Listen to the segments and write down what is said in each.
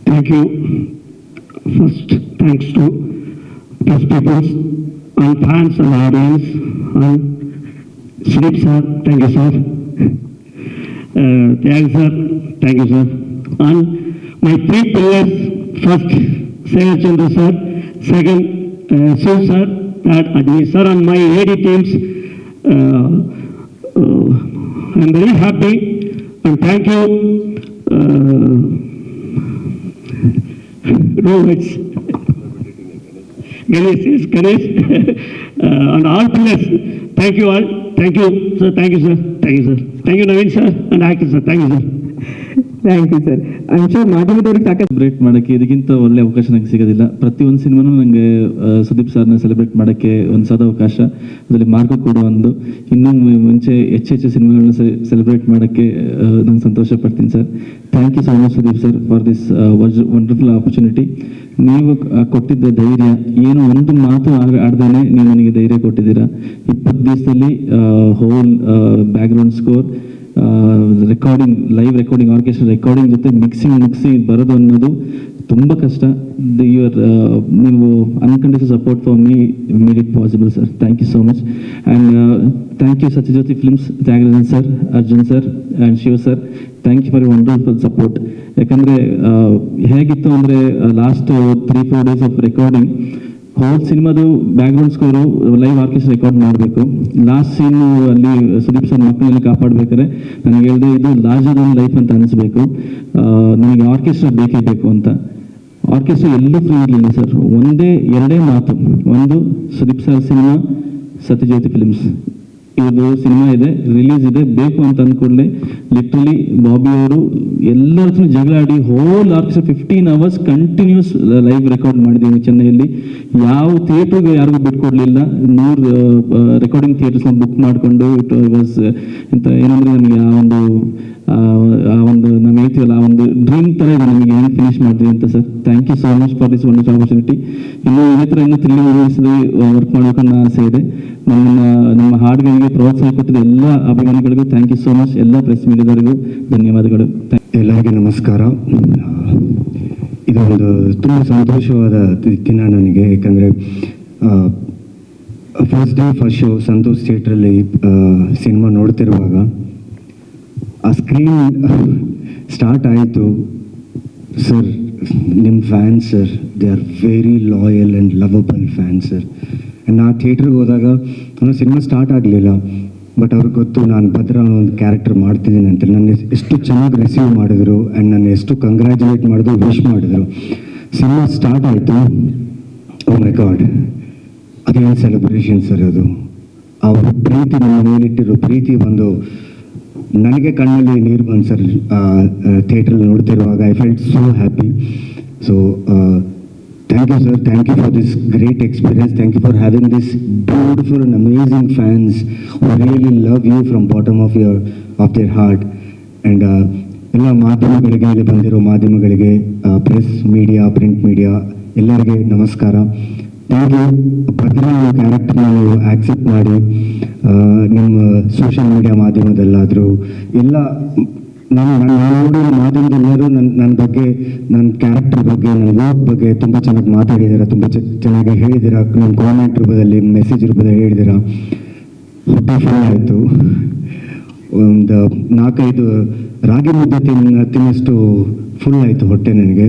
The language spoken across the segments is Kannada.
Thank you. First, thanks to press people and fans and audience and Sleep sir, thank you sir. Thanks sir, thank you sir. And my three pillars, first Sega Chandra sir, second Shiv sir, third Admi sir, and my AD teams. I'm very happy and thank you. Rohit, Ganesh, yes, Ganesh, and all players. Thank you all. Thank you, sir. Thank you, sir. Thank you, sir. Thank you, Naveen, sir, and actor, sir. Thank you, sir. Thank you sir. I am sure ಮಾಧ್ಯಮದವ್ರಿಗೆ ಸಾಕಷ್ಟು ಸೆಲೆಬ್ರೇಟ್ ಮಾಡೋಕ್ಕೆ ಇದಕ್ಕಿಂತ ಒಳ್ಳೆ ಅವಕಾಶ ನನಗೆ ಸಿಗೋದಿಲ್ಲ. ಪ್ರತಿಯೊಂದು ಸಿನಿಮಾನೂ ನನಗೆ ಸುದೀಪ್ ಸರ್ನ ಸೆಲೆಬ್ರೇಟ್ ಮಾಡೋಕ್ಕೆ ಒಂದು ಸದಾವಕಾಶ, ಅದರಲ್ಲಿ ಮಾರ್ಗ ಕೂಡ ಒಂದು. ಇನ್ನೂ ಮುಂಚೆ ಹೆಚ್ಚು ಸಿನಿಮಾಗಳನ್ನ ಸೆಲೆಬ್ರೇಟ್ ಮಾಡೋಕ್ಕೆ ನಾನು ಸಂತೋಷ ಪಡ್ತೀನಿ sir. Thank you so much Sudeep sir for this wonderful opportunity. ನೀವು ಕೊಟ್ಟಿದ್ದ ಧೈರ್ಯ, ಏನು ಒಂದು ಮಾತು ಆಡ್ದೇನೆ ನೀವು ನನಗೆ ಧೈರ್ಯ ಕೊಟ್ಟಿದ್ದೀರಾ. 20 ದಿವಸದಲ್ಲಿ whole background score, recording, live recording, orchestra recording ಜೊತೆ ಮಿಕ್ಸಿಂಗ್ ಮುಗಿಸಿ ಬರೋದು ಅನ್ನೋದು ತುಂಬ ಕಷ್ಟ. ನೀವು unconditional support for me made it possible sir. Thank you so much. And thank you Sathya Jyothi films, Thyagarajan sir, Arjun sir and Shiva sir. Thank you for you wonderful support. ಯಾಕಂದರೆ ಹೇಗಿತ್ತು ಅಂದರೆ last 3-4 days of recording, whole ಸಿನಿಮಾದು background score live orchestra record ಮಾಡಬೇಕು. ಲಾಸ್ಟ್ ಸೀನು ಅಲ್ಲಿ ಸುದೀಪ್ ಸರ್ ಮಕ್ಕಳಲ್ಲಿ ಕಾಪಾಡಬೇಕಾದ್ರೆ ನನಗೆ ಹೇಳಿದೆ, ಇದು ಲಾರ್ಜರ್ ದನ್ ಲೈಫ್ ಅಂತ ಅನಿಸ್ಬೇಕು, ನನಗೆ ಆರ್ಕೆಸ್ಟ್ರಾ ಬೇಕೇ ಬೇಕು ಅಂತ. ಆರ್ಕೆಸ್ಟ್ರಾ ಎಲ್ಲೂ ಫ್ರೀ ಇರಲಿಲ್ಲ ಸರ್. ಎರಡೇ ಮಾತು, ಒಂದು Sudeep sir cinema, Sathyajyothi films ಇವ್ರದ್ದು ಸಿನಿಮಾ ಇದೆ, ರಿಲೀಸ್ ಇದೆ, ಬೇಕು ಅಂತ ಅಂದ್ಕೊಳ್ಳೆ ಲಿಟ್ರಲಿ ಬಾಬಿ ಅವರು ಎಲ್ಲರ ಹತ್ರ ಜಗಳ ಆಡಿ whole orchestra 15 hours continuous live record ಮಾಡಿದ್ದೀವಿ ಚೆನ್ನೈಯಲ್ಲಿ. ಯಾವ ಥಿಯೇಟ್ರಿಗೆ ಯಾರಿಗೂ ಬಿಟ್ಕೊಡ್ಲಿಲ್ಲ. 100 ರೆಕಾರ್ಡಿಂಗ್ ಥಿಯೇಟರ್ಸ್ನ ಬುಕ್ ಮಾಡಿಕೊಂಡು ಇಟ್ ವಾಸ್ ಅಂತ ಏನಂದರೆ ನನಗೆ ಆ ಒಂದು ನಾವು ಹೇಳ್ತೀವಲ್ಲ, ಆ ಒಂದು ಡ್ರೀಮ್ ಥರ ಇದೆ ನಮಗೆ ಏನು ಫಿನಿಶ್ ಮಾಡಿದ್ವಿ ಅಂತ sir. Thank you so much for this wonderful opportunity. ಇನ್ನೂ ಇದೇ ಥರ ಇನ್ನೂ 3 ಮೂವೀಸ್ದು ವರ್ಕ್ ಮಾಡಬೇಕನ್ನೋ ಆಸೆ ಇದೆ. ನಮ್ಮ ಹಾಡುಗಳಿಗೆ ಪ್ರೋತ್ಸಾಹ ಕೊಟ್ಟಿದ್ದ ಎಲ್ಲ ಅಭಿಮಾನಿಗಳಿಗೂ ಥ್ಯಾಂಕ್ ಯು ಸೋ ಮಚ್. ಎಲ್ಲ ಪ್ರೆಸ್ ಮೀಡಿಯಾದವರಿಗೂ ಧನ್ಯವಾದಗಳು. ಎಲ್ಲರಿಗೂ ನಮಸ್ಕಾರ. ಇದೊಂದು ತುಂಬ ಸಂತೋಷವಾದ ದಿನ ನನಗೆ, ಯಾಕಂದರೆ first day first show Santosh ಥಿಯೇಟ್ರಲ್ಲಿ ಸಿನಿಮಾ ನೋಡ್ತಿರುವಾಗ ಆ ಸ್ಕ್ರೀನ್ ಸ್ಟಾರ್ಟ್ ಆಯಿತು. ಸರ್, ನಿಮ್ಮ fans sir, they are very loyal and lovable fans sir. And ಆ ಥಿಯೇಟ್ರಿಗೆ ಹೋದಾಗ ನಾನು ಸಿನಿಮಾ ಸ್ಟಾರ್ಟ್ ಆಗಲಿಲ್ಲ, ಬಟ್ ಅವ್ರಿಗೆ ಗೊತ್ತು ನಾನು ಭದ್ರ ಅನ್ನೋ ಒಂದು ಕ್ಯಾರೆಕ್ಟರ್ ಮಾಡ್ತಿದ್ದೀನಿ ಅಂತ. ನನ್ನ ಎಷ್ಟು ಚೆನ್ನಾಗಿ ರಿಸೀವ್ ಮಾಡಿದ್ರು ಆ್ಯಂಡ್ ನನ್ನ ಎಷ್ಟು ಕಂಗ್ರ್ಯಾಚುಲೇಟ್ ಮಾಡಿದ್ರು, ವಿಶ್ ಮಾಡಿದ್ರು. ಸಿನಿಮಾ ಸ್ಟಾರ್ಟ್ ಆಯಿತು. ಓ ಮೈ ಗಾಡ್, ಅದೇನು ಸೆಲೆಬ್ರೇಷನ್ ಸರ್ ಅದು. ಅವ್ರ ಪ್ರೀತಿ, ನಮ್ಮ ಮೇಲಿಟ್ಟಿರೋ ಪ್ರೀತಿ ಬಂದು ನನಗೆ ಕಣ್ಣಲ್ಲಿ ನೀರು ಬಂದು ಸರ್. ಥಿಯೇಟ್ರಲ್ಲಿ ನೋಡ್ತಿರುವಾಗ I felt so happy. So thank you sir, thank you for this great experience, thank you for having this beautiful and amazing fans who really love you from bottom of their heart. And ಎಲ್ಲ ಮಾಧ್ಯಮಗಳಿಗೆ, ಇಲ್ಲಿ ಬಂದಿರೋ ಮಾಧ್ಯಮಗಳಿಗೆ, ಪ್ರೆಸ್ ಮೀಡಿಯಾ, ಪ್ರಿಂಟ್ ಮೀಡಿಯಾ ಎಲ್ಲರಿಗೆ ನಮಸ್ಕಾರ. Thank you. ಭದ್ರ ಕ್ಯಾರೆಕ್ಟರ್ನ ನೀವು ಆಕ್ಸೆಪ್ಟ್ ಮಾಡಿ ನಿಮ್ಮ ಸೋಷಿಯಲ್ ಮೀಡಿಯಾ ಮಾಧ್ಯಮದಲ್ಲಾದರೂ ಎಲ್ಲ ನಾನು ನೋಡೋ ಮಾಧ್ಯಮದೆಲ್ಲರೂ ನನ್ನ ಬಗ್ಗೆ, ನನ್ನ ಕ್ಯಾರೆಕ್ಟರ್ ಬಗ್ಗೆ, ನನ್ನ ವರ್ಕ್ ಬಗ್ಗೆ ತುಂಬ ಚೆನ್ನಾಗಿ ಮಾತಾಡಿದ್ದೀರಾ, ತುಂಬ ಚೆನ್ನಾಗಿ ಹೇಳಿದ್ದೀರಾ. ನಿಮ್ಮ ಕಾಮೆಂಟ್ ರೂಪದಲ್ಲಿ, ಮೆಸೇಜ್ ರೂಪದಲ್ಲಿ ಹೇಳಿದ್ದೀರಾ. ಹೊಟ್ಟೆ ಫುಲ್ ಆಯಿತು. ಒಂದು 4-5 ರಾಗಿ ಮುದ್ದೆ ತಿನ್ನಷ್ಟು ಫುಲ್ ಆಯಿತು ಹೊಟ್ಟೆ ನನಗೆ.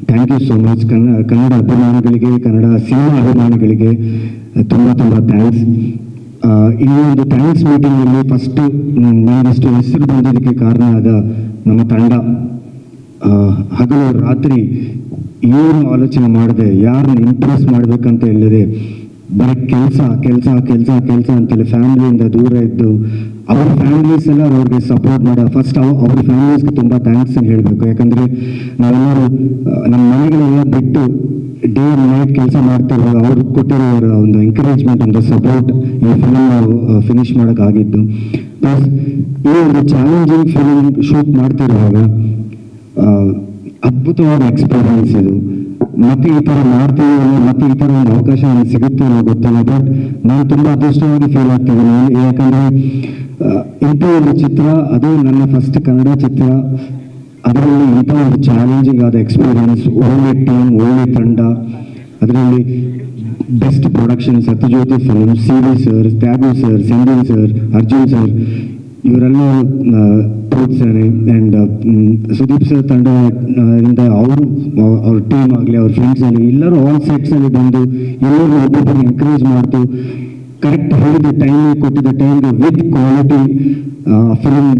Thank you so much. Kannada ಅಭಿಮಾನಿಗಳಿಗೆ, ಕನ್ನಡ ಸಿನಿಮಾ ಅಭಿಮಾನಿಗಳಿಗೆ ತುಂಬ ಥ್ಯಾಂಕ್ಸ್. ಈ ಒಂದು ಥ್ಯಾಂಕ್ಸ್ ಮೀಟಿಂಗಲ್ಲಿ ಫಸ್ಟು ನನಗಿಷ್ಟು ಹೆಸರು ಬಂದಿದ್ದಕ್ಕೆ ಕಾರಣ ಆದ ನಮ್ಮ ತಂಡ. ಹಗಲು ರಾತ್ರಿ ಏನು ಆಲೋಚನೆ ಮಾಡದೆ, ಯಾರನ್ನ ಇಂಪ್ರೆಸ್ ಮಾಡಬೇಕಂತ ಹೇಳಿದೆ, ಬರೀ ಕೆಲಸ ಅಂತೇಳಿ ಫ್ಯಾಮಿಲಿಯಿಂದ ದೂರ ಇದ್ದು ಅವ್ರ ಫ್ಯಾಮಿಲೀಸ್ ಎಲ್ಲ ಅವ್ರಿಗೆ ಸಪೋರ್ಟ್ ಮಾಡೋ. ಫಸ್ಟ್ ಅವ್ರ ಫ್ಯಾಮಿಲೀಸ್ಗೆ ತುಂಬ ಥ್ಯಾಂಕ್ಸ್ ಅಂತ ಹೇಳಬೇಕು. ಯಾಕಂದರೆ ನಾವೆಲ್ಲರೂ ನಮ್ಮ ಮನೆಗಳೆಲ್ಲ ಬಿಟ್ಟು ಡೇ ನೈಟ್ ಕೆಲಸ ಮಾಡ್ತಿರುವಾಗ ಅವ್ರು ಕೊಟ್ಟಿರೋ ಒಂದು ಎಂಕರೇಜ್ಮೆಂಟ್, ಒಂದು ಸಪೋರ್ಟ್ ಈ ಫಿಲ್ಮ್ ನಾವು ಫಿನಿಶ್ ಮಾಡೋಕ್ಕಾಗಿದ್ದು. ಪ್ಲಸ್ ಈ ಒಂದು ಚಾಲೆಂಜಿಂಗ್ ಫಿಲ್ಮ್ ಶೂಟ್ ಮಾಡ್ತಿರುವಾಗ ಅದ್ಭುತವಾದ ಎಕ್ಸ್ಪೀರಿಯನ್ಸ್ ಇದು. ಮತ್ತೆ ಈ ಥರ ಮಾಡ್ತೀವಿ, ಮತ್ತೆ ಈ ಥರ ಒಂದು ಅವಕಾಶ ನನಗೆ ಸಿಗುತ್ತೆ ಅನ್ನೋ ಗೊತ್ತಿಲ್ಲ. ಬಟ್ ನಾನು ತುಂಬ ಅದೃಷ್ಟವಾಗಿ ಫೀಲ್ ಆಗ್ತಿದ್ದೀನಿ. ಯಾಕಂದರೆ ಇಂಥ ಒಂದು ಚಿತ್ರ, ಅದು ನನ್ನ ಫಸ್ಟ್ ಕನ್ನಡ ಚಿತ್ರ, ಅದರಲ್ಲಿ ಇಂಥ ಒಂದು ಚಾಲೆಂಜಿಂಗ್ ಆದ ಎಕ್ಸ್ಪೀರಿಯನ್ಸ್, ಒಳ್ಳೆ ಟೀಮ್, ಒಳ್ಳೆ ತಂಡ, ಅದರಲ್ಲಿ best production, Sathya Jyothi film, C V sir, Thyagu sir, Sanjay sir, Arjun sir, ಇವರೆಲ್ಲ ಪ್ರೋತ್ಸಾಹನೆ. ಆ್ಯಂಡ್ ಸುದೀಪ್ ಸರ್ ತಂಡ ಇಂದ ಅವ್ರ ಟೀಮ್ ಆಗಲಿ, ಅವ್ರ ಫ್ರೆಂಡ್ಸ್ ಆಗಲಿ, ಎಲ್ಲರೂ ಆಲ್ ಸೆಟ್ಸಲ್ಲಿ ಬಂದು ಎಲ್ಲರೂ ಒಬ್ಬೊಬ್ಬರು ಎನ್ಕರೇಜ್ ಮಾಡ್ತು. ಕರೆಕ್ಟ್ ಹೇಳಿದ ಟೈಮಿಗೆ, ಕೊಟ್ಟಿದ್ದ ಟೈಮ್ಗೆ ವಿತ್ ಕ್ವಾಲಿಟಿ ಫಿಲ್ಮ್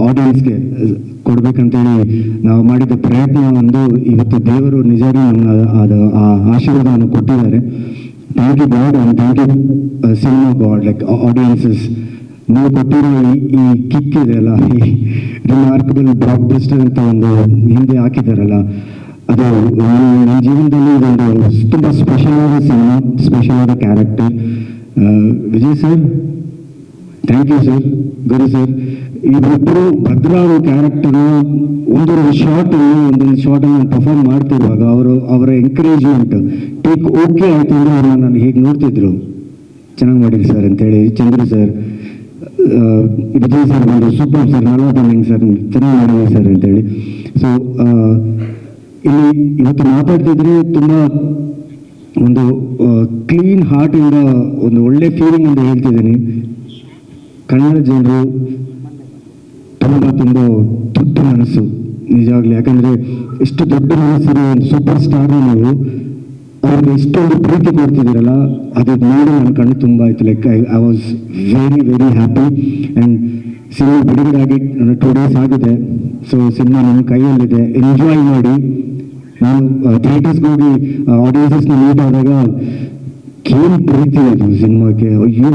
ಆಡಿಯನ್ಸ್ಗೆ ಕೊಡ್ಬೇಕಂತೇಳಿ ನಾವು ಮಾಡಿದ ಪ್ರಯತ್ನ ಒಂದು ಇವತ್ತು ದೇವರು ನಿಜವಾಗಿ ಆ ಆಶೀರ್ವಾದವನ್ನು ಕೊಟ್ಟಿದ್ದಾರೆ. Thank you god and thank you cinema god, like audiences. ನೀವು ಕೊಟ್ಟಿರೋ ಈ ಕಿಕ್ ಇದೆಯಲ್ಲ, ಈ ರಿಮಾರ್ಕಬಲ್ ಬ್ಲಾಕ್ ಬಸ್ಟರ್ ಅಂತ ಒಂದು ಹಿಂದೆ ಹಾಕಿದಾರಲ್ಲ, ಅದು ನನ್ನ ಜೀವನದಲ್ಲಿ ಇದೊಂದು ತುಂಬ ಸ್ಪೆಷಲ್ ಆದ ಸಿನಿಮಾ, ಸ್ಪೆಷಲ್ ಆದ character. Vijay sir, thank you sir. Guru sir, ಇಬ್ಬರು ಭದ್ರಾ ಕ್ಯಾರೆಕ್ಟರ್ನ ಒಂದೊಂದು ಶಾರ್ಟನ್ನು ಪರ್ಫಾರ್ಮ್ ಮಾಡ್ತಿರುವಾಗ ಅವರ ಎಂಕರೇಜ್ಮೆಂಟ್, ಟೇಕ್ ಓಕೆ ಆಯಿತು ಅಂದರೆ ಅವ್ರನ್ನ ನಾನು ಹೀಗೆ ನೋಡ್ತಿದ್ರು, ಚೆನ್ನಾಗಿ ಮಾಡಿರಿ ಸರ್ ಅಂತೇಳಿ. ಚಂದ್ರು ಸರ್, ವಿಜಯ್ ಸರ್ ಬಂದು ಸೂಪರ್ ಸರ್, ನಲ್ವತ್ತೊಂದು ಸರ್ ಚೆನ್ನಾಗಿ ಮಾಡಿದೆ ಸರ್ ಅಂತೇಳಿ. ಸೊ ಇಲ್ಲಿ ಇವತ್ತು ಮಾತಾಡ್ತಿದ್ರೆ ತುಂಬ ಒಂದು ಕ್ಲೀನ್ ಹಾರ್ಟಿಂದ ಒಂದು ಒಳ್ಳೆ ಫೀಲಿಂಗ್ ಅಂತ ಹೇಳ್ತಿದ್ದೀನಿ. ಕನ್ನಡ ಜನರು ತುಂಬ ದೊಡ್ಡ ಮನಸ್ಸು ನಿಜವಾಗ್ಲಿ. ಯಾಕಂದರೆ ಎಷ್ಟು ದೊಡ್ಡ ಮನಸ್ಸಿರೋ ಒಂದು ಸೂಪರ್ ಸ್ಟಾರ್ನ ನೀವು ಅವ್ರಿಗೆ ಎಷ್ಟೊಂದು ಪ್ರೀತಿ ಕೊಡ್ತಿದ್ದೀರಲ್ಲ, ಅದು ನೋಡಿ ನನ್ನ ಕಣ್ಣು ತುಂಬ ಆಯಿತು. Like I was very very happy. And cinema ಬಿಡುಗಡೆ ಆಗಿ 2 days ಆಗಿದೆ. ಸೊ ಸಿನಿಮಾ ನನ್ನ ಕೈಯಲ್ಲಿದೆ, ಎಂಜಾಯ್ ಮಾಡಿ. ನಾನು ಥಿಯೇಟರ್ಸ್ಗೆ ಹೋಗಿ ಆಡಿಯನ್ಸಸ್ನ ಮೀಟ್ ಆದಾಗ ಏನು ಪ್ರೀತಿ ಅದು ಸಿನಿಮಾಕ್ಕೆ, ಅಯ್ಯೋ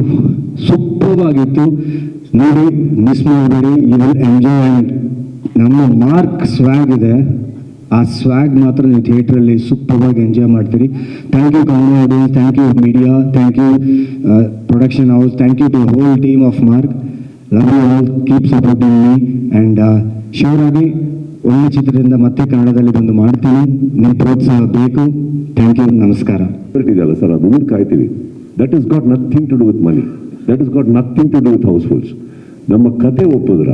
ಸೂಪರ್ ಆಗಿತ್ತು. ನೋಡಿ, ಮಿಸ್ ಮಾಡಬೇಡಿ, ಯು ವಿಲ್ ಎಂಜಾಯ್. ಆ್ಯಂಡ್ ನಮ್ಮ ಮಾರ್ಕ್ ಸ್ವ್ಯಾಗ್ ಇದೆ, ಆ ಸ್ವ್ಯಾಗ್ ಮಾತ್ರ ನೀವು ಥಿಯೇಟ್ರಲ್ಲಿ ಸೂಪರ್ವಾಗಿ ಎಂಜಾಯ್ ಮಾಡ್ತೀರಿ. Thank you Kannada audience, thank you media, thank you production house, thank you to whole team of Mark. Love you all, keep supporting me. And sure ಆಗಿ ಒಳ್ಳೆ ಚಿತ್ರದಿಂದ ಮತ್ತೆ ಕನ್ನಡದಲ್ಲಿ ಬಂದು ಮಾಡ್ತೀನಿ. ನಿಮ್ಮ ಪ್ರೋತ್ಸಾಹ ಬೇಕು. ಥ್ಯಾಂಕ್ ಯು, ನಮಸ್ಕಾರ. ಇದೆಯಲ್ಲ ಸರ್, ಅದು ಮುಂದೆ ಕಾಯ್ತೀವಿ. That is got nothing to do with money, that is got nothing to do with housefuls. ನಮ್ಮ ಕತೆ ಒಪ್ಪಿದ್ರ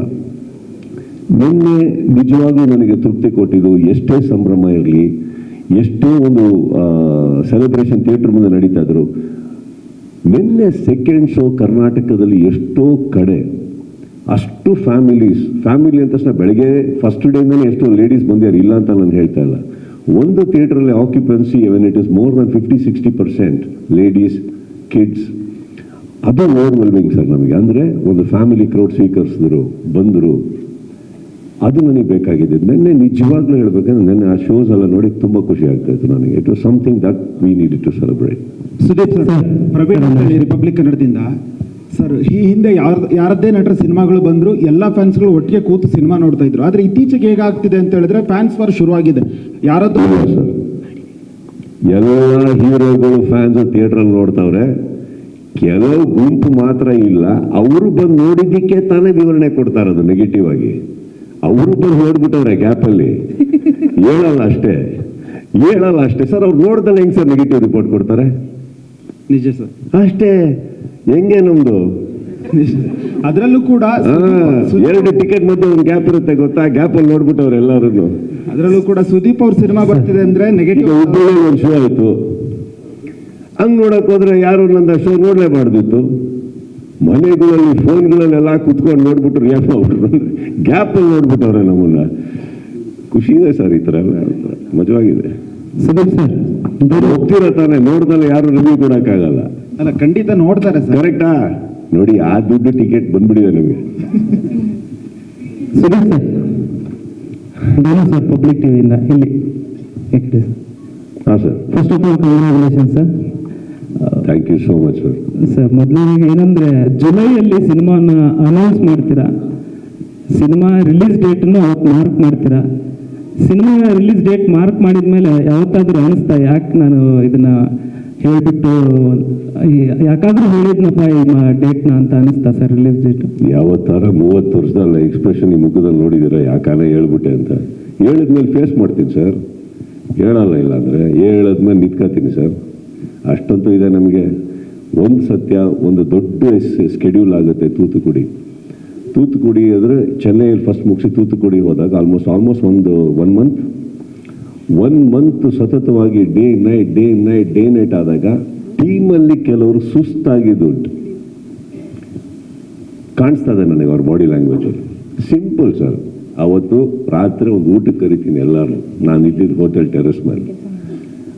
ನಿನ್ನೆ ನಿಜವಾಗ್ಲೂ ನನಗೆ ತೃಪ್ತಿ ಕೊಟ್ಟಿದ್ದು. ಎಷ್ಟೇ ಸಂಭ್ರಮ ಇರಲಿ, ಎಷ್ಟೇ ಒಂದು ಸೆಲೆಬ್ರೇಷನ್ ಥಿಯೇಟರ್ ಮುಂದೆ ನಡೀತಾ ಇದ್ರು, ನಿನ್ನೆ ಸೆಕೆಂಡ್ ಶೋ ಕರ್ನಾಟಕದಲ್ಲಿ ಎಷ್ಟೋ ಕಡೆ ಅಷ್ಟು ಫ್ಯಾಮಿಲಿ ಅಂತ ತಕ್ಷಣ ಬೆಳಗ್ಗೆ ಫಸ್ಟ್ ಡೇಯಿಂದನೇ ಎಷ್ಟೋ ಲೇಡೀಸ್ ಬಂದಿದ್ದಾರೆ, ಇಲ್ಲ ಅಂತ ನಾನು ಹೇಳ್ತಾ ಇಲ್ಲ. ಒಂದು ಥಿಯೇಟ್ರಲ್ಲಿ occupancy when it is more than 50-60% ladies, kids, ಅದು ಓವರ್ವೆಲ್ಮಿಂಗ್ ಸರ್ ನಮಗೆ. ಅಂದರೆ ಒಂದು ಫ್ಯಾಮಿಲಿ ಕ್ರೌಡ್ ಸ್ವೀಕರಿಸಿದ್ರು, ಬಂದರು, ಅದು ನನಗೆ ಬೇಕಾಗಿದೆ. ನಿನ್ನೆ ನಿಜವಾಗ್ಲೂ ಹೇಳ್ಬೇಕಂದ್ರೆ ನಿನ್ನೆ ಆ ಶೋಸ್ ಎಲ್ಲ ನೋಡಿ ತುಂಬ ಖುಷಿ ಆಗ್ತಾ ಇತ್ತು ನನಗೆ. It was something that we needed to celebrate. Sudeep sir, Praveen ಅಂತೇಳಿ ರಿಪಬ್ಲಿಕ್ ಕನ್ನಡದಿಂದ ಸರ್, ಈ ಹಿಂದೆ ಯಾರದ್ದೇ ನಟರ ಸಿನಿಮಾಗಳು ಬಂದ್ರು ಎಲ್ಲ ಫ್ಯಾನ್ಸ್ಗಳು ಒಟ್ಟಿಗೆ ಕೂತು ಸಿನಿಮಾ ನೋಡ್ತಾ ಇದ್ರು. ಆದ್ರೆ ಇತ್ತೀಚೆಗೆ ಹೇಗಾಗ್ತಿದೆ ಅಂತ ಹೇಳಿದ್ರೆ ಫ್ಯಾನ್ಸ್ ವಾರ್ ಶುರುವಾಗಿದೆ. ಯಾರದ್ದು ಸರ್, ಎಲ್ಲ ಹೀರೋಗಳು ಫ್ಯಾನ್ಸ್ ಥಿಯೇಟ್ರಲ್ಲಿ ನೋಡ್ತಾವ್ರೆ, ಕೆಲವು ಗುಂಪು ಮಾತ್ರ ಇಲ್ಲ. ಅವರು ಬಂದು ನೋಡಿದ್ದಕ್ಕೆ ತಾನೇ ವಿವರಣೆ ಕೊಡ್ತಾ ಇರೋದು ನೆಗೆಟಿವ್ ಆಗಿ. ಅವರು ಬಂದು ನೋಡ್ಬಿಟ್ಟವ್ರೆ ಗ್ಯಾಪಲ್ಲಿ, ಹೇಳಲ್ಲ ಅಷ್ಟೇ ಸರ್. ಅವ್ರು ನೋಡ್ದಲ್ಲ ಹೆಂಗ್ ಸರ್ ನೆಗೆಟಿವ್ ರಿಪೋರ್ಟ್ ಕೊಡ್ತಾರೆ? ನಿಜ ಸರ್, ಅಷ್ಟೇ. ಹೆಂಗೆ ನಮ್ದು ಅದರಲ್ಲೂ ಕೂಡ 2 ಟಿಕೆಟ್ ಮಧ್ಯೆ ಒಂದು ಗ್ಯಾಪ್ ಇರುತ್ತೆ ಗೊತ್ತಾ, ಗ್ಯಾಪಲ್ಲಿ ನೋಡ್ಬಿಟ್ಟವ್ರು ಎಲ್ಲರೂ. ಅದರಲ್ಲೂ ಕೂಡ ಸುದೀಪ್ ಅವ್ರ ಸಿನಿಮಾ ಬರ್ತಿದೆ ಅಂದ್ರೆ ನೆಗೆಟಿವ್. ಹುಬ್ಬಳ್ಳಿ ಒಂದು ಶೋ ಆಯ್ತು, ಹಂಗ್ ನೋಡಕ್ ಹೋದ್ರೆ ಯಾರು ನಂದ ಶೋ ನೋಡ್ಲೇಬಾರ್ದಿತ್ತು. ಮನೆಗಳಲ್ಲಿ ಫೋನ್ಗಳಲ್ಲೆಲ್ಲ ಕುತ್ಕೊಂಡು ನೋಡ್ಬಿಟ್ರು, ಗ್ಯಾಪ್ ಮಾಡ್ಬಿಟ್ರು, ಗ್ಯಾಪಲ್ಲಿ ನೋಡ್ಬಿಟ್ಟವ್ರೆ ನಮ್ಮನ್ನ. ಖುಷಿ ಇದೆ ಸರ್, ಈ ಥರ ಎಲ್ಲ ಮಜವಾಗಿದೆ. ಸುದೀಪ್ ಸರ್, ಹೋಗ್ತಿರೋ ತಾನೆ, ನೋಡ್ದಲ್ಲ ಯಾರು ರಿವ್ಯೂ ಕೊಡೋಕ್ಕಾಗಲ್ಲ. ಅಲ್ಲ, ಖಂಡಿತ ನೋಡ್ತಾರೆ ಸರ್. ಕರೆಕ್ಟಾ? ನೋಡಿ, ಆ ದುಡ್ಡು ಟಿಕೆಟ್ ಬಂದ್ಬಿಡಿದೆ ನಮಗೆ. ಸುದೀಪ್ ಸರ್, ನಾನು ಸರ್ ಪಬ್ಲಿಕ್ ಟಿವಿಯಿಂದ ಇಲ್ಲಿ. ಹಾಂ sir, first of all congratulation sir. Thank you so much sir. Sir, ಮೊದಲಿಗೆ ಏನಂದ್ರೆ ಜುಲೈಯಲ್ಲಿ ಸಿನಿಮಾನ ಅನೌನ್ಸ್ ಮಾಡ್ತೀರಾ, ಸಿನಿಮಾ ರಿಲೀಸ್ ಡೇಟನ್ನು ಅವತ್ತು ಮಾರ್ಕ್ ಮಾಡ್ತೀರಾ. ಸಿನಿಮಾ ರಿಲೀಸ್ ಡೇಟ್ ಮಾರ್ಕ್ ಮಾಡಿದ್ಮೇಲೆ ಯಾವತ್ತಾದ್ರೂ ಅನಿಸ್ತಾ, ಯಾಕೆ ನಾನು ಇದನ್ನ ಹೇಳ್ಬಿಟ್ಟು ಯಾಕಾದ್ರೂ ಹೇಳಿದ್ನಪ್ಪ ಈ ಡೇಟ್ನ ಅಂತ ಅನಿಸ್ತಾ ಸರ್? ರಿಲೀಸ್ ಡೇಟ್ ಯಾವತ್ತಾರ 30 ವರ್ಷದಲ್ಲ ಎಕ್ಸ್ಪ್ರೆಷನ್ ಈ ಮುಖದಲ್ಲಿ ನೋಡಿದ್ದೀರಾ, ಯಾಕಾನ ಹೇಳ್ಬಿಟ್ಟೆ ಅಂತ. ಹೇಳಿದ್ಮೇಲೆ ಫೇಸ್ ಮಾಡ್ತೀನಿ ಸರ್, ಹೇಳಲ್ಲ. ಇಲ್ಲ ಅಂದರೆ ಹೇಳಿದ್ಮೇಲೆ ನಿಂತ್ಕೋತೀನಿ ಸರ್. ಅಷ್ಟಂತೂ ಇದೆ ನಮಗೆ. ಒಂದು ಸತ್ಯ, ಒಂದು ದೊಡ್ಡ ಸ್ಕೆಡ್ಯೂಲ್ ಆಗುತ್ತೆ ತೂತುಕುಡಿ. ತೂತುಕುಡಿ ಅಂದರೆ ಚೆನ್ನೈಯಲ್ಲಿ ಫಸ್ಟ್ ಮುಗಿಸಿ ತೂತುಕುಡಿ ಹೋದಾಗ ಆಲ್ಮೋಸ್ಟ್ ಒಂದು ಒನ್ ಮಂತ್ ಸತತವಾಗಿ ಡೇ ನೈಟ್ ಆದಾಗ ಟೀಮಲ್ಲಿ ಕೆಲವರು ಸುಸ್ತಾಗಿದ್ದುಂಟು ಕಾಣಿಸ್ತದೆ ನನಗೆ ಅವ್ರ ಬಾಡಿ ಲ್ಯಾಂಗ್ವೇಜಲ್ಲಿ. ಸಿಂಪಲ್ ಸರ್, ಅವತ್ತು ರಾತ್ರಿ ಒಂದು ಊಟಕ್ಕೆ ಕರಿತೀನಿ ಎಲ್ಲರೂ. ನಾನು ಇದ್ದಿದ್ದು ಹೋಟೆಲ್ ಟೆರೆಸ್ ಮೇಲೆ.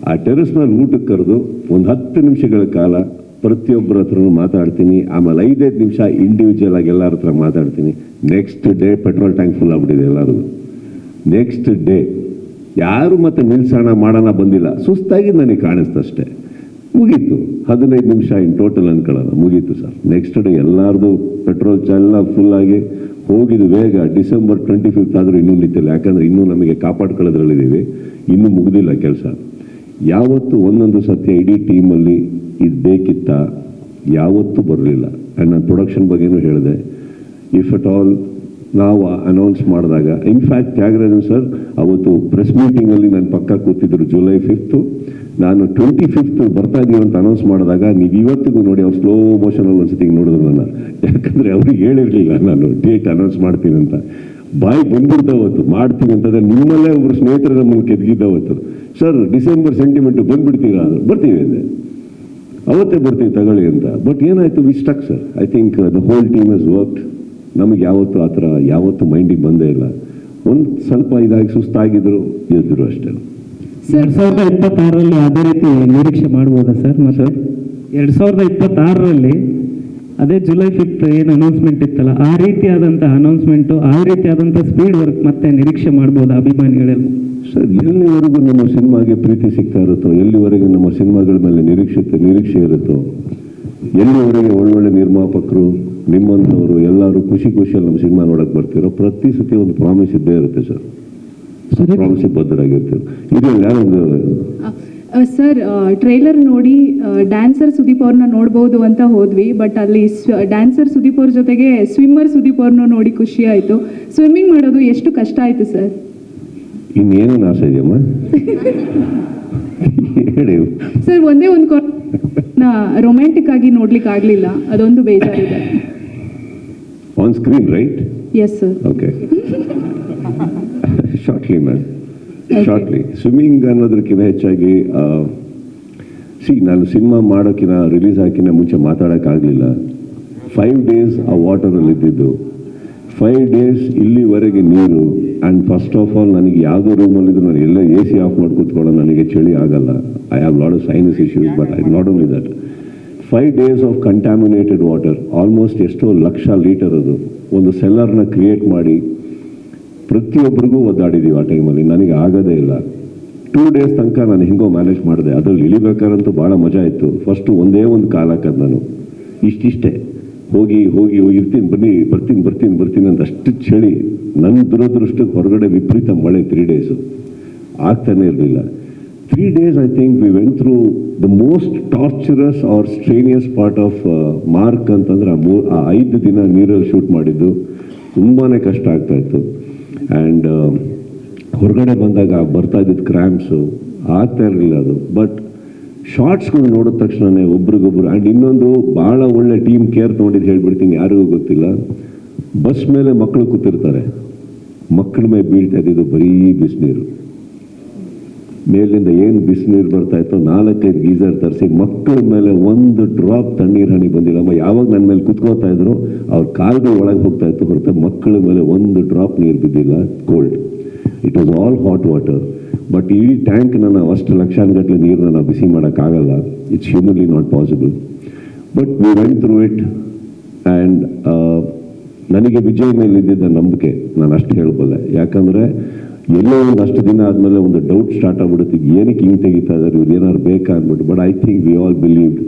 ಆ ಟೆರೆಸ್ ಮೇಲೆ ಊಟಕ್ಕೆ ಕರೆದು ಒಂದು 10 ನಿಮಿಷಗಳ ಕಾಲ ಪ್ರತಿಯೊಬ್ಬರ ಹತ್ರನೂ ಮಾತಾಡ್ತೀನಿ. ಆಮೇಲೆ 5 ನಿಮಿಷ ಇಂಡಿವಿಜುವಲ್ ಆಗಿ ಎಲ್ಲರ ಹತ್ರ ಮಾತಾಡ್ತೀನಿ. Next day petrol tank full ಆಗ್ಬಿಟ್ಟಿದೆ ಎಲ್ಲರದು. ನೆಕ್ಸ್ಟ್ ಡೇ ಯಾರು ಮತ್ತೆ ನಿಲ್ಸೋಣ ಮಾಡೋಣ ಬಂದಿಲ್ಲ, ಸುಸ್ತಾಗಿ ನನಗೆ ಕಾಣಿಸ್ತಷ್ಟೇ. ಮುಗೀತು, 15 ನಿಮಿಷ ಇನ್ ಟೋಟಲ್ ಅನ್ಕೊಳ್ಳೋಣ, ಮುಗೀತು ಸರ್. ನೆಕ್ಸ್ಟ್ ಡೇ ಎಲ್ಲರದು ಪೆಟ್ರೋಲ್ ಎಲ್ಲ ಫುಲ್ಲಾಗಿ ಹೋಗಿದ್ದು ಬೇಗ. ಡಿಸೆಂಬರ್ 25 ಆದರೂ ಇನ್ನೂ ನಿಂತಿಲ್ಲ, ಯಾಕಂದರೆ ಇನ್ನೂ ನಮಗೆ ಕಾಪಾಡ್ಕೊಳ್ಳೋದ್ರಲ್ಲಿದ್ದೀವಿ, ಇನ್ನೂ ಮುಗಿದಿಲ್ಲ ಕೆಲಸ. ಯಾವತ್ತು ಒಂದೊಂದು ಸತ್ಯ ಇಡೀ ಟೀಮಲ್ಲಿ ಇದು ಬೇಕಿತ್ತ, ಯಾವತ್ತೂ ಬರಲಿಲ್ಲ. ಆ್ಯಂಡ್ ನಾನು ಪ್ರೊಡಕ್ಷನ್ ಬಗ್ಗೆನೂ ಹೇಳಿದೆ. ಇಫ್ ಅಟ್ ಆಲ್ ನಾವು ಅನೌನ್ಸ್ ಮಾಡಿದಾಗ, ಇನ್ಫ್ಯಾಕ್ಟ್ ತ್ಯಾಗರಾಜನ್ ಸರ್ ಅವತ್ತು ಪ್ರೆಸ್ ಮೀಟಿಂಗಲ್ಲಿ ನನ್ನ ಪಕ್ಕ ಕೂತಿದ್ರು. ಜುಲೈ 5 ನಾನು 25 ಬರ್ತಾ ಇದ್ದೀವಿ ಅಂತ ಅನೌನ್ಸ್ ಮಾಡಿದಾಗ ನೀವು ಇವತ್ತಿಗೂ ನೋಡಿ ಅವ್ರು ಸ್ಲೋ ಮೋಷನಲ್ಲಿ ಒಂದ್ಸತಿ ನೋಡಿದ್ರು ನನ್ನ. ಯಾಕಂದರೆ ಅವ್ರಿಗೆ ಹೇಳಿರಲಿಲ್ಲ ನಾನು ಡೇಟ್ ಅನೌನ್ಸ್ ಮಾಡ್ತೀನಿ ಅಂತ. ಬಾಯಿ ಬಂದ್ಬಿಡ್ತಾವತ್ತು ಮಾಡ್ತೀನಿ ಅಂತಂದರೆ ನಿಮ್ಮಲ್ಲೇ ಒಬ್ಬರು ಸ್ನೇಹಿತರ ನಮ್ಮನ್ನು ಕೆದಗಿದ್ದವತ್ತು. ಸರ್ ಡಿಸೆಂಬರ್ ಸೆಂಟಿಮೆಂಟು ಬಂದುಬಿಡ್ತೀರಾ ಅಂದರೆ ಬರ್ತೀವಿ ಅಂದೆ. ಅವತ್ತೇ ಬರ್ತೀವಿ ತಗೊಳ್ಳಿ ಅಂತ. ಬಟ್ ಏನಾಯಿತು, we stuck sir. I think the whole team has worked. ನಮಗೆ ಯಾವತ್ತೂ ಆ ಥರ ಯಾವತ್ತೂ ಮೈಂಡಿಗೆ ಬಂದೇ ಇಲ್ಲ. ಒಂದು ಸ್ವಲ್ಪ ಇದಾಗಿ ಸುಸ್ತಾಗಿದ್ರು ಎದ್ರು ಅಷ್ಟೇ. 2026ರಲ್ಲಿ ಅದೇ ರೀತಿ ನಿರೀಕ್ಷೆ ಮಾಡ್ಬೋದಾ ಸರ್? ಮತ್ತು 2026ರಲ್ಲಿ ಅದೇ ಜುಲೈ 5 ಏನು ಅನೌನ್ಸ್ಮೆಂಟ್ ಇತ್ತಲ್ಲ, ಆ ರೀತಿಯಾದಂಥ ಅನೌನ್ಸ್ಮೆಂಟು, ಆ ರೀತಿಯಾದಂಥ ಸ್ಪೀಡ್ ವರ್ಕ್ ಮತ್ತೆ ನಿರೀಕ್ಷೆ ಮಾಡ್ಬೋದಾ ಅಭಿಮಾನಿಗಳೆಲ್ಲ? ಸರ್, ಎಲ್ಲಿವರೆಗೂ ನಮ್ಮ ಸಿನಿಮಾಗೆ ಪ್ರೀತಿ ಸಿಗ್ತಾ ಇರುತ್ತೋ, ಎಲ್ಲಿವರೆಗೆ ನಮ್ಮ ಸಿನಿಮಾಗಳ ಮೇಲೆ ನಿರೀಕ್ಷೆ ಇರುತ್ತೋ, ಎಲ್ಲಿವರೆಗೆ ಒಳ್ಳೊಳ್ಳೆ ನಿರ್ಮಾಪಕರು ನಿಮ್ಮಂಥವರು ಎಲ್ಲರೂ ಖುಷಿಯಲ್ಲಿ ನಮ್ಮ ಸಿನಿಮಾ ನೋಡೋಕೆ ಬರ್ತಿರೋ, ಪ್ರತಿ ಸತಿ ಒಂದು ಪ್ರಾಮಿಸ್ ಇದ್ದೇ ಇರುತ್ತೆ ಸರ್. ಪ್ರಾಮಿಸ್ ಬದ್ಧರಾಗಿರ್ತೀವಿ. ಇದರಲ್ಲಿ ಯಾರೊಂದು ಸರ್, ಟ್ರೈಲರ್ ನೋಡಿ ಡ್ಯಾನ್ಸರ್ ಸುದೀಪ್ ಅವ್ರನ್ನ ನೋಡ್ಬೋದು ಅಂತ ಹೋದ್ವಿ. ಬಟ್ ಅಲ್ಲಿ ಡ್ಯಾನ್ಸರ್ ಸುದೀಪ್ ಅವ್ರ ಜೊತೆಗೆ ಸ್ವಿಮ್ಮರ್ ಸುದೀಪ್ ಅವ್ರನ್ನ ನೋಡಿ ಖುಷಿ ಆಯಿತು. ಸ್ವಿಮ್ಮಿಂಗ್ ಮಾಡೋದು ಎಷ್ಟು ಕಷ್ಟ ಆಯಿತು ಸರ್? ಇನ್ನೇನು ಆಸೆ ಇದೆಯಮ್ಮ ಹೇಳಿ ಸರ್. ಒಂದೇ ಒಂದು ರೊಮ್ಯಾಂಟಿಕ್ ಆಗಿ ನೋಡ್ಲಿಕ್ಕೆ ಆಗಲಿಲ್ಲ, ಅದೊಂದು ಬೇಜಾರಿದೆ. On screen right? Yes sir. Okay, shortly ma'am, shortly. Swimming ಅನ್ನೋದಕ್ಕಿಂತ ಹೆಚ್ಚಾಗಿ ನಾನು ಸಿನಿಮಾ ಮಾಡೋಕ್ಕಿಂತ ರಿಲೀಸ್ ಹಾಕಿನ ಮುಂಚೆ ಮಾತಾಡೋಕ್ಕಾಗಲಿಲ್ಲ. 5 ಡೇಸ್ ಆ ವಾಟರಲ್ಲಿ ಇದ್ದಿದ್ದು, 5 ಡೇಸ್ ಇಲ್ಲಿವರೆಗೆ ನೀರು. ಆ್ಯಂಡ್ ಫಸ್ಟ್ ಆಫ್ ಆಲ್ ನನಗೆ ಯಾವುದೋ ರೂಮಲ್ಲಿದ್ದು ನಾನು ಎಲ್ಲ AC ಆಫ್ ಮಾಡಿ ಕೂತ್ಕೊಳ್ಳೋ, ನನಗೆ ಚಳಿ ಆಗಲ್ಲ. I have lot of sinus issues. But I not only that, 5 days of contaminated water, almost ಎಷ್ಟೋ ಲಕ್ಷ ಲೀಟರ್ ಅದು. ಒಂದು ಸೆಲ್ಲರ್ನ ಕ್ರಿಯೇಟ್ ಮಾಡಿ ಪ್ರತಿಯೊಬ್ಬರಿಗೂ ಒದ್ದಾಡಿದ್ದೀವಿ ಆ ಟೈಮಲ್ಲಿ. ನನಗೆ ಆಗೋದೇ ಇಲ್ಲ. 2 ಡೇಸ್ ತನಕ ನಾನು ಹೆಂಗೋ ಮ್ಯಾನೇಜ್ ಮಾಡಿದೆ. ಅದರಲ್ಲಿ ಇಳಿಬೇಕಾರಂತೂ ಭಾಳ ಮಜಾ ಇತ್ತು. ಫಸ್ಟು ಒಂದೇ ಒಂದು ಕಾಲು ಹಾಕೋದು ನಾನು, ಇಷ್ಟೇ ಹೋಗಿ ಬರ್ತೀನಿ ಅಂತ. ಅಷ್ಟು ಚಳಿ. ನನ್ನ ದುರದೃಷ್ಟಕ್ಕೆ ಹೊರಗಡೆ ವಿಪರೀತ ಮಳೆ. 3 ಡೇಸು ಆಗ್ತಾನೆ ಇರಲಿಲ್ಲ. 3 days I think we went through the most torturous or strenuous part of Mark ಅಂತಂದರೆ ಆ 5 ದಿನ ನೀರಲ್ಲಿ ಶೂಟ್ ಮಾಡಿದ್ದು ತುಂಬಾ ಕಷ್ಟ ಆಗ್ತಾಯಿತ್ತು. ಆ್ಯಂಡ್ ಹೊರಗಡೆ ಬಂದಾಗ ಬರ್ತಾ ಇದ್ದಿದ್ದು ಕ್ರ್ಯಾಂಪ್ಸು ಆಗ್ತಾ ಇರಲಿಲ್ಲ ಅದು. ಬಟ್ ಶಾರ್ಟ್ಸ್ಗಳು ನೋಡಿದ ತಕ್ಷಣವೇ ಒಬ್ರಿಗೊಬ್ರು. ಆ್ಯಂಡ್ ಇನ್ನೊಂದು ಭಾಳ ಒಳ್ಳೆ ಟೀಮ್ ಕೇರ್ ತೊಗೊಂಡಿದ್ದು ಹೇಳ್ಬಿಡ್ತೀನಿ, ಯಾರಿಗೂ ಗೊತ್ತಿಲ್ಲ. ಬಸ್ ಮೇಲೆ ಮಕ್ಕಳು ಕೂತಿರ್ತಾರೆ, ಮಕ್ಕಳ ಮೇಲೆ ಬೀಳ್ತಾ ಇದ್ದಿದ್ದು ಬರೀ ಬಿಸಿನೀರು. ಮೇಲಿಂದ ಏನು ಬಿಸಿನೀರು ಬರ್ತಾ ಇತ್ತು, 4-5 ಗೀಸರ್ ತರಿಸಿ ಮಕ್ಕಳ ಮೇಲೆ ಒಂದು ಡ್ರಾಪ್ ತಣ್ಣೀರು ಹನಿ ಬಂದಿಲ್ಲ. ಯಾವಾಗ ನನ್ನ ಮೇಲೆ ಕುತ್ಕೋತಾ ಇದ್ರು ಅವ್ರ ಕಾಲುಗಳು ಒಳಗೆ ಹೋಗ್ತಾ ಇತ್ತು ಹೊರತು ಮಕ್ಕಳ ಮೇಲೆ ಒಂದು ಡ್ರಾಪ್ ನೀರು ಬಿದ್ದಿಲ್ಲ. Cold, it was all hot water. But ಈ ಟ್ಯಾಂಕ್ ನಾವು ಅಷ್ಟು ಲಕ್ಷಾನುಗಟ್ಟಲೆ ನೀರನ್ನ ನಾವು ಬಿಸಿ ಮಾಡೋಕ್ಕಾಗಲ್ಲ. It's humanly not possible. But we went through it. And ನನಗೆ ವಿಜಯ್ ಮೇಲೆ ಇದ್ದಿದ್ದ ನಂಬಿಕೆ ನಾನು ಅಷ್ಟು ಹೇಳ್ಬಲ್ಲೆ. ಯಾಕಂದರೆ ಎಲ್ಲೋ ಒಂದು ಅಷ್ಟು ದಿನ ಆದಮೇಲೆ ಒಂದು ಡೌಟ್ ಸ್ಟಾರ್ಟ್ ಆಗ್ಬಿಡುತ್ತೆ, ಏನಕ್ಕೆ ಹಿಂಗೆ ತೆಗಿತಾ ಇದ್ದಾರೆ, ಇವ್ರು ಏನಾದ್ರು ಬೇಕಾ ಅಂದ್ಬಿಟ್ಟು. But I think we all believed.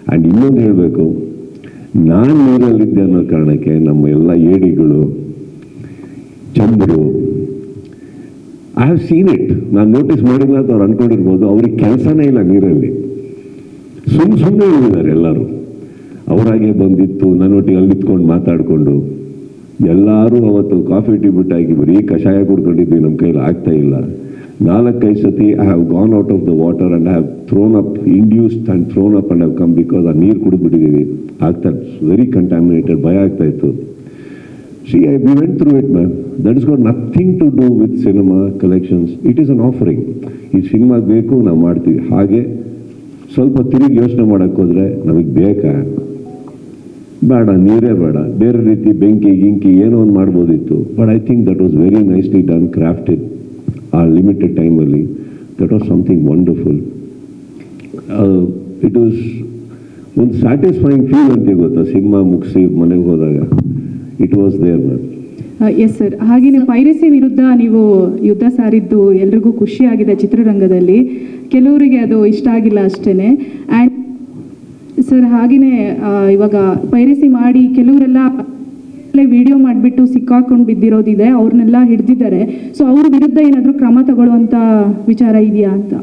And ಇನ್ನೊಂದು ಹೇಳಬೇಕು, ನಾನು ನೀರಲ್ಲಿದ್ದೆ ಅನ್ನೋ ಕಾರಣಕ್ಕೆ ನಮ್ಮ ಎಲ್ಲ ಏಡಿಗಳು, Chandru, I have seen it. ನಾನು ನೋಟಿಸ್ ಮಾಡಿಲ್ಲ ಅಂತ ಅವ್ರು ಅಂದ್ಕೊಂಡಿರ್ಬೋದು. ಅವ್ರಿಗೆ ಕೆಲಸನೇ ಇಲ್ಲ ನೀರಲ್ಲಿ, ಸುಮ್ಮನೆ ಹೇಳಿದ್ದಾರೆ ಎಲ್ಲರೂ. ಅವರಾಗೆ ಬಂದಿತ್ತು ನನ್ನೊಟ್ಟಿಗೆ ಅಲ್ಲಿ ನಿಂತ್ಕೊಂಡು ಮಾತಾಡಿಕೊಂಡು ಎಲ್ಲರೂ ಅವತ್ತು ಕಾಫಿ ಟೀ ಬಿಟ್ಟಾಗಿ ಬರೀ ಕಷಾಯ ಕುಡ್ಕೊಂಡಿದ್ವಿ. ನಮ್ಮ ಕೈಲಿ ಆಗ್ತಾ ಇಲ್ಲ. 4-5 ಸತಿ I have gone out of the water and I have throne up, induced and throne up and have come because ಆ ನೀರು ಕುಡಿದ್ಬಿಟ್ಟಿದ್ದೀವಿ. ಆಗ್ತಾ ವೆರಿ ಕಂಟ್ಯಾಮಿನೇಟೆಡ್, ಭಯ ಆಗ್ತಾ ಇತ್ತು. See, we went through it, man. That has got nothing to do with cinema collections. It is an offering. ಈ ಸಿನಿಮಾ ಬೇಕು ನಾವು ಮಾಡ್ತೀವಿ. ಹಾಗೆ ಸ್ವಲ್ಪ ತಿರುಗಿ ಯೋಚನೆ ಮಾಡೋಕ್ಕೆ ಹೋದರೆ ನಮಗೆ ಬೇಕಾ ಬೇಡ, ನೀರೇ ಬೇಡ, ಬೇರೆ ರೀತಿ ಬೆಂಕಿ ಗಿಂಕಿ ಏನೋ ಒಂದು ಮಾಡ್ಬೋದಿತ್ತು. But I think that was very nicely done, crafted ಆ ಲಿಮಿಟೆಡ್ ಟೈಮಲ್ಲಿ. That was something wonderful. It was ಒಂದು ಸ್ಯಾಟಿಸ್ಫೈಯಿಂಗ್ ಫೀಲ್ ಅಂತ ಗೊತ್ತಾ, ಸಿನಿಮಾ ಮುಗಿಸಿ ಮನೆಗೆ ಹೋದಾಗ. It was there ma'am. Yes sir. ಹಾಗೆಯೇ ಪೈರಸಿ ವಿರುದ್ಧ ನೀವು ಯುದ್ಧ ಸಾರಿದ್ದು ಎಲ್ರಿಗೂ ಖುಷಿಯಾಗಿದೆ ಚಿತ್ರರಂಗದಲ್ಲಿ, ಕೆಲವರಿಗೆ ಅದು ಇಷ್ಟ ಆಗಿಲ್ಲ ಅಷ್ಟೇ. ಆ್ಯಂಡ್ ಸರ್ ಹಾಗೆಯೇ ಇವಾಗ ಪೈರಸಿ ಮಾಡಿ ಕೆಲವರೆಲ್ಲ ವಿಡಿಯೋ ಮಾಡಿಬಿಟ್ಟು ಸಿಕ್ಕಾಕೊಂಡು ಬಿದ್ದಿರೋದಿದೆ, ಅವ್ರನ್ನೆಲ್ಲ ಹಿಡ್ದಿದ್ದಾರೆ. ಸೊ ಅವ್ರ ವಿರುದ್ಧ ಏನಾದರೂ ಕ್ರಮ ತಗೊಳ್ಳುವಂಥ ವಿಚಾರ ಇದೆಯಾ ಅಂತ?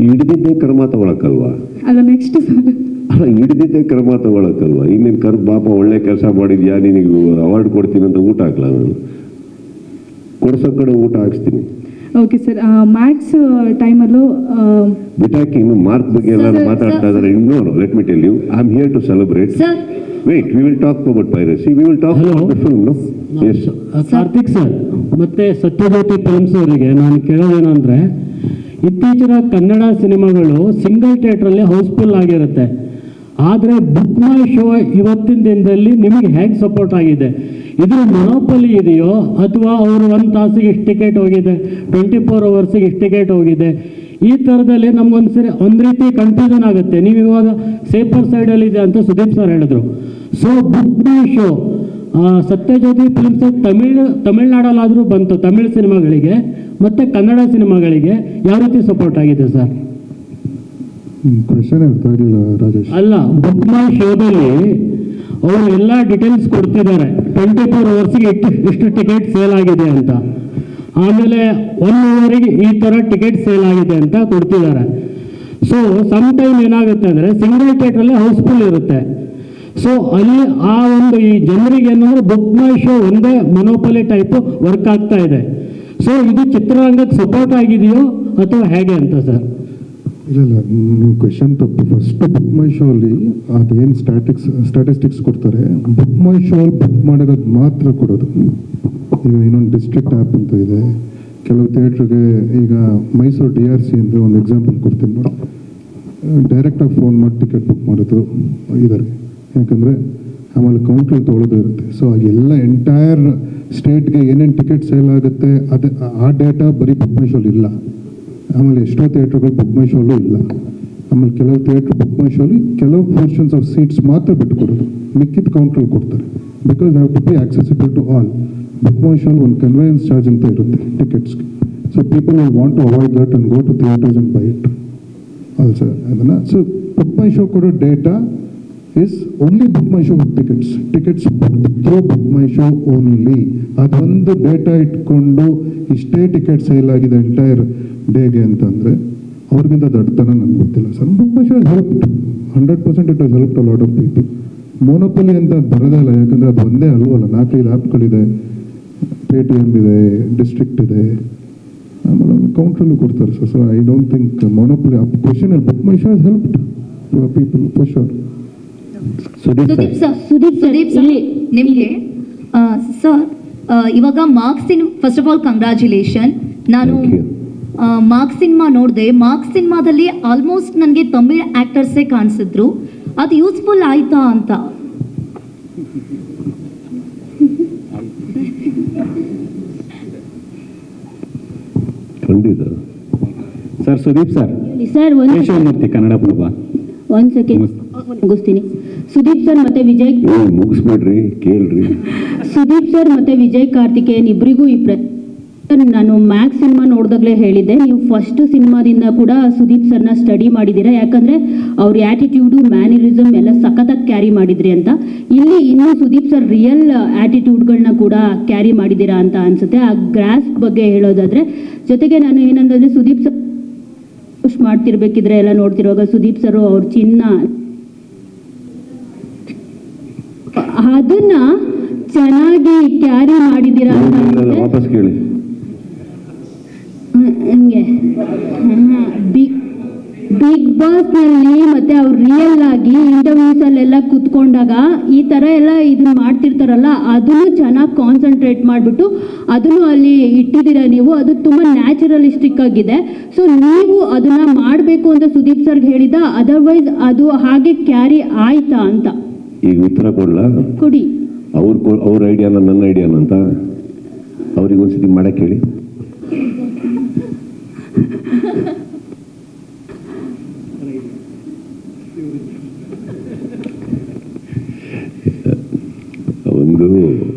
ಹಿಡಿದಿದ್ದೇ ಕ್ರಮ ತಗೊಳಕ್ಕಲ್ವಾ? ಅಲ್ಲ ನೆಕ್ಸ್ಟ್ ಸರ್, ಅಲ್ಲ ಹಿಡಿದಿದ್ದೇ ಕ್ರಮ ತಗೊಳಕ್ಕಲ್ವಾ? ಇನ್ನೇನು ಪಾಪ ಒಳ್ಳೆ ಕೆಲಸ ಮಾಡಿದ್ಯಾ, ನಿನಗೆ ಅವಾರ್ಡ್ ಕೊಡ್ತೀನಿ ಅಂತ ಊಟ ಹಾಕ್ಲ? ನಾನು ಕೊಡ್ಸೋ ಕಡೆ ಊಟ ಹಾಕ್ಸ್ತೀನಿ. Okay sir. ಮ್ಯಾಥ್ಸ್ ಟೈಮಲ್ಲೂ ಬಿಟಾಕಿ ಇನ್ನು ಮಾರ್ಕ್ ಬಗ್ಗೆ ಎಲ್ಲರೂ ಮಾತಾಡ್ತಾ ಇದ್ದಾರೆ. ಇನ್ನೂ let me tell you, I am here to celebrate. Wait, we will talk about piracy, we will talk about the film. No yes Karthik sir ಮತ್ತೆ ಸತ್ಯಜ್ಯೋತಿ ಫಿಲ್ಮ್ಸ್ ಅವರಿಗೆ ನಾನು ಕೇಳೋದೇನೆಂದರೆ, ಇತ್ತೀಚಿನ ಕನ್ನಡ ಸಿನಿಮಾಗಳು ಸಿಂಗಲ್ ಥಿಯೇಟ್ರಲ್ಲಿ ಹೌಸ್ಫುಲ್ ಆಗಿರುತ್ತೆ, ಆದರೆ ಬುಕ್ ಮೈ ಶೋ ಇವತ್ತಿನ ದಿನದಲ್ಲಿ ನಿಮಗೆ ಹೇಗೆ ಸಪೋರ್ಟ್ ಆಗಿದೆ? ಇದು ಮೊನೋಪಲಿ ಇದೆಯೋ ಅಥವಾ ಅವರು 1 ತಾಸಿಗೆ ಇಷ್ಟು ಟಿಕೆಟ್ ಹೋಗಿದೆ, 24 ಅವರ್ಸಿಗೆ ಇಷ್ಟು ಟಿಕೆಟ್ ಹೋಗಿದೆ, ಈ ಥರದಲ್ಲಿ ಒಂದು ರೀತಿ ಕನ್ಫ್ಯೂಷನ್ ಆಗುತ್ತೆ. ನೀವು ಇವಾಗ ಸೇಫರ್ ಸೈಡಲ್ಲಿದೆ ಅಂತ ಸುದೀಪ್ ಸರ್ ಹೇಳಿದ್ರು. So Book My Show Sathya Jyothi films ತಮಿಳ್ನಾಡಲ್ಲಾದರೂ ಬಂತು ತಮಿಳ್ ಸಿನಿಮಾಗಳಿಗೆ ಮತ್ತು ಕನ್ನಡ ಸಿನಿಮಾಗಳಿಗೆ ಯಾವ ರೀತಿ ಸಪೋರ್ಟ್ ಆಗಿದೆ ಸರ್? ಕ್ವೆಶ್ಚನ್ ಅರ್ಥ ಆಗಿಲ್ಲ ರಾಜೇಶ್. ಅಲ್ಲ, ಬುಕ್ ಮೈ ಶೋದಲ್ಲಿ ಅವರು ಎಲ್ಲ ಡೀಟೇಲ್ಸ್ ಕೊಡ್ತಿದ್ದಾರೆ, 24 ಅವರ್ಸಿಗೆ ಇಷ್ಟು ಟಿಕೆಟ್ ಸೇಲ್ ಆಗಿದೆ ಅಂತ, ಆಮೇಲೆ 1 ಅವರಿಗೆ ಈ ಥರ ಟಿಕೆಟ್ ಸೇಲ್ ಆಗಿದೆ ಅಂತ ಕೊಡ್ತಿದ್ದಾರೆ. ಸೊ ಸಮ್ ಟೈಮ್ ಏನಾಗುತ್ತೆ ಅಂದರೆ ಸಿಂಗಲ್ ಥಿಯೇಟ್ರಲ್ಲಿ ಹೌಸ್ಫುಲ್ ಇರುತ್ತೆ. ಸೊ ಅಲ್ಲಿ ಆ ಒಂದು ಈ ಜನರಿಗೆ ಏನಂದ್ರೆ ಬುಕ್ ಮೈ ಶೋ ಒಂದೇ ಮೊನೋಪಲಿ ಟೈಪ್ ವರ್ಕ್ ಆಗ್ತಾ ಇದೆ. ಸೊ ಇದು ಚಿತ್ರರಂಗಕ್ಕೆ ಸಪೋರ್ಟ್ ಆಗಿದೆಯೋ ಅಥವಾ ಹೇಗೆ ಅಂತ ಸರ್? ಇಲ್ಲ, ನೀವು ಕ್ವೆಶನ್ ತಪ್ಪು. ಫಸ್ಟ್ ಬುಕ್ ಮೈ ಶೋ ಅಲ್ಲಿ ಅದೇನು ಸ್ಟ್ಯಾಟಿಸ್ಟಿಕ್ಸ್ ಕೊಡ್ತಾರೆ, ಬುಕ್ ಮೈ ಶೋ ಅಲ್ಲಿ ಬುಕ್ ಮಾಡಿರೋದು ಮಾತ್ರ ಕೊಡೋದು. ಈಗ ಇನ್ನೊಂದು ಡಿಸ್ಟ್ರಿಕ್ಟ್ ಆ್ಯಪ್ ಅಂತ ಇದೆ, ಕೆಲವು ಥಿಯೇಟ್ರಿಗೆ. ಈಗ ಮೈಸೂರು DRC ಅಂತ ಒಂದು ಎಕ್ಸಾಂಪಲ್ ಕೊಡ್ತೀನಿ ನೋಡಿ, ಡೈರೆಕ್ಟಾಗಿ ಫೋನ್ ಮಾಡಿ ಟಿಕೆಟ್ ಬುಕ್ ಮಾಡೋದು ಇದ್ದಾರೆ. ಯಾಕಂದರೆ ಆಮೇಲೆ ಕೌಂಟ್ರಲ್ಲಿ ತೊಗೊಳೋದು ಇರುತ್ತೆ. ಸೊ ಎಲ್ಲ ಎಂಟೈರ್ ಸ್ಟೇಟ್ಗೆ ಏನೇನು ಟಿಕೆಟ್ ಸೇಲ್ ಆಗುತ್ತೆ ಅದು ಆ ಡೇಟಾ ಬರೀ ಬುಕ್ ಮೈ ಶೋಲಿ ಇಲ್ಲ. ಆಮೇಲೆ ಎಷ್ಟೋ ಥಿಯೇಟ್ರ್ಗಳು ಬುಕ್ ಮೈ ಶೋಲ್ಲೂ ಇಲ್ಲ. ಆಮೇಲೆ ಕೆಲವು ಥಿಯೇಟ್ರ್ ಬುಕ್ ಮೈ ಶೋಲಿ ಕೆಲವು ಪೋರ್ಷನ್ಸ್ ಆಫ್ ಸೀಟ್ಸ್ ಮಾತ್ರ ಬಿಟ್ಟುಕೊಡೋದು, ಮಿಕ್ಕಿದ ಕೌಂಟ್ರಲ್ಲಿ ಕೊಡ್ತಾರೆ. Because have to be accessible to all. Book My ಶೋಲ್ ಒಂದು ಕನ್ವೆಯನ್ಸ್ ಚಾರ್ಜ್ ಅಂತ ಇರುತ್ತೆ ಟಿಕೆಟ್ಸ್ಗೆ. So people will want to avoid that and go to theatres and buy it also ಅದನ್ನು. ಸೊ ಬುಕ್ ಮೈ ಶೋ ಕೊಡೋ data is only book my show tickets booked through book my show only. ಅದೊಂದು ಡೇಟಾ ಇಟ್ಕೊಂಡು ಇಷ್ಟೇ ಟಿಕೆಟ್ ಸೇಲ್ ಆಗಿದೆ ಎಂಟೈರ್ ಡೇಗೆ ಅಂತಂದರೆ ಅವ್ರಿಗಿಂತ ದೊಡ್ಡತನ ನನಗೆ ಗೊತ್ತಿಲ್ಲ sir. Book My Show has helped 100%. It has helped a lot of people. Monopoly ಅಂತ ಬರೋದೇ ಇಲ್ಲ, ಯಾಕಂದರೆ ಅದು ಒಂದೇ ಅಲ್ವಲ್ಲ, 4-5 ಆ್ಯಪ್ಗಳಿದೆ, Paytm ಇದೆ, ಡಿಸ್ಟ್ರಿಕ್ಟ್ ಇದೆ, ಆಮೇಲೆ ಕೌಂಟ್ರಲ್ಲೂ ಕೊಡ್ತಾರೆ sir. So I don't think monopoly question Book My Show has helped people for sure. Sudeep sir ಇಲ್ಲಿ ನಿಮಗೆ ಸರ್ ಇವಾಗ Mark's first of all congratulation. ನಾನು ಮಾರ್ಕ್ಸ್ ಸಿನಿಮಾ ನೋಡಿದೆ. ಮಾರ್ಕ್ಸ್ ಸಿನಿಮಾದಲ್ಲಿ ಆಲ್ಮೋಸ್ಟ್ ನನಗೆ ತಮಿಳ್ ಆಕ್ಟರ್ಸೇ ಕಾಣಿಸಿದ್ರು. ಅದು ಯೂಸ್ಫುಲ್ ಆಯ್ತಾ ಅಂತ? ಖಂಡಿತ ಸರ್. ಸುದೀಪ್ ಸರ್, ಕೇಶವಮೂರ್ತಿ ಕನ್ನಡ ಪ್ರಭ. ಒಂದು ಸೆಕೆಂಡ್ ಮುಗಿಸ್ತೀನಿ. ಸುದೀಪ್ ಸರ್ ಮತ್ತೆ ವಿಜಯ್ ಮುಗಿಸ್ಬೇಡ್ರಿ, ಕೇಳ್ರಿ. ಸುದೀಪ್ ಸರ್ ಮತ್ತೆ ವಿಜಯ್ ಕಾರ್ತಿಕೇಯನ್ ಇಬ್ಬರಿಗೂ ನಾನು ಮ್ಯಾಕ್ಸ್ ಸಿನಿಮಾ ನೋಡಿದಾಗಲೇ ಹೇಳಿದ್ದೆ, ನೀವು ಫಸ್ಟ್ ಸಿನಿಮಾದಿಂದ ಕೂಡ ಸುದೀಪ್ ಸರ್ನ ಸ್ಟಡಿ ಮಾಡಿದ್ದೀರಾ, ಯಾಕಂದರೆ ಅವ್ರ ಆ್ಯಟಿಟ್ಯೂಡು ಮ್ಯಾನರಿಸಮ್ ಎಲ್ಲ ಸಖತ್ತಾಗಿ ಕ್ಯಾರಿ ಮಾಡಿದ್ರಿ ಅಂತ. ಇಲ್ಲಿ ಇನ್ನೂ ಸುದೀಪ್ ಸರ್ ರಿಯಲ್ ಆ್ಯಟಿಟ್ಯೂಡ್ಗಳನ್ನ ಕೂಡ ಕ್ಯಾರಿ ಮಾಡಿದ್ದೀರಾ ಅಂತ ಅನಿಸುತ್ತೆ. ಆ ಗ್ರಾಸ್ ಬಗ್ಗೆ ಹೇಳೋದಾದರೆ, ಜೊತೆಗೆ ನಾನು ಏನಂದರೆ ಸುದೀಪ್ ಸರ್ ಪುಷ್ ಮಾಡ್ತಿರ್ಬೇಕಿದ್ರೆ ಎಲ್ಲ ನೋಡ್ತಿರುವಾಗ ಸುದೀಪ್ ಸರ್ ಅವ್ರ ಚಿನ್ನ ಅದನ್ನ ಚೆನ್ನಾಗಿ ಕ್ಯಾರಿ ಮಾಡಿದ್ದೀರಾ ಅಂತ ವಾಪಸ್ ಕೇಳಿ. ಹಂಗೆ ಬಿಗ್ ಬಾಸ್ನಲ್ಲಿ ಮತ್ತೆ ಅವ್ರು ರಿಯಲ್ ಆಗಿ ಇಂಟರ್ವ್ಯೂಸ್ ಅಲ್ಲೆಲ್ಲ ಕುತ್ಕೊಂಡಾಗ ಈ ತರ ಎಲ್ಲ ಇದನ್ನ ಮಾಡ್ತಿರ್ತಾರಲ್ಲ, ಅದನ್ನು ಚೆನ್ನಾಗಿ ಕಾನ್ಸಂಟ್ರೇಟ್ ಮಾಡಿಬಿಟ್ಟು ಅದನ್ನು ಅಲ್ಲಿ ಇಟ್ಟಿದ್ದೀರಾ ನೀವು. ಅದು ತುಂಬಾ ನ್ಯಾಚುರಲಿಸ್ಟಿಕ್ ಆಗಿದೆ. ಸೊ ನೀವು ಅದನ್ನ ಮಾಡಬೇಕು ಅಂತ ಸುದೀಪ್ ಸರ್ಗೆ ಹೇಳಿದ, ಅದರ್ವೈಸ್ ಅದು ಹಾಗೆ ಕ್ಯಾರಿ ಆಯ್ತಾ ಅಂತ ಈಗ ಉತ್ತರ ಕೊಡ್ಲಾ? ಕೊಡಿ. ಅವ್ರ ಐಡಿಯಾನ ನನ್ನ ಐಡಿಯಾನ ಅಂತ ಅವ್ರಿಗೆ ಒಂದ್ಸತಿ ಮಾಡಕ್ಕೆ ಹೇಳಿ. ಒಂದು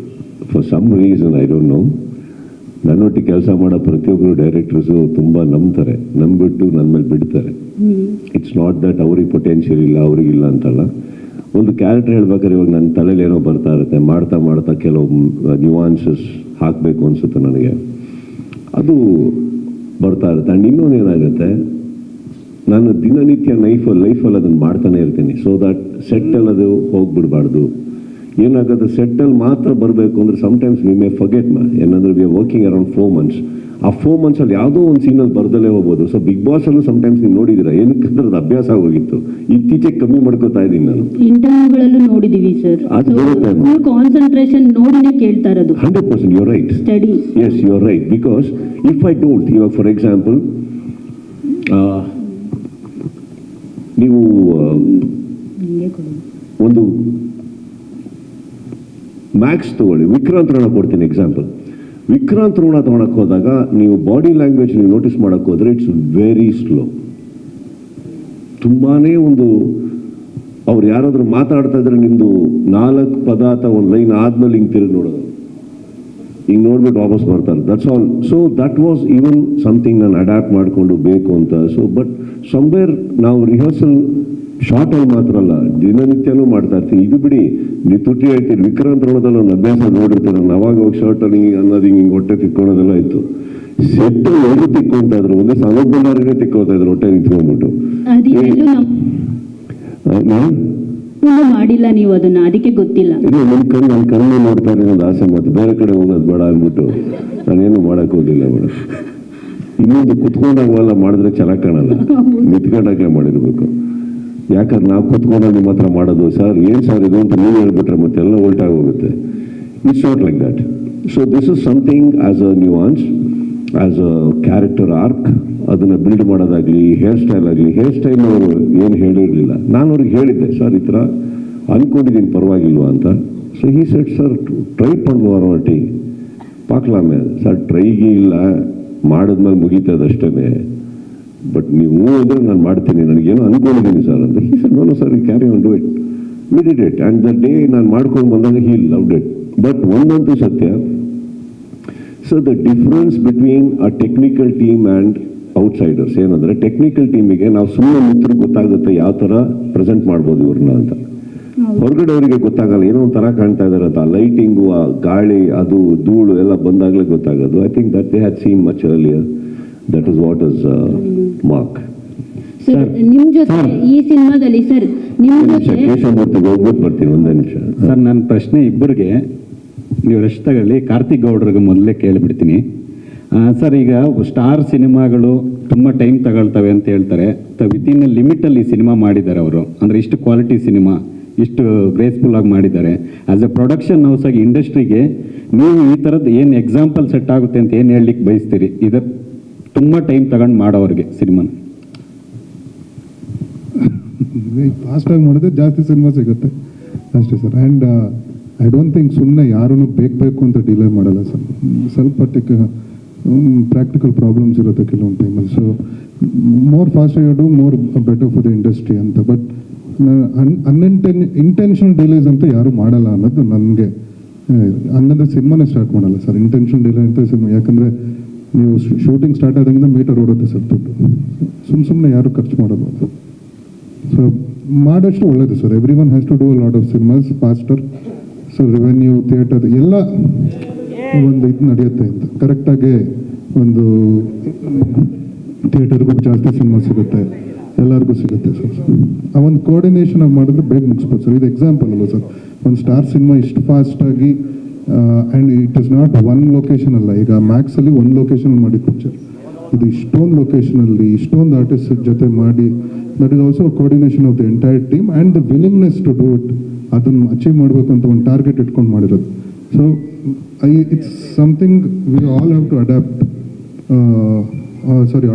for some reason I don't know, ನನ್ನೊಟ್ಟಿಗೆ ಕೆಲಸ ಮಾಡೋ ಪ್ರತಿಯೊಬ್ಬರು ಡೈರೆಕ್ಟರ್ಸು ತುಂಬ ನಂಬ್ತಾರೆ, ನಂಬಿಬಿಟ್ಟು ನನ್ನ ಮೇಲೆ ಬಿಡ್ತಾರೆ. ಇಟ್ಸ್ ನಾಟ್ ದಟ್ ಅವ್ರಿಗೆ ಪೊಟೆನ್ಷಿಯಲ್ ಇಲ್ಲ, ಅವ್ರಿಗಿಲ್ಲ ಅಂತಲ್ಲ. ಒಂದು ಕ್ಯಾರೆಕ್ಟರ್ ಹೇಳ್ಬೇಕಾದ್ರೆ ಇವಾಗ ನನ್ನ ತಲೆಯಲ್ಲಿ ಏನೋ ಬರ್ತಾ ಇರುತ್ತೆ, ಮಾಡ್ತಾ ಮಾಡ್ತಾ ಕೆಲವು ನ್ಯೂವಾನ್ಸಸ್ ಹಾಕಬೇಕು ಅನಿಸುತ್ತೆ ನನಗೆ, ಅದು ಬರ್ತಾ ಇರುತ್ತೆ. ಆ್ಯಂಡ್ ಇನ್ನೊಂದು ಏನಾಗುತ್ತೆ, ನಾನು ದಿನನಿತ್ಯ ಲೈಫಲ್ಲಿ ಅದನ್ನು ಮಾಡ್ತಾನೆ ಇರ್ತೀನಿ. ಸೊ ದಟ್ ಸೆಟ್ಟಲ್ಲಿ ಅದು ಹೋಗ್ಬಿಡ್ಬಾರ್ದು. ಏನಾಗುತ್ತೆ, ಸೆಟ್ಟಲ್ಲಿ ಮಾತ್ರ ಬರಬೇಕು ಅಂದರೆ ಸಮ್ಟೈಮ್ಸ್ ವಿ ಮೇ ಫರ್ಗೆಟ್ ಏನಂದ್ರೆ we are working around 4 months. ಆ 4 monthsಲ್ಲಿ ಯಾವುದೋ ಒಂದು ಸೀನಲ್ಲಿ ಬರ್ದಲ್ಲೇ ಹೋಗ್ಬೋದು. ಸೊ ಬಿಗ್ ಬಾಸಲ್ಲೂ ಸಮ್ಟೈಮ್ಸ್ ನೀವು ನೋಡಿದ್ದೀರಾ, ಏನಕ್ಕಂದ್ರೆ ಅದು ಅಭ್ಯಾಸ ಆಗೋಗಿತ್ತು. ಇತ್ತೀಚೆಗೆ ಕಮ್ಮಿ ಮಾಡ್ಕೋತಾ ಇದ್ದೀನಿ ನಾನು. ಇಂಟರ್ವ್ಯೂಗಳಲ್ಲೂ ನೋಡಿದೀವಿ ಸರ್, ಅದು ಬರುತ್ತೆ, ಕಾನ್ಸಂಟ್ರೇಷನ್ ನೋಡಿನೇ ಕೇಳ್ತಾ ಇರೋದು. 100% you are right. Study, yes you are right. Because if I don't, ಇವಾಗ ಫಾರ್ ಎಕ್ಸಾಂಪಲ್ ನೀವು ಒಂದು ಮ್ಯಾಕ್ಸ್ ತಗೊಳ್ಳಿ, ವಿಕ್ರಾಂತ್ ರೋಣ ಕೊಡ್ತೀನಿ ಎಕ್ಸಾಂಪಲ್. ವಿಕ್ರಾಂತ್ ರೋಣ ತೊಗೊಳಕ್ಕೆ ಹೋದಾಗ ನೀವು ಬಾಡಿ ಲ್ಯಾಂಗ್ವೇಜ್ ನೀವು ನೋಟಿಸ್ ಮಾಡೋಕ್ಕೆ ಹೋದರೆ ಇಟ್ಸ್ ವೆರಿ ಸ್ಲೋ. ತುಂಬಾ ಒಂದು ಅವ್ರು ಯಾರಾದರೂ ಮಾತಾಡ್ತಾ ಇದ್ರೆ ನಿಮ್ಮದು 4 ಪದ ಅಥವಾ ಒಂದು ಲೈನ್ ಆದ್ಮೇಲೆ ಹಿಂಗೆ ತಿರುಗಿ ನೋಡೋದು, ಹಿಂಗೆ ನೋಡ್ಬಿಟ್ಟು ವಾಪಸ್ ಬರ್ತಾರೆ. That's all. So that was even something ನಾನು ಅಡ್ಯಾಪ್ಟ್ ಮಾಡಿಕೊಂಡು ಬೇಕು ಅಂತ. ಸೊ ಬಟ್ ಸಮ್ವೇರ್ ನಾವು ರಿಹರ್ಸಲ್ ಶಾರ್ಟಲ್ಲಿ ಮಾತ್ರ ಅಲ್ಲ, ದಿನನಿತ್ಯನೂ ಮಾಡ್ತಾ ಇರ್ತೀನಿ. ಇದು ಬಿಡಿ, ನೀವು ತುಟ್ಟಿ ಹೇಳ್ತೀರಿ, ವಿಕ್ರಾಂತ್ ರೋಣದಲ್ಲಿ ಒಂದು ಅಭ್ಯಾಸ ನೋಡಿರ್ತೀನಿ ನಾನು. ಅವಾಗ ಹೋಗಿ ಶರ್ಟಲ್ಲಿ ಅನ್ನೋದು ಹಿಂಗೆ ಹೊಟ್ಟೆ ತಿಕ್ಕೊಳೋದೆಲ್ಲ ಇತ್ತು. ಸೆಟ್ಟಲ್ಲಿ ಹೇಗೆ ತಿಕ್ಕೊಳ್ತಾ ಇದ್ರು, ಒಂದೇ ಸಲೋಬಲ್ಲಾರಿನೇ ತಿಕ್ಕೋತಾ ಇದ್ರು ಹೊಟ್ಟೆ ನಿಂತ್ಕೊಂಡ್ಬಿಟ್ಟು. ಮಾಡಿಲ್ಲ ನೀವು ಅದನ್ನ, ಅದಕ್ಕೆ ಗೊತ್ತಿಲ್ಲ. ಇಲ್ಲ, ನನ್ನ ಕಣ್ಣು ನೋಡ್ತಾ ಇರೋ ಒಂದು ಆಸೆ, ಮತ್ತು ಬೇರೆ ಕಡೆ ಹೋಗೋದು ಬೇಡ ಅಂದ್ಬಿಟ್ಟು ನಾನೇನು ಮಾಡಕ್ಕೆ ಹೋಗಿಲ್ಲ ಮೇಡಮ್. ಇನ್ನೊಂದು ಕುತ್ಕೊಂಡಾಗಲ್ಲ ಮಾಡಿದ್ರೆ ಚೆನ್ನಾಗಿ ಕಾಣಲ್ಲ, ನಿಂತ್ಕೊಂಡಾಗೆ ಮಾಡಿರ್ಬೇಕು. ಯಾಕಂದ್ರೆ ನಾವು ಕುತ್ಕೊಂಡಾಗ ನಿಮ್ಮ ಹತ್ರ ಮಾಡೋದು, ಸರ್ ಏನು ಸರ್ ಇದು ಅಂತ ನೀವು ಹೇಳ್ಬಿಟ್ರೆ ಮತ್ತೆಲ್ಲ ಉಲ್ಟಾಗಿ ಹೋಗುತ್ತೆ. It's not like that. So this is something as a ನ್ಯೂವಾನ್ಸ್, as a character arc. ಅದನ್ನು ಬಿಲ್ಡ್ ಮಾಡೋದಾಗಲಿ, ಹೇರ್ ಸ್ಟೈಲ್ ಆಗಲಿ. ಹೇರ್ ಸ್ಟೈಲ್ ಅವರು ಏನು ಹೇಳಿರಲಿಲ್ಲ, ನಾನು ಅವ್ರಿಗೆ ಹೇಳಿದ್ದೆ, ಸರ್ ಈ ಥರ ಅಂದ್ಕೊಂಡಿದ್ದೀನಿ ಪರವಾಗಿಲ್ವಾ ಅಂತ. So he set, sir try பண்ணுவார் வாட்டி பார்க்கலாமே. ಸರ್ ಟ್ರೈಗೆ ಇಲ್ಲ, ಮಾಡಿದ್ಮೇಲೆ ಮುಗೀತದಷ್ಟೇ, ಬಟ್ ನೀವು ಅಂದರೆ ನಾನು ಮಾಡ್ತೀನಿ, ನನಗೇನೋ ಅಂದ್ಕೊಂಡಿದ್ದೀನಿ ಸರ್ ಅಂತ. He sir no sir, carry on do it. We did it. And the day ನಾನು ಮಾಡ್ಕೊಂಡು ಬಂದಾಗ ಹಿ ಲವ್ಡ್ ಇಟ್. ಬಟ್ ಒಂದಂತೂ ಸತ್ಯ, so the difference between a technical team and outsiders ಏನಂದರೆ, ಟೆಕ್ನಿಕಲ್ ಟೀಮಿಗೆ ನಾವು ಸುಮ್ಮನೆ ಮಿತ್ರರು ಗೊತ್ತಾಗುತ್ತೆ ಯಾವ ಥರ ಪ್ರೆಸೆಂಟ್ ಮಾಡ್ಬೋದು ಇವ್ರನ್ನ ಅಂತ. ಹೊರಗಡೆ ಅವರಿಗೆ ಗೊತ್ತಾಗಲ್ಲ, ಏನೋ ಒಂಥರ ಕಾಣ್ತಾ ಇದ್ದಾರೆ ಅಂತ. ಲೈಟಿಂಗು, ಆ ಗಾಳಿ, ಅದು ಧೂಳು ಎಲ್ಲ ಬಂದಾಗಲೇ ಗೊತ್ತಾಗೋದು. I think that they had seen much earlier. That is what is mark. Sir ನಿಮ್ಮ ಜೊತೆ ಈ ಸಿನಿಮಾದಲ್ಲಿ ಸರ್ ನಿಮ್ಮ ಜೊತೆ ಕೇಶವಮೂರ್ತಿಗೆ ಹೋಗ್ಬಿಟ್ಟು ಬರ್ತೀನಿ, ಒಂದೇ ನಿಮಿಷ ಸರ್. ನನ್ನ ಪ್ರಶ್ನೆ ಇಬ್ಬರಿಗೆ, ನೀವು ರೆಸ್ಟ್ ತಗೊಳ್ಳಿ. ಕಾರ್ತಿಕ್ ಗೌಡ್ರಿಗೆ ಮೊದಲೇ ಕೇಳಿಬಿಡ್ತೀನಿ ಸರ್. ಈಗ ಸ್ಟಾರ್ ಸಿನಿಮಾಗಳು ತುಂಬ ಟೈಮ್ ತಗೊಳ್ತವೆ ಅಂತ ಹೇಳ್ತಾರೆ. ವಿತಿನ್ ಲಿಮಿಟಲ್ಲಿ ಸಿನಿಮಾ ಮಾಡಿದ್ದಾರೆ ಅವರು, ಅಂದರೆ ಇಷ್ಟು ಕ್ವಾಲಿಟಿ ಸಿನಿಮಾ, ಇಷ್ಟು ಗ್ರೇಸ್ಫುಲ್ ಆಗಿ ಮಾಡಿದ್ದಾರೆ. ಆ್ಯಸ್ ಎ ಪ್ರೊಡಕ್ಷನ್ ಹೌಸ್ ಆಗಿ ಇಂಡಸ್ಟ್ರಿಗೆ ನೀವು ಈ ಥರದ್ದು ಏನು ಎಕ್ಸಾಂಪಲ್ ಸೆಟ್ ಆಗುತ್ತೆ ಅಂತ ಏನು ಹೇಳಲಿಕ್ಕೆ ಬಯಸ್ತೀರಿ? ಇದು ತುಂಬ ಟೈಮ್ ತಗೊಂಡು ಮಾಡೋರಿಗೆ ಸಿನಿಮಾನ ಫಾಸ್ಟಾಗಿ ಮಾಡಿದ್ರೆ ಜಾಸ್ತಿ ಸಿನಿಮಾ ಸಿಗುತ್ತೆ ಅಷ್ಟೇ sir. And I don't think ಸುಮ್ಮನೆ ಯಾರೂ ಬೇಕು ಅಂತ ಡಿಲೇ ಮಾಡಲ್ಲ ಸರ್. ಸ್ವಲ್ಪ ಪ್ರಾಕ್ಟಿಕಲ್ ಪ್ರಾಬ್ಲಮ್ಸ್ ಇರುತ್ತೆ ಕೆಲವೊಂದು ಟೈಮಲ್ಲಿ. So more fast you do more better for the industry ಅಂತ. ಬಟ್ ಇಂಟೆನ್ಷನಲ್ ಡಿಲೇಸ್ ಅಂತ ಯಾರೂ ಮಾಡಲ್ಲ ಅನ್ನೋದು ನನಗೆ. ಹಂಗಂದ್ರೆ ಸಿನಿಮಾನೇ ಸ್ಟಾರ್ಟ್ ಮಾಡಲ್ಲ ಸರ್, ಇಂಟೆನ್ಷನ್ ಡಿಲೇ ಅಂತ ಸಿನಿಮಾ. ಯಾಕಂದರೆ ನೀವು ಶೂಟಿಂಗ್ ಸ್ಟಾರ್ಟ್ ಆದಾಗಿಂದ ಮೀಟರ್ ಓಡುತ್ತೆ ಸರ್ ದುಡ್ಡು. ಸುಮ್ಮನೆ ಯಾರು ಖರ್ಚು ಮಾಡೋದು. ಸೊ ಮಾಡೋಷ್ಟು ಒಳ್ಳೇದು sir. Everyone has to do lot of cinemas faster. So revenue, theatre ಎಲ್ಲ ಒಂದು ಇದು ನಡೆಯುತ್ತೆ ಅಂತ. ಕರೆಕ್ಟಾಗಿ ಒಂದು ಥಿಯೇಟರ್ಗೂ ಜಾಸ್ತಿ ಸಿನಿಮಾ ಸಿಗುತ್ತೆ, ಎಲ್ಲರಿಗೂ ಸಿಗುತ್ತೆ ಸರ್. ಆ ಒಂದು ಕೋಆರ್ಡಿನೇಷನ್ ಆಗಿ ಮಾಡಿದ್ರೆ ಬೇಗ ಮುಗಿಸ್ಬೋದು ಸರ್. ಇದು ಎಕ್ಸಾಂಪಲ್ ಅಲ್ಲ ಸರ್, ಒಂದು ಸ್ಟಾರ್ ಸಿನಿಮಾ ಇಷ್ಟು ಫಾಸ್ಟಾಗಿ. And it is not one location ಅಲ್ಲ. ಈಗ ಮ್ಯಾಕ್ಸಲ್ಲಿ ಒಂದು ಲೊಕೇಶನ್ ಮಾಡಿ ಪಿಕ್ಚರ್, ಇದು ಇಷ್ಟೊಂದು ಲೊಕೇಶನಲ್ಲಿ ಇಷ್ಟೊಂದು ಆರ್ಟಿಸ್ಟ್ ಜೊತೆ ಮಾಡಿ that is also coordination of the entire team and the willingness to do it, ಅದನ್ನು ಅಚೀವ್ ಮಾಡಬೇಕಂತ ಒಂದು ಟಾರ್ಗೆಟ್ ಇಟ್ಕೊಂಡು ಮಾಡಿರೋದು. So it's something we all have to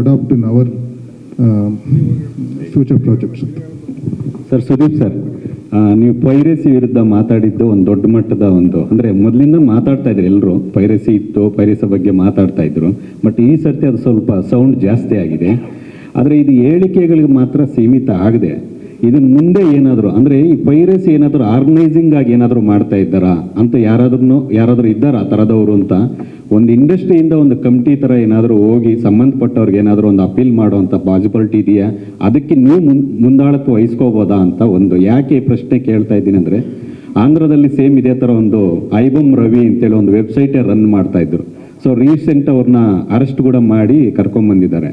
adapt in our future projects. Sir Sudeep sir, ನೀವು ಪೈರಸಿ ವಿರುದ್ಧ ಮಾತಾಡಿದ್ದು ಒಂದು ದೊಡ್ಡ ಮಟ್ಟದ ಅಂದರೆ ಮೊದಲಿಂದ ಮಾತಾಡ್ತಾ ಇದ್ರು ಎಲ್ಲರೂ, ಪೈರಸಿ ಇತ್ತು, ಪೈರಸಿ ಬಗ್ಗೆ ಮಾತಾಡ್ತಾ ಇದ್ರು. ಬಟ್ ಈ ಸರ್ತಿ ಅದು ಸ್ವಲ್ಪ ಸೌಂಡ್ ಜಾಸ್ತಿ ಆಗಿದೆ. ಆದರೆ ಇದು ಹೇಳಿಕೆಗಳಿಗೆ ಮಾತ್ರ ಸೀಮಿತ ಆಗದೆ ಇದನ್ನ ಮುಂದೆ ಏನಾದರೂ ಅಂದರೆ ಈ ಪೈರಸಿ ಏನಾದರೂ ಆರ್ಗನೈಸಿಂಗ್ ಆಗಿ ಏನಾದರೂ ಮಾಡ್ತಾ ಇದ್ದಾರಾ ಅಂತ ಯಾರಾದರೂ ಇದ್ದಾರಾ ಆ ಥರದವರು ಅಂತ ಒಂದು ಇಂಡಸ್ಟ್ರಿಯಿಂದ ಒಂದು ಕಮಿಟಿ ಥರ ಏನಾದರೂ ಹೋಗಿ ಸಂಬಂಧಪಟ್ಟವ್ರಿಗೆ ಏನಾದರೂ ಒಂದು ಅಪೀಲ್ ಮಾಡುವಂಥ ಪಾಸಿಬಿಲಿಟಿ ಇದೆಯಾ? ಅದಕ್ಕೆ ನೀವು ಮುಂದಾಳತ್ವ ವಹಿಸ್ಕೋಬೋದಾ ಅಂತ ಯಾಕೆ ಈ ಪ್ರಶ್ನೆ ಕೇಳ್ತಾ ಇದ್ದೀನಿ ಅಂದರೆ, ಆಂಧ್ರದಲ್ಲಿ ಸೇಮ್ ಇದೇ ಥರ ಒಂದು ಐಬಮ್ ರವಿ ಅಂತೇಳಿ ಒಂದು ವೆಬ್ಸೈಟೇ ರನ್ ಮಾಡ್ತಾ ಇದ್ರು. ಸೊ ರೀಸೆಂಟ್ ಅವ್ರನ್ನ ಅರೆಸ್ಟ್ ಕೂಡ ಮಾಡಿ ಕರ್ಕೊಂಡ್ಬಂದಿದ್ದಾರೆ.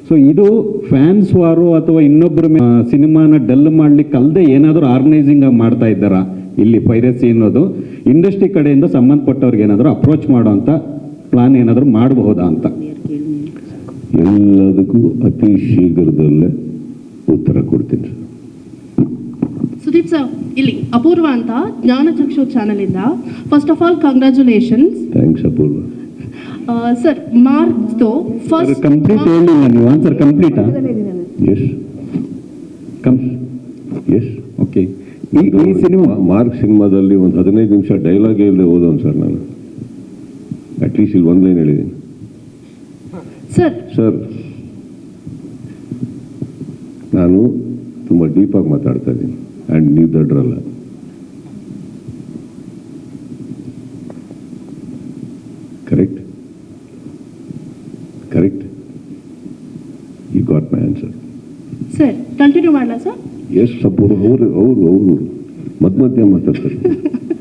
ಸೊ ಇದು ಫ್ಯಾನ್ಸ್ ವಾರು ಅಥವಾ ಇನ್ನೊಬ್ಬರ ಸಿನಿಮಾನ ಡಲ್ ಮಾಡ್ಲಿಕ್ಕೆ ಅಲ್ಲದೆ ಏನಾದರೂ ಆರ್ಗನೈಸಿಂಗ್ ಆಗಿ ಮಾಡ್ತಾ ಇದ್ದಾರಾ ಇಲ್ಲಿ ಪೈರಸಿ ಅನ್ನೋದು? ಇಂಡಸ್ಟ್ರಿ ಕಡೆಯಿಂದ ಸಂಬಂಧಪಟ್ಟವ್ರಿಗೆ ಏನಾದರೂ ಅಪ್ರೋಚ್ ಮಾಡೋವಂಥ ಪ್ಲಾನ್ ಏನಾದರೂ ಮಾಡಬಹುದಾ ಅಂತ? ಎಲ್ಲದಕ್ಕೂ ಅತಿ ಶೀಘ್ರದಲ್ಲೇ ಉತ್ತರ ಕೊಡ್ತೀನಿ. ಸುದೀಪ್ ಸರ್, ಇಲ್ಲಿ ಅಪೂರ್ವ ಅಂತ ಜ್ಞಾನಚಕ್ಷು ಚಾನೆಲ್ ಇಂದ first of all congratulations. Thanks Apoorva. Sir, Mark's first complete ಹೇಳಿಲ್ಲ ನೀವು, ಆನ್ಸರ್ ಕಂಪ್ಲೀಟಾ? Yes yes okay. ಈ ಸಿನಿಮಾ ಮಾರ್ಕ್ ಸಿನಿಮಾದಲ್ಲಿ ಒಂದು 15 ನಿಮಿಷ ಡೈಲಾಗ್ ಇಲ್ಲದೆ ಓದೋನು ಸರ್ ನಾನು. ಅಟ್ಲೀಸ್ಟ್ ಇಲ್ಲಿ ಒಂದು ಲೈನ್ ಹೇಳಿದ್ದೀನಿ ಸರ್. ನಾನು ತುಂಬ ಡೀಪಾಗಿ ಮಾತಾಡ್ತಾ ಇದ್ದೀನಿ ಆ್ಯಂಡ್ ನೀವು ದಡ್ರಲ್ಲ. Correct correct you got my answer. Sir, continue ಮಾಡಲಾ ಸರ್? ಎಸ್ ಸಪೋರು ಅವರು ಮಧ್ಯ ಮಾತಾಡ್ತಾರೆ.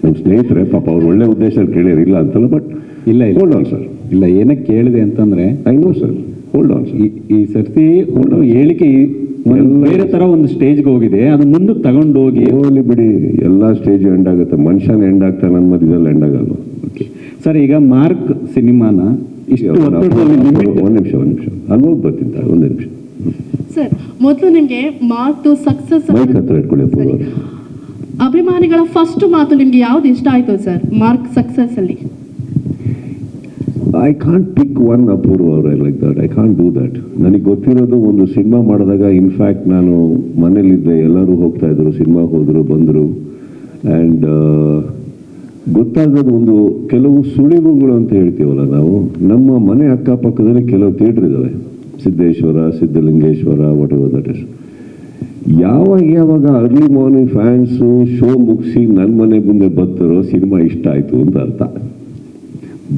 ನಮ್ಮ ಸ್ನೇಹಿತರೆ ಪಾಪ ಅವ್ರು ಒಳ್ಳೆ ಉದ್ದೇಶ ಕೇಳಿರಿಲ್ಲ ಅಂತಲ್ಲ, ಬಟ್ ಇಲ್ಲ ಹೋಲ್ಡ್ ಆನ್ ಸರ್. ಇಲ್ಲ, ಏನಕ್ಕೆ ಕೇಳಿದೆ ಅಂತಂದ್ರೆ, I know sir, hold on sir. ಈ ಸರ್ತಿ ಹೇಳಿಕೆ ಬೇರೆ ತರ ಒಂದು ಸ್ಟೇಜ್ಗೆ ಹೋಗಿದೆ, ಅದು ಮುಂದಕ್ಕೆ ತಗೊಂಡು ಹೋಗಿ ಹೋಗ್ಲಿ ಬಿಡಿ. ಎಲ್ಲ ಸ್ಟೇಜ್ ಎಂಡ್ ಆಗುತ್ತೆ, ಮನುಷ್ಯನ ಎಂಡ್ ಆಗ್ತಾನೆ, ನನ್ನ ಮಧ್ಯದಲ್ಲಿ ಎಂಡ್ ಆಗಲ್ಲ. ಓಕೆ ಸರ್, ಈಗ ಮಾರ್ಕ್ ಸಿನಿಮಾನ ಇಷ್ಟು ಒಂದು ನಿಮಿಷ ಅಲ್ಲಿ ಹೋಗಿ ಬರ್ತೀನಿ, ಒಂದು ನಿಮಿಷ ಸರ್. ಮೊದಲು ನಿಮಗೆ ಮಾತು ಸಕ್ಸಸ್ ಮೈಕ್ ಹತ್ರ ಇಟ್ಕೊಳ್ಳಿ. ಅಭಿಮಾನಿಗಳ ಫಸ್ಟ್ ಮಾತು ನಿಮ್ಗೆ ಯಾವ್ದು ಇಷ್ಟ ಆಯ್ತು ಸರ್ ಮಾರ್ಕ್ ಸಕ್ಸಸ್ ಅಲ್ಲಿ? ಐ ಕಾಂಟ್ ಪಿಕ್ ಒನ್ ಅಪೂರ್ವ ಅವರೇ like that. I can't do that. ನನಗೆ ಗೊತ್ತಿರೋದು, ಒಂದು ಸಿನಿಮಾ ಮಾಡಿದಾಗ ಇನ್ಫ್ಯಾಕ್ಟ್ ನಾನು ಮನೇಲಿದ್ದೆ, ಎಲ್ಲರೂ ಹೋಗ್ತಾ ಇದ್ರು, ಸಿನಿಮಾ ಹೋದರು ಬಂದರು. ಆ್ಯಂಡ್ ಗೊತ್ತಾಗೋದು ಒಂದು ಕೆಲವು ಸುಳಿವುಗಳು ಅಂತ ಹೇಳ್ತೀವಲ್ಲ ನಾವು. ನಮ್ಮ ಮನೆ ಅಕ್ಕಪಕ್ಕದಲ್ಲಿ ಕೆಲವು ಥಿಯೇಟ್ರ್ ಇದ್ದಾವೆ, Siddeshwara, Siddhalingeshwara, whatever that is. ಯಾವಾಗ ಅರ್ಲಿ ಮಾರ್ನಿಂಗ್ ಫ್ಯಾನ್ಸು ಶೋ ಮುಗಿಸಿ ನನ್ನ ಮನೆ ಮುಂದೆ ಬರ್ತಾರೋ ಸಿನಿಮಾ ಇಷ್ಟ ಆಯಿತು ಅಂತ ಅರ್ಥ.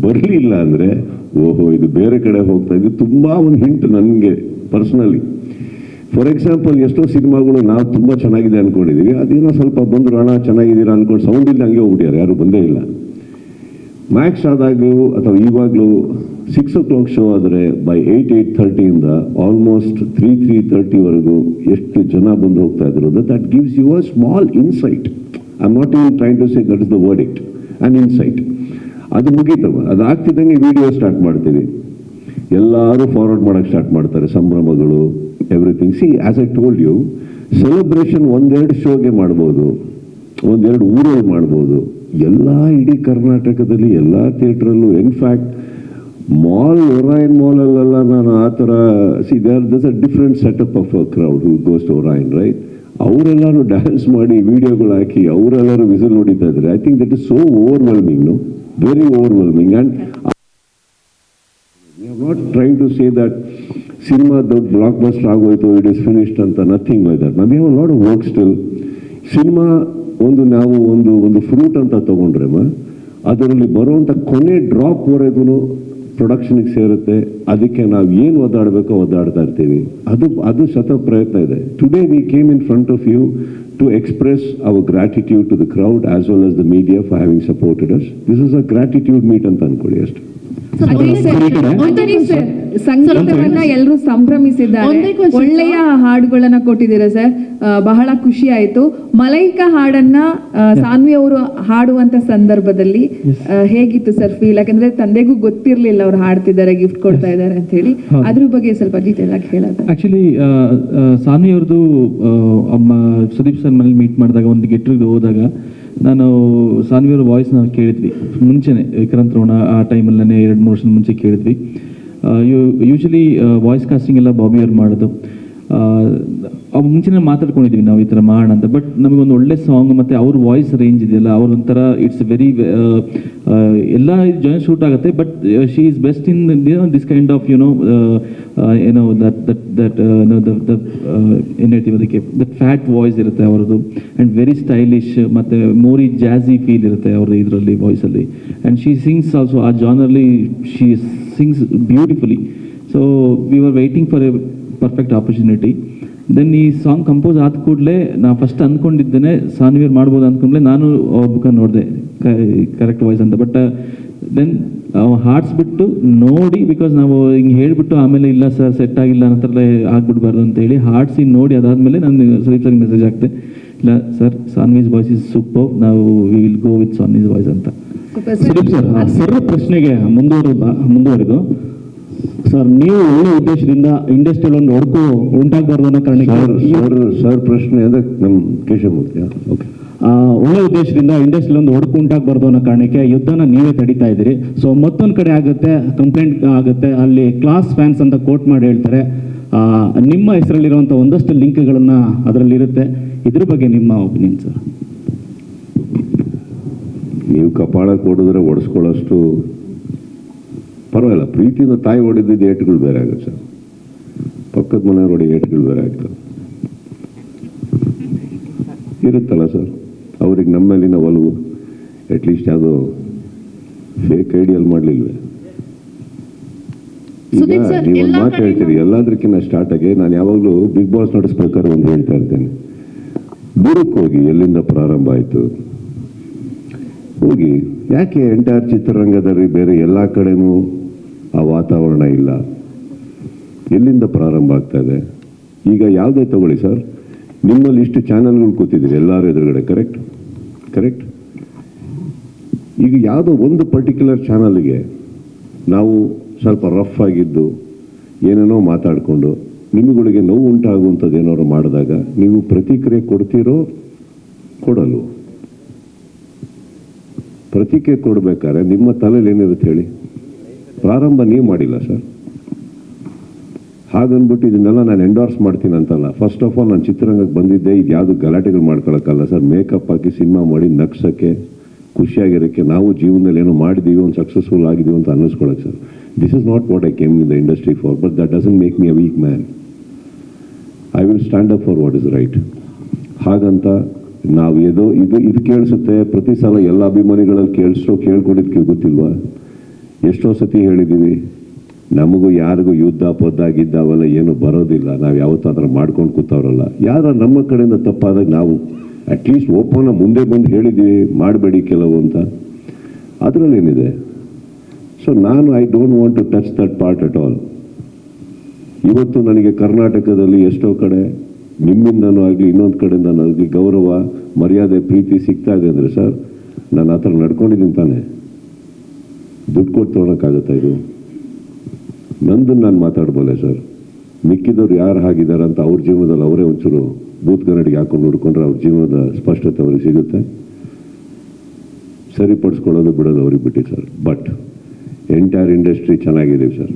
ಬರಲಿಲ್ಲ ಅಂದರೆ ಓಹೋ ಇದು ಬೇರೆ ಕಡೆ ಹೋಗ್ತಾ ಇದ್ದು. ತುಂಬ ಒಂದು ಹಿಂಟ್ ನನಗೆ ಪರ್ಸ್ನಲಿ. ಫಾರ್ ಎಕ್ಸಾಂಪಲ್, ಎಷ್ಟೋ ಸಿನಿಮಾಗಳು ನಾವು ತುಂಬ ಚೆನ್ನಾಗಿದೆ ಅಂದ್ಕೊಂಡಿದ್ದೀವಿ, ಅದೇನೋ ಸ್ವಲ್ಪ ಬಂದರು ಹಣ ಚೆನ್ನಾಗಿದ್ದೀರಾ ಅಂದ್ಕೊಂಡು ಸೌಂಡ್ ಇಲ್ಲ ಹಂಗೆ ಹೋಗ್ಬಿಟ್ಟಾರೆ, ಯಾರು ಬಂದೇ ಇಲ್ಲ. ಮ್ಯಾಕ್ಸ್ ಆದಾಗಲೂ ಅಥವಾ ಇವಾಗಲೂ 6 o'clock ಶೋ ಆದರೆ ಬೈ 8:30 ಆಲ್ಮೋಸ್ಟ್ 3:30ವರೆಗೂ ಎಷ್ಟು ಜನ ಬಂದು ಹೋಗ್ತಾ ಇದ್ರು. That gives you a small insight. I am not even trying to say that is the verdict, an insight. ಅದು ಮುಗೀತವ, ಅದಾಗ್ತಿದ್ದಂಗೆ ವಿಡಿಯೋ ಸ್ಟಾರ್ಟ್ ಮಾಡ್ತೀವಿ, ಎಲ್ಲರೂ ಫಾರ್ವರ್ಡ್ ಮಾಡೋಕ್ಕೆ ಸ್ಟಾರ್ಟ್ ಮಾಡ್ತಾರೆ, ಸಂಭ್ರಮಗಳು, everything. See, as I told you, celebration 1-2 ಶೋಗೆ ಮಾಡ್ಬೋದು, 1-2 ಊರಲ್ಲಿ ಮಾಡ್ಬೋದು. ಎಲ್ಲ ಇಡೀ ಕರ್ನಾಟಕದಲ್ಲಿ ಎಲ್ಲ ಥಿಯೇಟ್ರಲ್ಲೂ, ಇನ್ಫ್ಯಾಕ್ಟ್ ಒರಾಯನ್ ಮಾಲಲ್ಲೆಲ್ಲ ನಾನು ಆ ಥರ there's a different setup of a crowd who goes to Orion, right? ಅವರೆಲ್ಲರೂ ಡ್ಯಾನ್ಸ್ ಮಾಡಿ ವಿಡಿಯೋಗಳು ಹಾಕಿ ಅವರೆಲ್ಲರೂ ವಿಸಿಲ್ ಹೊಡಿತಾ ಇದ್ದಾರೆ. I think that is so overwhelming, no, very overwhelming. And we are not trying to say that cinema ದೊಡ್ಡ ಬ್ಲಾಕ್ ಬಸ್ಟರ್ ಆಗೋಯ್ತು, ಇಟ್ ಇಸ್ ಫಿನಿಶ್ಡ್ ಅಂತ, nothing like that. We have a lot of work still. Cinema ನಾವು ಒಂದು ಫ್ರೂಟ್ ಅಂತ ತೊಗೊಂಡ್ರೆ ಅದರಲ್ಲಿ ಬರುವಂಥ ಕೊನೆ ಡ್ರಾಪ್ವರೆಗೂ ಪ್ರೊಡಕ್ಷನ್ಗೆ ಸೇರುತ್ತೆ. ಅದಕ್ಕೆ ನಾವು ಏನು ಒದ್ದಾಡಬೇಕೋ ಒದ್ದಾಡ್ತಾ ಇರ್ತೀವಿ. ಅದು ಸತತ ಪ್ರಯತ್ನ ಇದೆ. Today we came in front of you to express our gratitude to the crowd as well as the media for having supported us. This is a gratitude meet ಅಂತ ಅನ್ಕೊಳ್ಳಿ ಅಷ್ಟೇ. ಸಂಗೀತವನ್ನ ಎಲ್ಲರೂ ಸಂಭ್ರಮಿಸಿದ್ದಾರೆ. ಒಂದೇ question, ಒಳ್ಳೆಯ ಹಾಡುಗಳನ್ನ ಕೊಟ್ಟಿದ್ದೀರಾ ಸರ್, ಬಹಳ ಖುಷಿ ಆಯ್ತು. ಮಲೈಕಾ ಹಾಡನ್ನ ಸಾನ್ವಿ ಅವರು ಹಾಡುವಂತ ಸಂದರ್ಭದಲ್ಲಿ ಹೇಗಿತ್ತು ಸರ್ ಫೀಲ್? ಯಾಕಂದ್ರೆ ತಂದೆಗೂ ಗೊತ್ತಿರ್ಲಿಲ್ಲ ಅವ್ರು ಹಾಡ್ತಿದ್ದಾರೆ, ಗಿಫ್ಟ್ ಕೊಡ್ತಾ ಇದ್ದಾರೆ ಅಂತ ಹೇಳಿ. ಅದ್ರ ಬಗ್ಗೆ ಸ್ವಲ್ಪ ಡೀಟೇಲ್ ಆಗಿ ಹೇಳೋದು. ಆ್ಯಕ್ಚುಲಿ ಸಾನ್ವಿ ಅವ್ರದ್ದು ಅಮ್ಮ ಸುದೀಪ್ ಸರ್ ಮನೇಲಿ ಮೀಟ್ ಮಾಡಿದಾಗ ಒಂದು ಗೆಟ್ರಿಗೆ ಹೋದಾಗ ನಾನು ಸಾನ್ವಿಯವ್ರ ವಾಯ್ಸ್ನ ಕೇಳಿದ್ವಿ ಮುಂಚೆನೆ, ವಿಕ್ರಾಂತ್ ರೋಣ ಆ ಟೈಮಲ್ಲೇ 2-3 ವರ್ಷದ ಮುಂಚೆ ಕೇಳಿದ್ವಿ. ಯೂಶಲಿ ವಾಯ್ಸ್ ಕಾಸ್ಟಿಂಗ್ ಎಲ್ಲ ಬಾಬಿ ಅವ್ರು ಮಾಡೋದು. ಅವು ಮುಂಚೆನೇ ಮಾತಾಡ್ಕೊಂಡಿದ್ವಿ ನಾವು ಈ ಥರ ಮಾಡೋಣ ಅಂತ. ಬಟ್ ನಮಗೊಂದು ಒಳ್ಳೆ ಸಾಂಗ್ ಮತ್ತು ಅವ್ರ ವಾಯ್ಸ್ ರೇಂಜ್ ಇದೆಯಲ್ಲ, ಅವ್ರೊಂಥರ ಇಟ್ಸ್ ವೆರಿ ಎಲ್ಲ ಜಾಯಿನ್ ಶೂಟ್ ಆಗುತ್ತೆ. But she is best in this kind of ಏನು ಹೇಳ್ತೀವಿ ಅದಕ್ಕೆ, ದಟ್ ಫ್ಯಾಟ್ ವಾಯ್ಸ್ ಇರುತ್ತೆ ಅವ್ರದ್ದು. ಆ್ಯಂಡ್ ವೆರಿ ಸ್ಟೈಲಿಶ್ ಮತ್ತು ಮೋರಿ ಜಾಝಿ ಫೀಲ್ ಇರುತ್ತೆ ಅವ್ರದ್ದು ಇದರಲ್ಲಿ ವಾಯ್ಸಲ್ಲಿ. ಆ್ಯಂಡ್ ಶಿ ಸಿಂಗ್ಸ್ ಆಲ್ಸೋ ಆ ಜಾನರ್ಲಿ she sings beautifully. So we are waiting for a perfect opportunity. Then ಈ ಸಾಂಗ್ ಕಂಪೋಸ್ ಆದ ಕೂಡಲೇ ನಾನು ಫಸ್ಟ್ ಅಂದ್ಕೊಂಡಿದ್ದೇನೆ ಸಾನ್ವಿಯರ್ ಮಾಡ್ಬೋದು ಅಂದ್ಕೊಂಡ್ಲೆ ನಾನು ಅವ್ರ ಬುಕ್ಕ ನೋಡಿದೆ ಕರೆಕ್ಟ್ ವಾಯ್ಸ್ ಅಂತ. ಬಟ್ ದೆನ್ ಹಾಡ್ಸ್ಬಿಟ್ಟು ನೋಡಿ, ಬಿಕಾಸ್ ನಾವು ಹಿಂಗೆ ಹೇಳಿಬಿಟ್ಟು ಆಮೇಲೆ ಇಲ್ಲ ಸರ್ ಸೆಟ್ ಆಗಿಲ್ಲ ಅಂತಾರಲ್ಲೇ ಆಗ್ಬಿಡ್ಬಾರ್ದು ಅಂತೇಳಿ ಹಾಡ್ಸಿ ನೋಡಿ ಅದಾದಮೇಲೆ ನಾನು ಸುದೀಪ್ ಸರ್ಗೆ ಮೆಸೇಜ್ ಆಗ್ತೆ, ಇಲ್ಲ sir Saanvi's voice is super, ನಾವು we will go with Saanvi's voice ಅಂತ. ಸುದೀಪ್ ಸರ್ ಪ್ರಶ್ನೆಗೆ ಮುಂದುವರೆದು ಸರ್, ನೀವು ಒಳ್ಳೆ ಉದ್ದೇಶದಿಂದ ಇಂಡಸ್ಟ್ರಿಯಲ್ಲಿ ಒಂದು ಒಡಕು ಉಂಟಾಗಬಾರ್ದು ಅನ್ನೋ ಕಾರಣಕ್ಕೆ ಸರ್ ಪ್ರಶ್ನೆ ಅಂದರೆ ನಮ್ಮ ಕೇಶವಮೂರ್ತಿ. ಓಕೆ, ಒಳ್ಳೆ ಉದ್ದೇಶದಿಂದ ಇಂಡಸ್ಟ್ರಿಯಲ್ಲಿ ಒಂದು ಒಡಕು ಉಂಟಾಗಬಾರ್ದು ಅನ್ನೋ ಕಾರಣಕ್ಕೆ ಯುದ್ಧನ ನೀವೇ ತಡೀತಾ ಇದ್ದೀರಿ. ಸೊ ಮತ್ತೊಂದು ಕಡೆ ಆಗುತ್ತೆ, ಕಂಪ್ಲೇಂಟ್ ಆಗುತ್ತೆ, ಅಲ್ಲಿ ಕ್ಲಾಸ್ ಫ್ಯಾನ್ಸ್ ಅಂತ ಕೋಟ್ ಮಾಡಿ ಹೇಳ್ತಾರೆ. ನಿಮ್ಮ ಹೆಸರಲ್ಲಿರುವಂಥ ಒಂದಷ್ಟು ಲಿಂಕ್ಗಳನ್ನು ಅದರಲ್ಲಿರುತ್ತೆ. ಇದ್ರ ಬಗ್ಗೆ ನಿಮ್ಮ ಒಪಿನಿಯನ್ ಸರ್? ನೀವು ಕಪಾಳ ಕೊಡಿದ್ರೆ ಒಡಿಸ್ಕೊಳ್ಳೋಷ್ಟು ಪರವಾಗಿಲ್ಲ. ಪ್ರೀತಿಯಿಂದ ತಾಯಿ ಹೊಡಿದಿದ್ದು ಏಟುಗಳು ಬೇರೆ ಆಗುತ್ತೆ ಸರ್, ಪಕ್ಕದ ಮನೆಯವ್ರು ಹೊಡಿ ಏಟುಗಳು ಬೇರೆ ಆಗ್ತವೆ ಇರುತ್ತಲ್ಲ ಸರ್. ಅವ್ರಿಗೆ ನಮ್ಮ ಮೇಲಿನ ಒಲವು ಅಟ್ಲೀಸ್ಟ್ ಯಾವುದೋ ಫೇಕ್ ಐಡಿಯಲ್ ಮಾಡಲಿಲ್ವೇ? ಈಗ ನೀವೊಂದು ಮಾತು ಹೇಳ್ತೀರಿ, ಎಲ್ಲದಕ್ಕಿಂತ ಸ್ಟಾರ್ಟ್ ಆಗಿ ನಾನು ಯಾವಾಗಲೂ ಬಿಗ್ ಬಾಸ್ ನಡೆಸ್ಬೇಕಾದ್ರೆ ಒಂದು ಹೇಳ್ತಾ ಇರ್ತೇನೆ, ದೂರಕ್ಕೆ ಹೋಗಿ ಎಲ್ಲಿಂದ ಪ್ರಾರಂಭ ಆಯಿತು ಹೋಗಿ. ಯಾಕೆ ಎಂಟೈರ್ ಚಿತ್ರರಂಗದಲ್ಲಿ ಬೇರೆ ಎಲ್ಲ ಕಡೆನೂ ಆ ವಾತಾವರಣ ಇಲ್ಲ? ಎಲ್ಲಿಂದ ಪ್ರಾರಂಭ ಆಗ್ತಾ ಇದೆ? ಈಗ ಯಾವುದೇ ತಗೊಳ್ಳಿ ಸರ್, ನಿಮ್ಮಲ್ಲಿ ಇಷ್ಟು ಚಾನಲ್ಗಳು ಕೂತಿದ್ದೀರಿ ಎಲ್ಲರೂ ಎದುರುಗಡೆ, ಕರೆಕ್ಟ್. ಈಗ ಯಾವುದೋ ಒಂದು ಪರ್ಟಿಕ್ಯುಲರ್ ಚಾನಲ್ಗೆ ನಾವು ಸ್ವಲ್ಪ ರಫ್ ಆಗಿದ್ದು ಏನೇನೋ ಮಾತಾಡಿಕೊಂಡು ನಿಮ್ಮಗಳಿಗೆ ನೋವು ಉಂಟಾಗುವಂಥದ್ದು ಏನಾದ್ರು ಮಾಡಿದಾಗ ನೀವು ಪ್ರತಿಕ್ರಿಯೆ ಕೊಡ್ತೀರೋ ಕೊಡಲು? ಪ್ರತಿಕ್ರಿಯೆ ಕೊಡಬೇಕಾದ್ರೆ ನಿಮ್ಮ ತಲೆಯಲ್ಲಿ ಏನಿರುತ್ತೆ ಹೇಳಿ? ಪ್ರಾರಂಭ ನೀವು ಮಾಡಿಲ್ಲ ಸರ್. ಹಾಗನ್ಬಿಟ್ಟು ಇದನ್ನೆಲ್ಲ ನಾನು ಎಂಡೋರ್ಸ್ ಮಾಡ್ತೀನಿ ಅಂತಲ್ಲ. ಫಸ್ಟ್ ಆಫ್ ಆಲ್ ನಾನು ಚಿತ್ರರಂಗಕ್ಕೆ ಬಂದಿದ್ದೆ ಇದು ಯಾವುದು ಗಲಾಟೆಗಳು ಮಾಡ್ಕೊಳಕ್ಕಲ್ಲ ಸರ್. ಮೇಕಪ್ ಹಾಕಿ ಸಿನಿಮಾ ಮಾಡಿ ನಗ್ಸೋಕ್ಕೆ, ಖುಷಿಯಾಗಿರೋಕ್ಕೆ, ನಾವು ಜೀವನದಲ್ಲಿ ಏನೋ ಮಾಡಿದ್ದೀವಿ, ಒಂದು ಸಕ್ಸಸ್ಫುಲ್ ಆಗಿದ್ದೀವಿ ಅಂತ ಅನ್ನಿಸ್ಕೊಳಕ್ಕೆ sir. This is not what I came in the industry for, but that doesn't make me a weak man. I will stand up for what is right. ಹಾಗಂತ ನಾವು ಇದು ಕೇಳಿಸುತ್ತೆ ಪ್ರತಿ ಸಲ ಎಲ್ಲ ಅಭಿಮಾನಿಗಳಲ್ಲಿ ಕೇಳ್ಕೊಂಡಿದ್ದಕ್ಕೆ ಗೊತ್ತಿಲ್ವಾ? ಎಷ್ಟೋ ಸತಿ ಹೇಳಿದ್ದೀವಿ, ನಮಗೂ ಯಾರಿಗೂ ಯುದ್ಧ ಪದ್ದಾಗಿದ್ದಾವೆಲ್ಲ ಏನು ಬರೋದಿಲ್ಲ. ನಾವು ಯಾವತ್ತಾದ್ರೂ ಮಾಡ್ಕೊಂಡು ಕೂತವ್ರಲ್ಲ. ಯಾರ ನಮ್ಮ ಕಡೆಯಿಂದ ತಪ್ಪಾದಾಗ ನಾವು ಅಟ್ಲೀಸ್ಟ್ ಓಪನ್ ಮುಂದೆ ಬಂದು ಹೇಳಿದ್ದೀವಿ ಮಾಡಬೇಡಿ ಕೆಲವು ಅಂತ. ಅದರಲ್ಲೇನಿದೆ? ಸೊ ನಾನು I don't want to touch that part at all. ಇವತ್ತು ನನಗೆ ಕರ್ನಾಟಕದಲ್ಲಿ ಎಷ್ಟೋ ಕಡೆ ನಿಮ್ಮಿಂದನೂ ಆಗಲಿ ಇನ್ನೊಂದು ಕಡೆಯಿಂದನೂ ಆಗಲಿ ಗೌರವ, ಮರ್ಯಾದೆ, ಪ್ರೀತಿ ಸಿಗ್ತಾ ಇದೆ ಅಂದರೆ ಸರ್ ನಾನು ಆ ಥರ ನಡ್ಕೊಂಡಿದ್ದೀನಿ ತಾನೆ. ದುಡ್ಡು ಕೊಟ್ಟು ತೊಗೊಳಕ್ಕಾಗತ್ತಾ ಇದು? ನಂದನ್ನು ನಾನು ಮಾತಾಡ್ಬೋದೆ ಸರ್. ಮಿಕ್ಕಿದವ್ರು ಯಾರು ಹಾಗಿದ್ದಾರೆ ಅಂತ ಅವ್ರ ಜೀವನದಲ್ಲಿ ಅವರೇ ಒಂಚೂರು ಬೂತ್ ಕನ್ನಡಿಗೆ ಹಾಕೊಂಡು ನೋಡ್ಕೊಂಡ್ರೆ ಅವ್ರ ಜೀವನದ ಸ್ಪಷ್ಟತೆ ಅವ್ರಿಗೆ ಸಿಗುತ್ತೆ. ಸರಿಪಡಿಸ್ಕೊಳ್ಳೋದು ಬಿಡೋದು ಅವ್ರಿಗೆ ಬಿಟ್ಟು ಸರ್. ಬಟ್ ಎಂಟೈರ್ ಇಂಡಸ್ಟ್ರಿ ಚೆನ್ನಾಗಿದ್ದೀವಿ ಸರ್.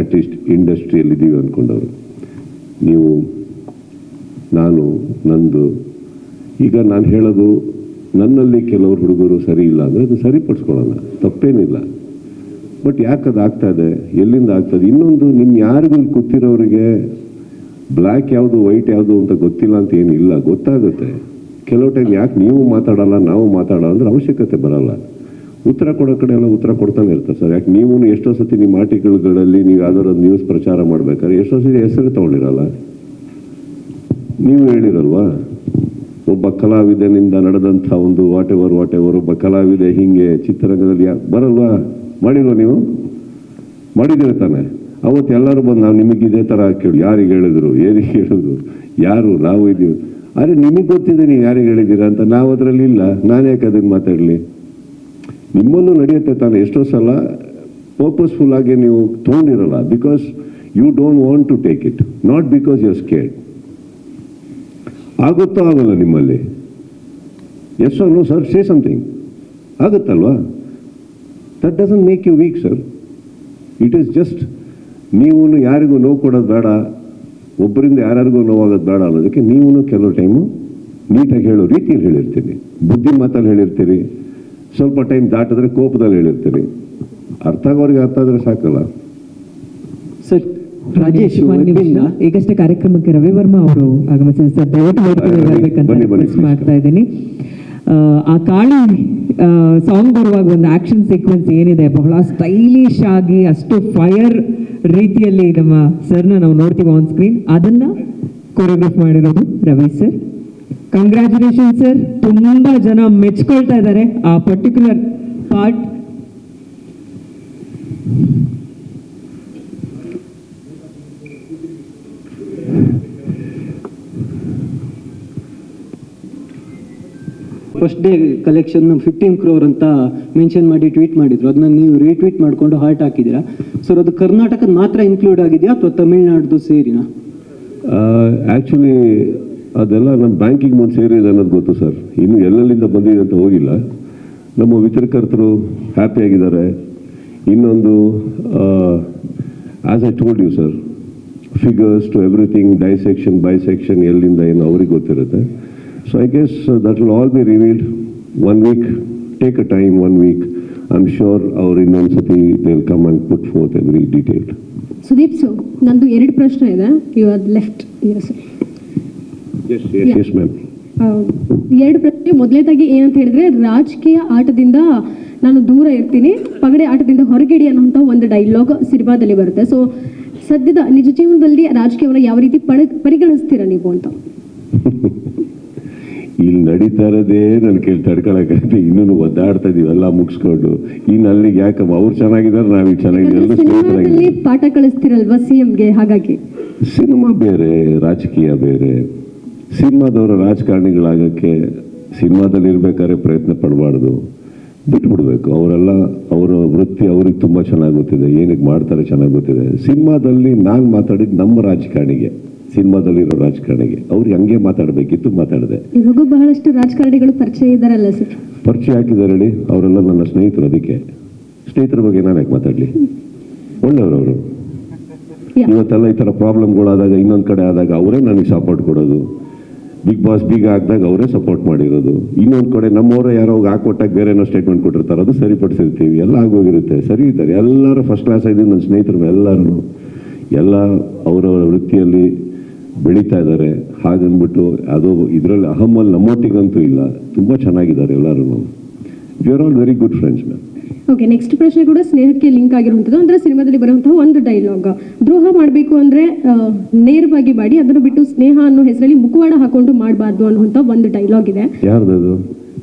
ಅಟ್ಲೀಸ್ಟ್ ಇಂಡಸ್ಟ್ರಿಯಲ್ಲಿದ್ದೀವಿ ಅಂದ್ಕೊಂಡವರು ನೀವು, ನಾನು, ನಂದು. ಈಗ ನಾನು ಹೇಳೋದು ನನ್ನಲ್ಲಿ ಕೆಲವರು ಹುಡುಗರು ಸರಿ ಇಲ್ಲ ಅಂದರೆ ಅದು ಸರಿಪಡಿಸ್ಕೊಳ್ಳೋಣ, ತಪ್ಪೇನಿಲ್ಲ. ಬಟ್ ಯಾಕೆ ಅದು ಆಗ್ತಾಯಿದೆ, ಎಲ್ಲಿಂದ ಆಗ್ತದೆ? ಇನ್ನೊಂದು, ನಿಮ್ಮ ಯಾರಿಗೂ ಕೂತಿರೋರಿಗೆ ಬ್ಲ್ಯಾಕ್ ಯಾವುದು ವೈಟ್ ಯಾವುದು ಅಂತ ಗೊತ್ತಿಲ್ಲ ಅಂತ ಏನಿಲ್ಲ, ಗೊತ್ತಾಗುತ್ತೆ. ಕೆಲವು ಟೈಮ್ ಯಾಕೆ ನೀವು ಮಾತಾಡಲ್ಲ ನಾವು ಮಾತಾಡೋ ಅಂದ್ರೆ ಅವಶ್ಯಕತೆ ಬರಲ್ಲ. ಉತ್ತರ ಕೊಡೋ ಕಡೆ ಎಲ್ಲ ಉತ್ತರ ಕೊಡ್ತಾನೆ ಇರ್ತಾರೆ ಸರ್. ಯಾಕೆ ನೀವು ಎಷ್ಟೋ ಸತಿ ನಿಮ್ಮ ಆರ್ಟಿಕಲ್ಗಳಲ್ಲಿ ನೀವು ಯಾವ್ದಾದ್ರು ನ್ಯೂಸ್ ಪ್ರಚಾರ ಮಾಡ್ಬೇಕಾದ್ರೆ ಎಷ್ಟೋ ಸತಿ ಹೆಸರು ತಗೊಂಡಿರಲ್ಲ, ನೀವು ಹೇಳಿರಲ್ವಾ ಒಬ್ಬ ಕಲಾವಿದನಿಂದ ನಡೆದಂಥ ಒಂದು ವಾಟ್ ಎವರ್ ಒಬ್ಬ ಕಲಾವಿದೆ ಹಿಂಗೆ ಚಿತ್ರರಂಗದಲ್ಲಿ ಬರಲ್ವಾ, ಮಾಡಿಲ್ವಾ ನೀವು? ಮಾಡಿದ್ದೀರ ತಾನೆ. ಅವತ್ತು ಎಲ್ಲರೂ ಬಂದು ನಾವು ನಿಮಗೆ ಇದೇ ಥರ ಕೇಳಿ ಯಾರಿಗೆ ಹೇಳಿದ್ರು, ಏನಿಗೆ ಹೇಳಿದ್ರು, ಯಾರು ನಾವು ಇದ್ದೀವಿ, ಅರೆ ನಿಮಗೆ ಗೊತ್ತಿದೆ ನೀವು ಯಾರಿಗೆ ಹೇಳಿದ್ದೀರಾ ಅಂತ. ನಾವು ಅದರಲ್ಲಿ ಇಲ್ಲ, ನಾನು ಯಾಕೆ ಅದನ್ನು ಮಾತಾಡಲಿ? ನಿಮ್ಮಲ್ಲೂ ನಡೆಯುತ್ತೆ ತಾನೆ. ಎಷ್ಟೋ ಸಲ ಪರ್ಪಸ್ಫುಲ್ ಆಗಿ ನೀವು ತೊಗೊಂಡಿರಲ್ಲ, because you don't want to take it, not because you are scared. ಆಗುತ್ತೋ ಆಗೋಲ್ಲ ನಿಮ್ಮಲ್ಲಿ? Yes or no sir, say something. ಆಗುತ್ತಲ್ವಾ? That doesn't make you weak sir. It is just ನೀವು ಯಾರಿಗೂ ನೋವು ಕೊಡೋದು ಬೇಡ, ಒಬ್ಬರಿಂದ ಯಾರಿಗೂ ನೋವಾಗೋದು ಬೇಡ ಅನ್ನೋದಕ್ಕೆ ನೀವು ಕೆಲವು ಟೈಮು ನೀಟಾಗಿ ಹೇಳೋ ರೀತಿಯಲ್ಲಿ ಹೇಳಿರ್ತೀನಿ, ಬುದ್ಧಿ ಮಾತಲ್ಲಿ ಹೇಳಿರ್ತೀರಿ, ಸ್ವಲ್ಪ ಟೈಮ್ ದಾಟಿದ್ರೆ ಕೋಪದಲ್ಲಿ ಹೇಳಿರ್ತೀರಿ. ಅರ್ಥ ಆಗೋರಿಗೆ ಅರ್ಥ ಆದರೆ ಸಾಕಲ್ಲ ಸರ್. ರಾಜೇಶ್, ಈಗಷ್ಟೇ ಕಾರ್ಯಕ್ರಮಕ್ಕೆ ರವಿವರ್ಮಾ ಅವರು ಆಗಮಿಸಿದ್ದಾರೆ ಸರ್. ದಯವಿಟ್ಟು ರಿಕ್ವೆಸ್ಟ್ ಮಾಡ್ತಾ ಇದ್ದೀನಿ. ಆ ಕಾಳಿ ಸಾಂಗ್ ಬರುವಾಗ ಒಂದು ಆಕ್ಷನ್ ಸೀಕ್ವೆನ್ಸ್ ಏನಿದೆ, ಬಹಳ ಸ್ಟೈಲಿಶ್ ಆಗಿ ಅಷ್ಟು ಫೈರ್ ರೀತಿಯಲ್ಲಿ ನಮ್ಮ ಸರ್ನ ನಾವು ನೋಡ್ತೀವಿ ಆನ್ ಸ್ಕ್ರೀನ್. ಅದನ್ನ ಕೊರಿಯೋಗ್ರಾಫ್ ಮಾಡಿರೋದು ರವಿ ಸರ್. Congratulation sir. ತುಂಬಾ ಜನ ಮೆಚ್ಕೊಳ್ತಾ ಇದ್ದಾರೆ ಆ particular part. First day collection 15 crore ಅಂತ ಮೆನ್ಷನ್ ಮಾಡಿ ಟ್ವೀಟ್ ಮಾಡಿದ್ರು. ಅದನ್ನ ನೀವು ರೀಟ್ವೀಟ್ ಮಾಡಿಕೊಂಡು ಹಾರ್ಟ್ ಹಾಕಿದ್ದೀರಾ ಸರ್. ಅದು ಕರ್ನಾಟಕದ ಮಾತ್ರ ಇನ್ಕ್ಲೂಡ್ ಆಗಿದೆಯಾ ಅಥವಾ ತಮಿಳ್ನಾಡ್ದು ಸೇರಿನಾ? ಆ್ಯಕ್ಚುಲಿ ಅದೆಲ್ಲ ನಮ್ಮ ಬ್ಯಾಂಕಿಂಗ್ ಮುಂದೆ ಸೇರಿದೆ ಅನ್ನೋದು ಗೊತ್ತು ಸರ್. ಇನ್ನು ಎಲ್ಲೆಲ್ಲಿಂದ ಬಂದಿದೆ ಅಂತ ಹೋಗಿಲ್ಲ. ನಮ್ಮ ವಿತರಕರ್ತರು ಹ್ಯಾಪಿಯಾಗಿದ್ದಾರೆ. ಇನ್ನೊಂದು as I told you sir, figures to everything, dissection bisection ಎಲ್ಲಿಂದ ಏನು ಅವ್ರಿಗೆ ಗೊತ್ತಿರುತ್ತೆ. So I guess that will all be revealed 1 week. Take a time, 1 week. I'm sure our ಇನ್ನೊಂದ್ಸತಿ they'll come and put forth every detail. Sudeep sir, ನಂದು 2 ಪ್ರಶ್ನೆ ಇದೆ. You are left. Yes ma'am. 2 ಪ್ರಶ್ನೆ. ಮೊದಲನೇದಾಗಿ ಏನಂತ ಹೇಳಿದ್ರೆ, ರಾಜಕೀಯ ಆಟದಿಂದ ನಾನು ದೂರ ಇರ್ತೀನಿ, ಪಗಡೆ ಆಟದಿಂದ ಹೊರಗಿಡಿ ಅನ್ನುವಂಥ ಒಂದು ಡೈಲಾಗ್ ಸಿನಿಮಾದಲ್ಲಿ ಬರುತ್ತೆ. ಸೊ ಸದ್ಯದ ನಿಜ ಜೀವನದಲ್ಲಿ ರಾಜಕೀಯವನ್ನು ಯಾವ ರೀತಿ ಪರಿಗಣಿಸ್ತೀರಾ ನೀವು ಅಂತ? ಇಲ್ಲಿ ನಡೀತಾ ಇರೋದೇ ನನ್ನ ಕೇಳಿ ತಡ್ಕೊಳಕ್ಕೆ ಇನ್ನೂ ಒದ್ದಾಡ್ತಾ ಇದೀವಿ ಎಲ್ಲ ಮುಗಿಸ್ಕೊಂಡು. ಇನ್ನು ಅಲ್ಲಿಗೆ ಯಾಕಮ್ಮ ಅವ್ರು ಚೆನ್ನಾಗಿದ್ದಾರೆ, ನಾವೀಗ ಚೆನ್ನಾಗಿದ್ದೀವಿ. ಪಾಠ ಕಳಿಸ್ತಿರಲ್ವಾ CMಗೆ? ಹಾಗಾಗಿ ಸಿನಿಮಾ ಬೇರೆ, ರಾಜಕೀಯ ಬೇರೆ. ಸಿನಿಮಾದವರ ರಾಜಕಾರಣಿಗಳಾಗಕ್ಕೆ ಸಿನಿಮಾದಲ್ಲಿ ಇರ್ಬೇಕಾದ್ರೆ ಪ್ರಯತ್ನ ಪಡಬಾರ್ದು, ಬಿಟ್ಬಿಡ್ಬೇಕು. ಅವರೆಲ್ಲ ಅವರ ವೃತ್ತಿ ಅವ್ರಿಗೆ ತುಂಬ ಚೆನ್ನಾಗಿ ಗೊತ್ತಿದೆ, ಏನಕ್ಕೆ ಮಾಡ್ತಾರೆ ಚೆನ್ನಾಗಿ ಗೊತ್ತಿದೆ. ಸಿನಿಮಾದಲ್ಲಿ ನಾನು ಮಾತಾಡಿದ್ದು ನಮ್ಮ ರಾಜಕಾರಣಿಗೆ, ಸಿನಿಮಾದಲ್ಲಿರೋ ರಾಜಕಾರಣಿಗೆ, ಅವ್ರಿಗೆ ಹಂಗೆ ಮಾತಾಡಬೇಕಿತ್ತು, ಮಾತಾಡಿದೆ. ಇವಾಗೂ ಬಹಳಷ್ಟು ರಾಜಕಾರಣಿಗಳು ಪರಿಚಯ ಇದ್ದಾರಲ್ಲ ಸರ್? ಪರಿಚಯ ಹಾಕಿದ್ದಾರೆ ಹೇಳಿ, ಅವರೆಲ್ಲ ನನ್ನ ಸ್ನೇಹಿತರು. ಅದಕ್ಕೆ ಸ್ನೇಹಿತರ ಬಗ್ಗೆ ನಾನು ಯಾಕೆ ಮಾತಾಡಲಿ? ಒಳ್ಳೆಯವರು. ಇವತ್ತೆಲ್ಲ ಈ ಥರ ಪ್ರಾಬ್ಲಮ್ಗಳಾದಾಗ, ಇನ್ನೊಂದು ಕಡೆ ಆದಾಗ ಅವರೇ ನನಗೆ ಸಪೋರ್ಟ್ ಕೊಡೋದು. ಬಿಗ್ ಬಾಸ್ ಬೀಗ ಹಾಕಿದಾಗ ಅವರೇ ಸಪೋರ್ಟ್ ಮಾಡಿರೋದು. ಇನ್ನೊಂದು ಕಡೆ ನಮ್ಮವರೇ ಯಾರೋ ಹಾಕೊಟ್ಟಾಗ ಬೇರೆ ಏನೋ ಸ್ಟೇಟ್ಮೆಂಟ್ ಕೊಟ್ಟಿರ್ತಾರೆ, ಅದು ಸರಿಪಡಿಸಿರ್ತೀವಿ. ಎಲ್ಲ ಆಗೋಗಿರುತ್ತೆ, ಸರಿ ಇದ್ದಾರೆ ಎಲ್ಲರೂ. ಫಸ್ಟ್ ಕ್ಲಾಸ್ ಆಗಿದ್ದು ನನ್ನ ಸ್ನೇಹಿತರು ಎಲ್ಲರೂ, ಎಲ್ಲ ಅವರವರ ವೃತ್ತಿಯಲ್ಲಿ ಬೆಳೀತಾ ಇದ್ದಾರೆ. ಹಾಗನ್ಬಿಟ್ಟು ಅದು ಇದರಲ್ಲಿ ಅಹಮ್ಮಲ್ಲಿ ನಮ್ಮೊಟ್ಟಿಗಂತೂ ಇಲ್ಲ, ತುಂಬ ಚೆನ್ನಾಗಿದ್ದಾರೆ ಎಲ್ಲರೂ. We are all very good friends ma'am. Okay, next ಪ್ರಶ್ನೆ ಕೂಡ ಸ್ನೇಹಕ್ಕೆ ಲಿಂಕ್ ಆಗಿರುವಂಥದ್ದು. ಅಂದರೆ ಸಿನಿಮಾದಲ್ಲಿ ಬರುವಂತಹ ಒಂದು ಡೈಲಾಗ್, ದ್ರೋಹ ಮಾಡಬೇಕು ಅಂದರೆ ನೇರವಾಗಿ ಮಾಡಿ, ಅದನ್ನು ಬಿಟ್ಟು ಸ್ನೇಹ ಅನ್ನೋ ಹೆಸರಲ್ಲಿ ಮುಖವಾಡ ಹಾಕೊಂಡು ಮಾಡಬಾರ್ದು ಅನ್ನುವಂಥ ಒಂದು ಡೈಲಾಗ್ ಇದೆ. ಯಾರ್ದು?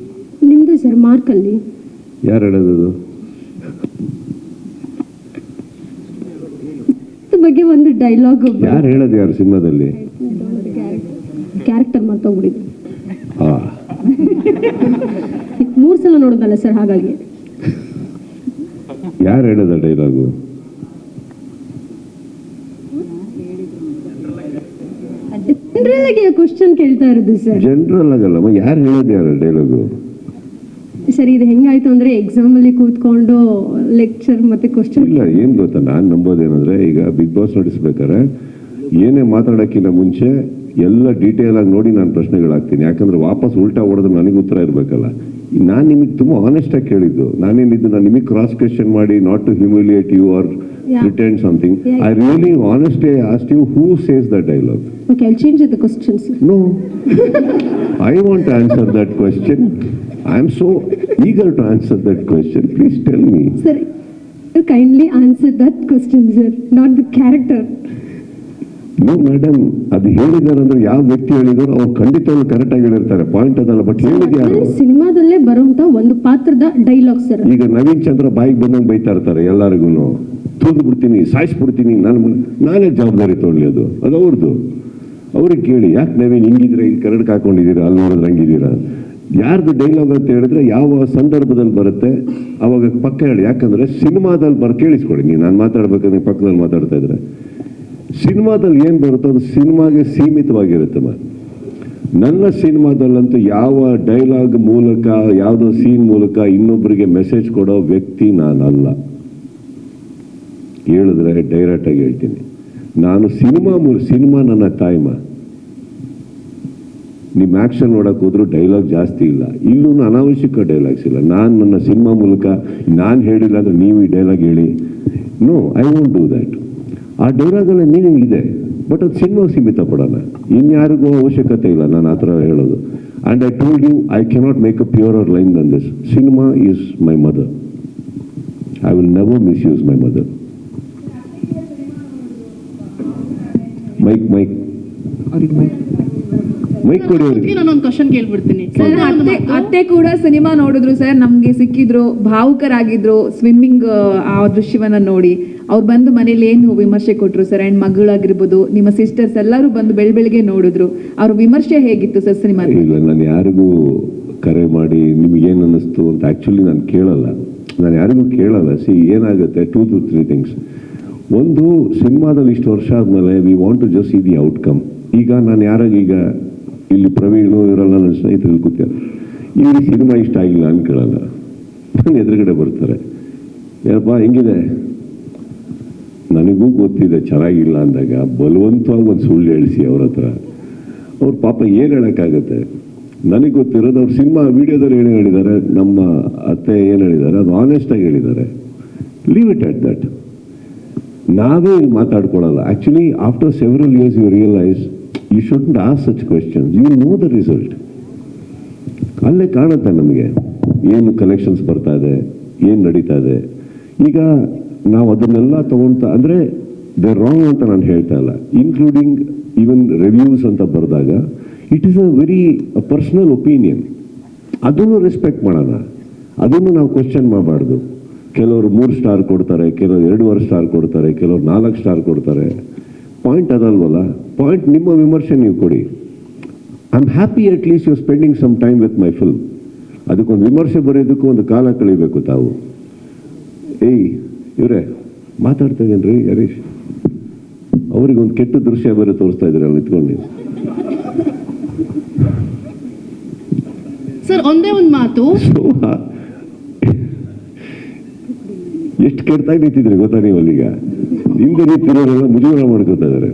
ನಿಮ್ದು ಸರ್, ಮಾರ್ಕಲ್ಲಿ. ಯಾರು ಹೇಳೋದು? ಬಗ್ಗೆ ಒಂದು ಡೈಲಾಗ್ ಯಾರು ಹೇಳೋದು? ಯಾರು ಸಿನಿಮಾದಲ್ಲಿ? ಕ್ಯಾರೆಕ್ಟರ್ ಮರ್ತೋಗ್ಬಿಟ್ಟಿದ್ದು. 3 ಸಲ ನೋಡೋದಲ್ಲ ಸರ್, ಹಾಗಾಗಿ. ಯಾರು ಹೇಳೋದ ಡೈಲಾಗು? ಜನರಲ್ ಆಗಿ ಕ್ವಶನ್ ಕೇಳ್ತಾ ಇರೋದು ಸರ್. ಜನರಲ್ ಆಗಲ್ಲಮ್ಮ, ಯಾರು ಹೇಳೋದು ಯಾರು ಡೈಲಾಗು? ಸರ್, ಇದು ಹೆಂಗಾಯ್ತು ಅಂದ್ರೆ ಎಕ್ಸಾಮ್ ಅಲ್ಲಿ ಕೂತ್ಕೊಂಡು ಲೆಕ್ಚರ್ ಮತ್ತೆ ಕ್ವಶನ್. ಇಲ್ಲ, ಏನ್ ಗೊತ್ತಾ, ನಾನು ನಂಬೋದೇನಂದ್ರೆ, ಈಗ ಬಿಗ್ ಬಾಸ್ ನಡೆಸ್ಬೇಕಾರೆ ಏನೇ ಮಾತಾಡೋಕ್ಕಿಂತ ಮುಂಚೆ ಎಲ್ಲ ಡೀಟೇಲ್ ಆಗಿ ನೋಡಿ ನಾನು ಪ್ರಶ್ನೆಗಳಾಗ್ತೀನಿ. ಯಾಕಂದ್ರೆ ವಾಪಸ್ ಉಲ್ಟಾ ಹೊಡೆದ್ರೆ ನನಗೆ ಉತ್ತರ ಇರಬೇಕಲ್ಲ. ನಾನು ನಿಮಗೆ ತುಂಬ ಆನೆಸ್ಟಾಗಿ ಕೇಳಿದ್ದು. ನಾನೇನಿದ್ದು ನಾನು ನಿಮಗೆ ಕ್ರಾಸ್ ಕ್ವೆಶ್ಚನ್ ಮಾಡಿ not to humiliate you or pretend something. I really honestly asked you who says that dialogue. Okay, I'll change the questions. No. I want to answer that question. I am so eager to answer that question. Please tell me. Sir, kindly answer that question, sir, not the character. No, madam, ಅದು ಹೇಳಿದಾರೆ ಅಂದ್ರೆ ಯಾವ ವ್ಯಕ್ತಿ ಹೇಳಿದಾರೋ ಅವ್ರು ಖಂಡಿತವಾಗ್ಲೂ ಕರೆಕ್ಟ್ ಆಗಿ ಹೇಳಿರ್ತಾರೆ. ಪಾಯಿಂಟ್ ಅದಲ್ಲ, ಬಟ್ ಹೇಳಿದ್ಯಾರು? ಸಿನಿಮಾದಲ್ಲೇ ಬರುವಂತ ಒಂದು ಪಾತ್ರದ ಡೈಲಾಗ್ ಸರ್. ಈಗ ನವೀನ್ ಚಂದ್ರ ಬಾಯಿಗೆ ಬಂದಂಗೆ ಬೈತಾ ಇರ್ತಾರೆ ಎಲ್ಲರಿಗೂ. ತೂದು ಬಿಡ್ತೀನಿ, ಸಾಯಿಸ್ಬಿಡ್ತೀನಿ, ನಾನೇ ಜವಾಬ್ದಾರಿ ತೊಗೊಳ್ಳಿ. ಅದು ಅವ್ರದ್ದು. ಅವ್ರಿಗೆ ಕೇಳಿ, ಯಾಕೆ ನವೀನ್ ಹಿಂಗಿದ್ರೆ ಇಲ್ಲಿ ಕರಡ್ಗೆ ಹಾಕೊಂಡಿದ್ದೀರಾ, ಅಲ್ಲಿ ನೋಡಿದ್ರೆ ಹಂಗಿದ್ದೀರಾ? ಯಾರ್ದು ಡೈಲಾಗ್ ಅಂತ ಹೇಳಿದ್ರೆ ಯಾವ ಸಂದರ್ಭದಲ್ಲಿ ಬರುತ್ತೆ ಅವಾಗ ಪಕ್ಕ ಹೇಳಿ. ಯಾಕಂದ್ರೆ ಸಿನಿಮಾದಲ್ಲಿ ಕೇಳಿಸ್ಕೊಡಿ. ನಾನು ಮಾತಾಡ್ಬೇಕಂದ್ರೆ ಪಕ್ಕದಲ್ಲಿ ಮಾತಾಡ್ತಾ ಇದ್ರೆ ಸಿನಿಮಾದಲ್ಲಿ ಏನು ಬರುತ್ತೋ ಅದು ಸಿನಿಮಾಗೆ ಸೀಮಿತವಾಗಿರುತ್ತೆ. ನನ್ನ ಸಿನಿಮಾದಲ್ಲಂತೂ ಯಾವ ಡೈಲಾಗ್ ಮೂಲಕ, ಯಾವುದೋ ಸೀನ್ ಮೂಲಕ ಇನ್ನೊಬ್ಬರಿಗೆ ಮೆಸೇಜ್ ಕೊಡೋ ವ್ಯಕ್ತಿ ನಾನಲ್ಲ. ಹೇಳಿದ್ರೆ ಡೈರೆಕ್ಟಾಗಿ ಹೇಳ್ತೀನಿ, ನಾನು ಸಿನಿಮಾ ನನ್ನ ತಾಯಿಮ. ನಿಮ್ಮ ಆ್ಯಕ್ಷನ್ ನೋಡೋಕೆ ಹೋದ್ರೂ ಡೈಲಾಗ್ ಜಾಸ್ತಿ ಇಲ್ಲ, ಇಲ್ಲೂ ಅನಾವಶ್ಯಕ ಡೈಲಾಗ್ಸ್ ಇಲ್ಲ. ನಾನು ನನ್ನ ಸಿನಿಮಾ ಮೂಲಕ ನಾನು ಹೇಳಿಲ್ಲ ಅಂದರೆ ನೀವು ಈ ಡೈಲಾಗ್ ಹೇಳಿ. No, I won't do that. ಆ ಡೈಲಾಗಲ್ಲಿ ಮೀನಿಂಗ್ ಇದೆ, ಬಟ್ ಅದು ಸಿನಿಮಾಗೆ ಸೀಮಿತ ಪಡೋಣ, ಇನ್ಯಾರಿಗೂ ಅವಶ್ಯಕತೆ ಇಲ್ಲ ನಾನು ಆ ಥರ ಹೇಳೋದು. And I told you, I cannot make a purer line than this. Cinema is my mother. I will never misuse my mother. Mic ಕೊಡಿ ಅವ್ರಿಗೆ. ನಾನೊಂದು ಕ್ವಶನ್ ಕೇಳ್ಬಿಡ್ತೀನಿ. ಅತ್ತೆ ಕೂಡ ಸಿನಿಮಾ ನೋಡಿದ್ರು ಸರ್, ನಮ್ಗೆ ಸಿಕ್ಕಿದ್ರು, ಭಾವುಕರಾಗಿದ್ರು ಸ್ವಿಮ್ಮಿಂಗ್ ಆ ದೃಶ್ಯವನ್ನ ನೋಡಿ. ಅವ್ರು ಬಂದು ಮನೇಲಿ ಏನು ವಿಮರ್ಶೆ ಕೊಟ್ರು ಸರ್? ಅಂಡ್ ಮಗಳಾಗಿರ್ಬೋದು, ನಿಮ್ಮ ಸಿಸ್ಟರ್ಸ್ ಎಲ್ಲರೂ ಬಂದು ಬೆಳಗ್ಗೆ ನೋಡಿದ್ರು. ಅವ್ರ ವಿಮರ್ಶೆ ಹೇಗಿತ್ತು ಸರ್ ಸಿನಿಮಾ? ಇಲ್ಲ, ನಾನು ಯಾರಿಗೂ ಕರೆ ಮಾಡಿ ನಿಮಗೇನು ಅನ್ನಿಸ್ತು ಅಂತ ಆ್ಯಕ್ಚುಲಿ ನಾನು ಕೇಳಲ್ಲ. ನಾನು ಯಾರಿಗೂ ಕೇಳಲ್ಲ. ಏನಾಗುತ್ತೆ, 2 to 3 ಥಿಂಗ್ಸ್. ಒಂದು, ಸಿನಿಮಾದಲ್ಲಿ ಇಷ್ಟು ವರ್ಷ ಆದಮೇಲೆ we want to just see the outcome. ಈಗ ನಾನು ಈಗ ಇಲ್ಲಿ ಪ್ರವೀಣು ಇವರೆಲ್ಲ ನನ್ನ ಸ್ನೇಹಿತರು ಕೂತ್ಯಾರ, ಇಲ್ಲಿ ಸಿನಿಮಾ ಇಷ್ಟ ಆಗಿಲ್ಲ ಅನ್ಕೊಳ್ಳಲ್ಲ. ನನ್ನ ಎದುರುಗಡೆ ಬರ್ತಾರೆ, ಏನಪ್ಪ ಹೆಂಗಿದೆ? ನನಗೂ ಗೊತ್ತಿದೆ ಚೆನ್ನಾಗಿಲ್ಲ ಅಂದಾಗ ಬಲವಂತವಾಗಿ ಒಂದು ಸುಳ್ಳು ಹೇಳಿಸಿ ಅವ್ರ ಹತ್ರ. ಅವ್ರ ಪಾಪ ಏನು ಹೇಳೋಕ್ಕಾಗತ್ತೆ? ನನಗೆ ಗೊತ್ತಿರೋದು ಅವ್ರು ಸಿನಿಮಾ ವಿಡಿಯೋದಲ್ಲಿ ಏನು ಹೇಳಿದ್ದಾರೆ, ನಮ್ಮ ಅತ್ತೆ ಏನು ಹೇಳಿದ್ದಾರೆ ಅದು ಆನೆಸ್ಟಾಗಿ ಹೇಳಿದ್ದಾರೆ. Leave it at that. ನಾವೇ ಇಲ್ಲಿ ಮಾತಾಡ್ಕೊಳ್ಳಲ್ಲ. Actually after several years you realise you shouldn't ask such questions. You know the result. ಅಲ್ಲೇ ಕಾಣುತ್ತೆ ನಮಗೆ ಏನು ಕಲೆಕ್ಷನ್ಸ್ ಬರ್ತಾ ಇದೆ, ಏನು ನಡೀತಾ ಇದೆ. ಈಗ ನಾವು ಅದನ್ನೆಲ್ಲ ತೊಗೊಳ್ತಾ ಅಂದರೆ ದೇ ರಾಂಗ್ ಅಂತ ನಾನು ಹೇಳ್ತಾ ಇಲ್ಲ. ಇನ್ಕ್ಲೂಡಿಂಗ್ ಈವನ್ ರಿವ್ಯೂಸ್ ಅಂತ ಬರೆದಾಗ it is a very personal opinion. ಅದನ್ನು ರೆಸ್ಪೆಕ್ಟ್ ಮಾಡೋಣ, ಅದನ್ನು ನಾವು ಕ್ವೆಶ್ಚನ್ ಮಾಡಬಾರ್ದು. ಕೆಲವರು 3 ಸ್ಟಾರ್ ಕೊಡ್ತಾರೆ, ಕೆಲವರು 2.5 ಸ್ಟಾರ್ ಕೊಡ್ತಾರೆ, ಕೆಲವರು 4 ಸ್ಟಾರ್ ಕೊಡ್ತಾರೆ. ಪಾಯಿಂಟ್ ಅದಲ್ವಲ್ಲ. ಪಾಯಿಂಟ್ ನಿಮ್ಮ ವಿಮರ್ಶೆ ನೀವು ಕೊಡಿ. I am happy at least you spending some time with my film. ಅದಕ್ಕೊಂದು ವಿಮರ್ಶೆ ಬರೆಯೋದಕ್ಕೂ ಒಂದು ಕಾಲ ಕಳಿಬೇಕು ತಾವು. ಇವರೇ ಮಾತಾಡ್ತಾ ಇದ್ದೇನೆ ರೀ ಹರೀಶ್, ಅವ್ರಿಗೊಂದು ಕೆಟ್ಟ ದೃಶ್ಯ ಬೇರೆ ತೋರಿಸ್ತಾ ಇದ್ದೀರಲ್ಲ ನಿಂತ್ಕೊಂಡು ನೀವು. ಸರ್ ಒಂದೇ ಒಂದು ಮಾತು, ಎಷ್ಟು ಕೆಟ್ಟಾಗಿ ನಿಂತಿದ್ರಿ ಗೊತ್ತಾ ನೀವು ಅಲ್ಲಿಗ? ಹಿಂದೆ ನಿಂತಿರೋರೆಲ್ಲ ಮುಜುಗರ ಮಾಡ್ಕೋತಾ ಇದ್ದಾರೆ.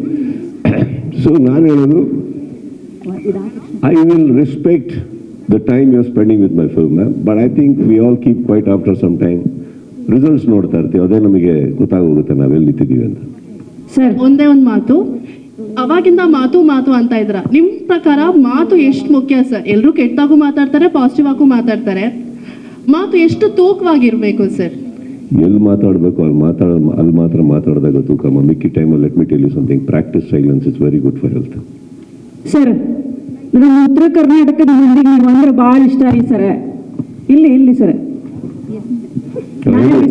ಸೊ ನಾನು ಹೇಳೋದು, I will respect the time you are spending with my film, but I think we all keep quiet after some time. Results ನೋಡ್ತಾ ಇರ್ತೀವಿ, ಅದೇ ನಮಗೆ ಗೊತ್ತಾಗೋಗುತ್ತೆ ನಾವೆಲ್ಲಿ ನಿಂತಿದ್ದೀವಿ ಅಂತ. ಸರ್ ಒಂದೇ ಒಂದು ಮಾತು, ಅವಾಗಿಂದ ಮಾತು ಅಂತ ಇದ್ರ, ನಿಮ್ಮ ಪ್ರಕಾರ ಮಾತು ಎಷ್ಟು ಮುಖ್ಯ ಸರ್? ಎಲ್ಲರೂ ಕೆಟ್ಟಾಗೂ ಮಾತಾಡ್ತಾರೆ, ಪಾಸಿಟಿವ್ ಆಗೂ ಮಾತಾಡ್ತಾರೆ. ಮಾತು ಎಷ್ಟು ತೂಕವಾಗಿರ್ಬೇಕು ಸರ್? ಎಲ್ಲಿ ಮಾತಾಡಬೇಕು ಅಲ್ಲಿ ಮಾತ್ರ ಮಾತಾಡಿದಾಗ ತೂಕಮ್ಮ. ಮಿಕ್ಕಿ ಟೈಮಲ್ಲಿ let me tell you something, practise silence is very good for health. Sir ನಮ್ಮ ಉತ್ತರ ಕರ್ನಾಟಕದ ಮಂದಿಗೆ ನೀವು ಅಂದ್ರೆ ಭಾಳ ಇಷ್ಟ ರೀ ಸರ್. ಇಲ್ಲಿ ಸರ್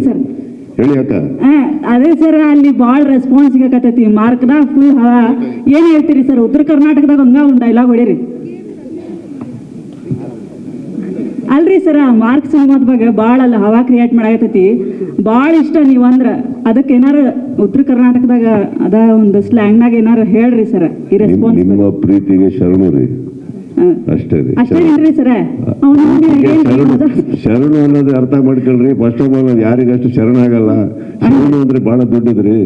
ಸರ್ ಹೇಳಿ ಅಕ್ಕ. ಅದೇ ಸರ್, ಅಲ್ಲಿ ಭಾಳ ರೆಸ್ಪಾನ್ಸ್ ಸಿಗಕತ್ತೈತಿ, ಮಾರ್ಕ್ದಾಗ ಫುಲ್ ಹವಾ. ಏನು ಹೇಳ್ತೀರಿ ಸರ್? ಉತ್ತರ ಕರ್ನಾಟಕದಾಗ ಹಂಗ ಒಂದು ಡೈಲಾಗ್ ಹೊಡೀರಿ ಅಲ್ರಿ ಸರ್. ಮಾರ್ಕ್ ಸಿನಿಮಾದ ಬಗ್ಗೆ ಭಾಳ ಅಲ್ಲಿ ಹವಾ ಕ್ರಿಯೇಟ್ ಮಾಡಾಕತ್ತೈತಿ, ಭಾಳ ಇಷ್ಟ ನೀವು ಅಂದ್ರೆ. ಅದಕ್ಕೆ ಏನಾರ ಉತ್ತರ ಕರ್ನಾಟಕದಾಗ ಅದ ಒಂದು ಸ್ಲ್ಯಾಂಗ್ನಾಗ ಏನಾರ ಹೇಳ್ರಿ ಸರ್ ಈ ರೆಸ್ಪಾನ್ಸ್. ನಿಮ್ಮ ಪ್ರೀತಿಗೆ ಶರಣು ರೀ. ಅಷ್ಟೇ ರೀ. ಅಷ್ಟೇನ್ರಿ ಸರ ಶರಣು ಅನ್ನೋದು ಅರ್ಥ ಮಾಡ್ಕೊಳ್ರಿ. ಫಸ್ಟ್ ಆಫ್ ಆಲ್ ಯಾರಿಗಷ್ಟು ಶರಣ ಆಗಲ್ಲ. ಶರಣು ಅಂದ್ರೆ ಬಹಳ ದೊಡ್ಡದ್ರಿ.